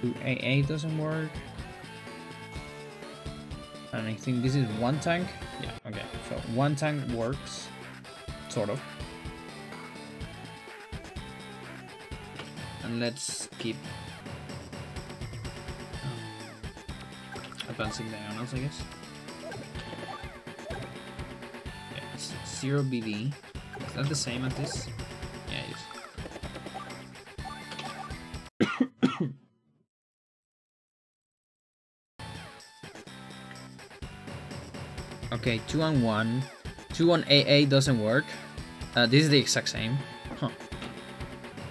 S1: 2 AA doesn't work. And I think this is 1 tank. Yeah, okay. So 1 tank works. Sort of. And let's keep advancing diagonals, I guess. Yeah, it's 0 BD. Is that the same as this? Yeah, it is. Okay, 2 on 1. 2 on AA doesn't work. This is the exact same. Huh.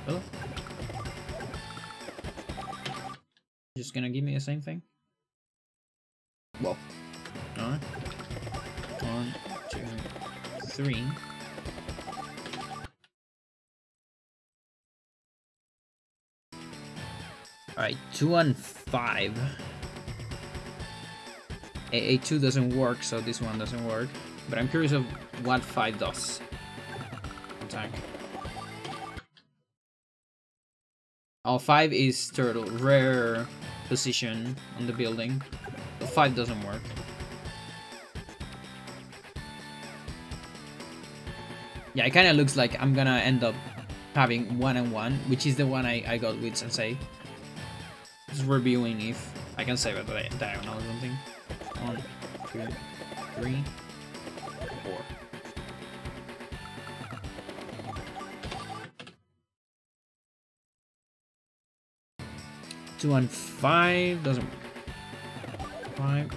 S1: Hello? Just gonna give me the same thing? Whoa. Alright. 1, 2, 3. Alright, 2 on 5. AA2 doesn't work, so this one doesn't work. But I'm curious of what 5 does. Attack. Oh, 5 is turtle, rare position on the building. So 5 doesn't work. Yeah, it kind of looks like I'm gonna end up having 1 and 1, which is the one I got with Sensei. Just reviewing if I can save it diagonal or something. 1, 2, 3, 4. Two and 5 doesn't work. 5.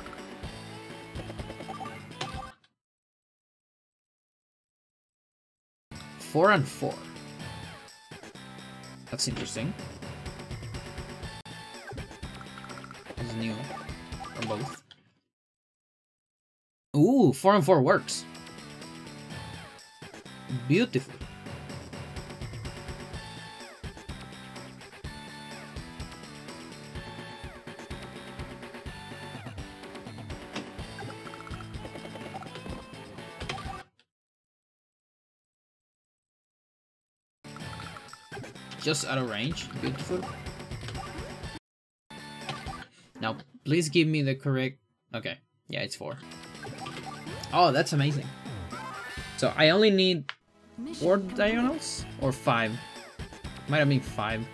S1: 4 and 4. That's interesting. This is new for both. Ooh, 4 and 4 works. Beautiful. Just out of range. Beautiful. Now, please give me the correct... Okay. Yeah, it's 4. Oh, that's amazing. So, I only need 4 diagonals? Or 5? Might have been 5.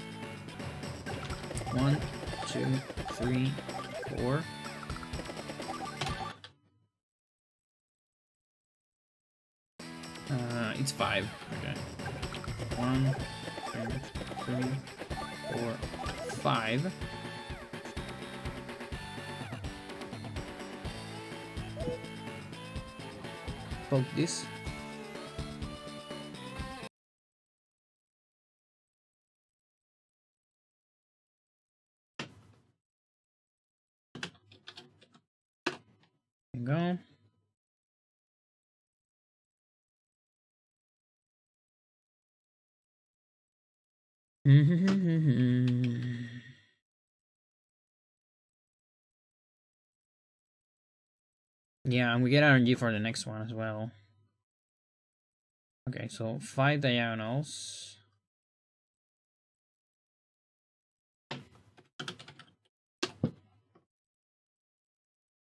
S1: 1, 2, 3, 4. It's 5. Okay. 1, 2, 3, 4, 5. Poke this. There you go. Yeah, and we get RNG for the next one as well. Okay, so 5 diagonals.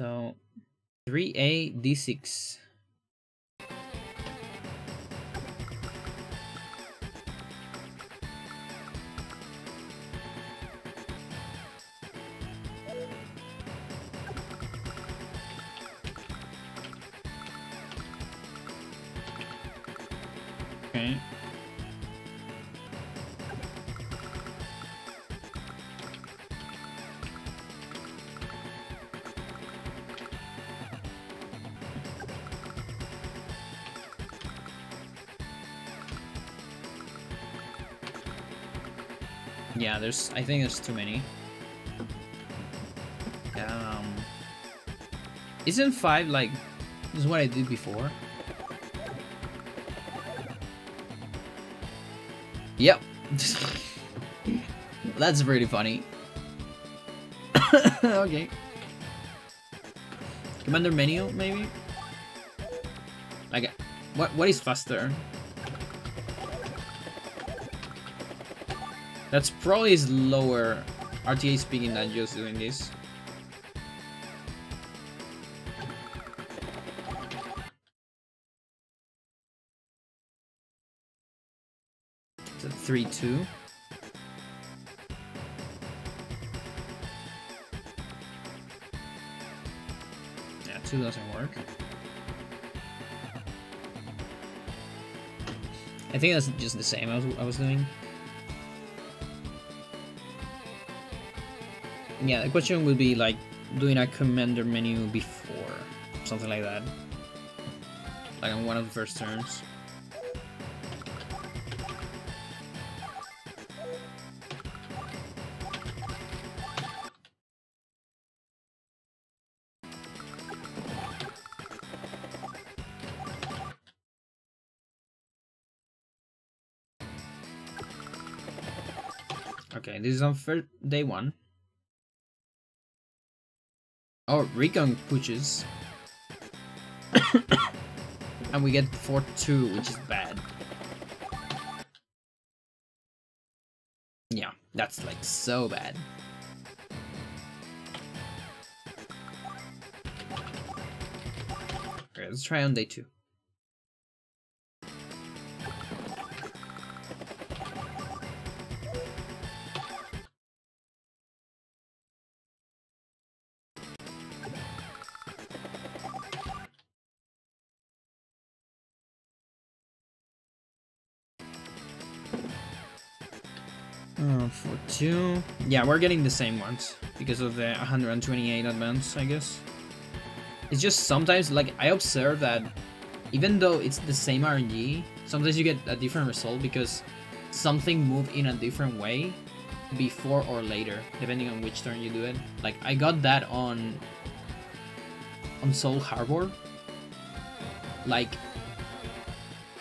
S1: So 3A D6. Okay. Yeah, I think there's too many. Isn't 5 like, this is what I did before? Yep. That's pretty funny. Okay. Commander menu, maybe? Like, what is faster? That's probably lower RTA speaking than just doing this. It's a 3-2. Yeah, 2 doesn't work. I think that's just the same I was doing. Yeah, the question would be like doing a commander menu before, something like that. Like on one of the first turns. Okay, this is on day 1. Oh, Recon pushes. And we get 4-2, which is bad. Yeah, that's like so bad. Okay, let's try on day 2. Oh, 4-2. Yeah, we're getting the same ones because of the 128 advance, I guess. It's just sometimes, like, I observe that even though it's the same RNG, sometimes you get a different result because something moved in a different way before or later, depending on which turn you do it. Like, I got that on Soul Harbor. Like,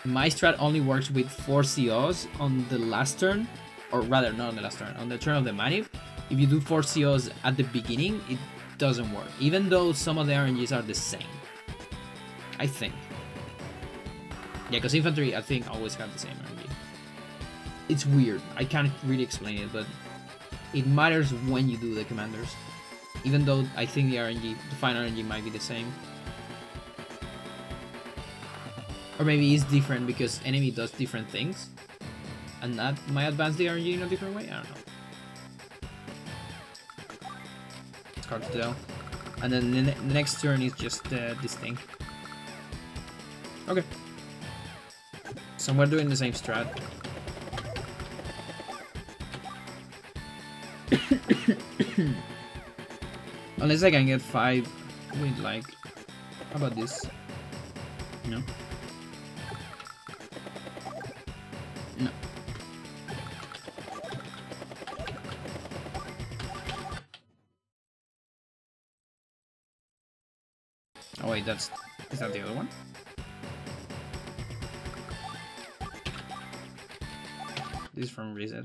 S1: my strat only works with 4 COs on the last turn, or rather, not on the last turn, on the turn of the manip. If you do 4 COs at the beginning, it doesn't work, even though some of the RNGs are the same. I think. Yeah, because infantry, I think, always have the same RNG. It's weird. I can't really explain it, but it matters when you do the commanders. Even though I think the final RNG might be the same. Or maybe it's different because enemy does different things. And that might advance the RNG in a different way? I don't know. It's hard to tell. And then the next turn is just this thing. Okay. So we're doing the same strat. Unless I can get 5 with like... How about this? No? No. Oh wait, is that the other one? This is from Reset.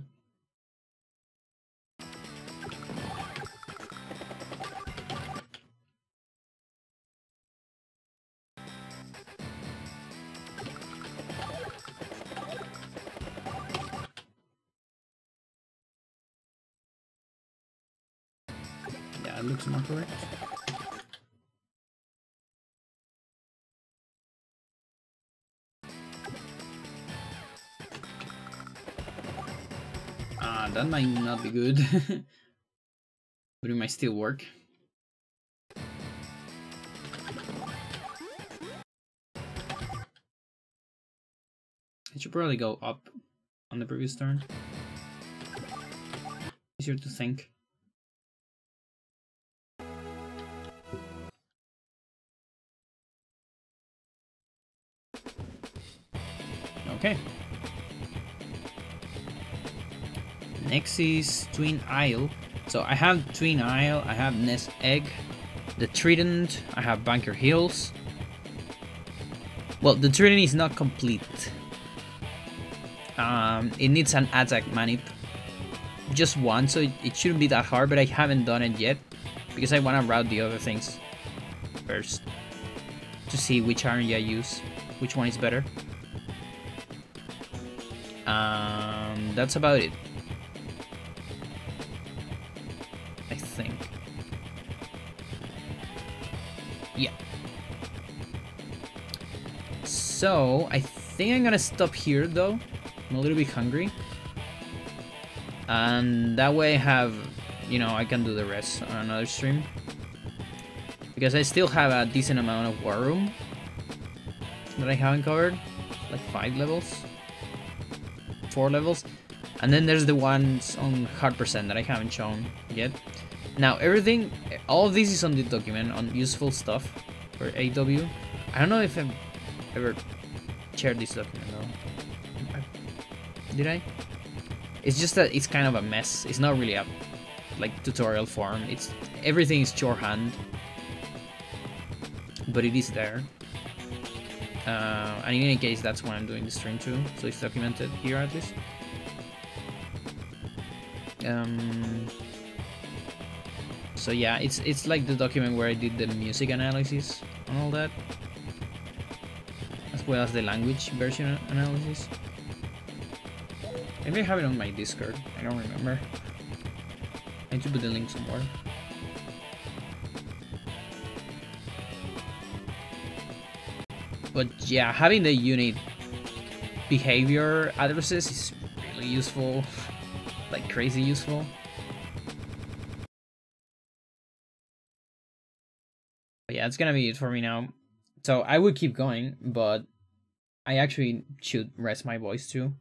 S1: Yeah, it looks more correct. That might not be good. But it might still work. It should probably go up on the previous turn. Easier to think. Okay. Next is Twin Isle. So I have Twin Isle, I have Nest Egg, the Trident, I have Bunker Hills. Well, the Trident is not complete. It needs an attack manip. Just one, so it shouldn't be that hard, but I haven't done it yet. Because I want to route the other things first. To see which RNG I use, which one is better. That's about it. I think. Yeah. So, I think I'm gonna stop here though. I'm a little bit hungry. And that way I have, you know, I can do the rest on another stream. Because I still have a decent amount of War Room that I haven't covered. Like 5 levels. 4 levels. And then there's the ones on hard percent that I haven't shown yet. Now everything, all of this is on the document, on useful stuff for AW. I don't know if I've ever shared this document though. Did I? It's just that it's kind of a mess. It's not really a like tutorial form. It's everything is shorthand, but it is there. And in any case, that's why I'm doing the stream too, so it's documented here at least. So yeah, it's like the document where I did the music analysis and all that, as well as the language version analysis. Maybe I have it on my Discord, I don't remember. I need to put the link somewhere. But yeah, having the unit behavior addresses is really useful, like crazy useful. But yeah, it's gonna be it for me now. So I would keep going, but I actually should rest my voice too.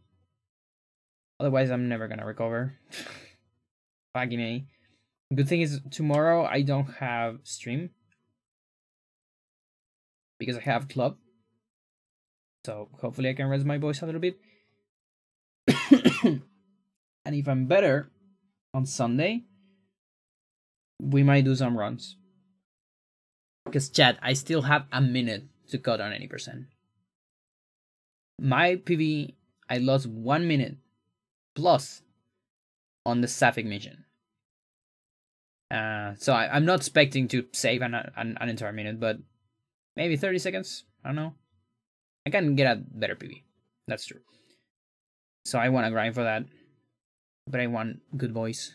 S1: Otherwise, I'm never gonna recover. Fucking A. Good thing is tomorrow I don't have stream because I have club. So hopefully I can rest my voice a little bit. And if I'm better on Sunday, we might do some runs. Because chat, I still have a minute to cut on 80%. My PV, I lost 1 minute plus on the Sapphic mission. So I'm not expecting to save an entire minute, but maybe 30 seconds. I don't know. I can get a better PV. That's true. So I want to grind for that. But I want good voice.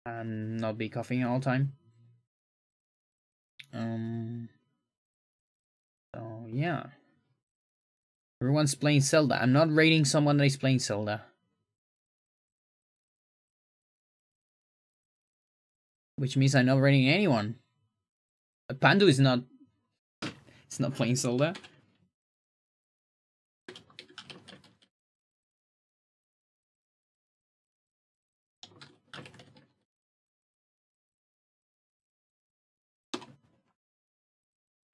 S1: And not be coughing all the time. So yeah. Everyone's playing Zelda. I'm not rating someone that is playing Zelda. Which means I'm not rating anyone. Pandu is not... It's not playing Zelda.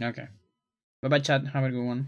S1: Okay. Bye-bye, chat. Have a good one.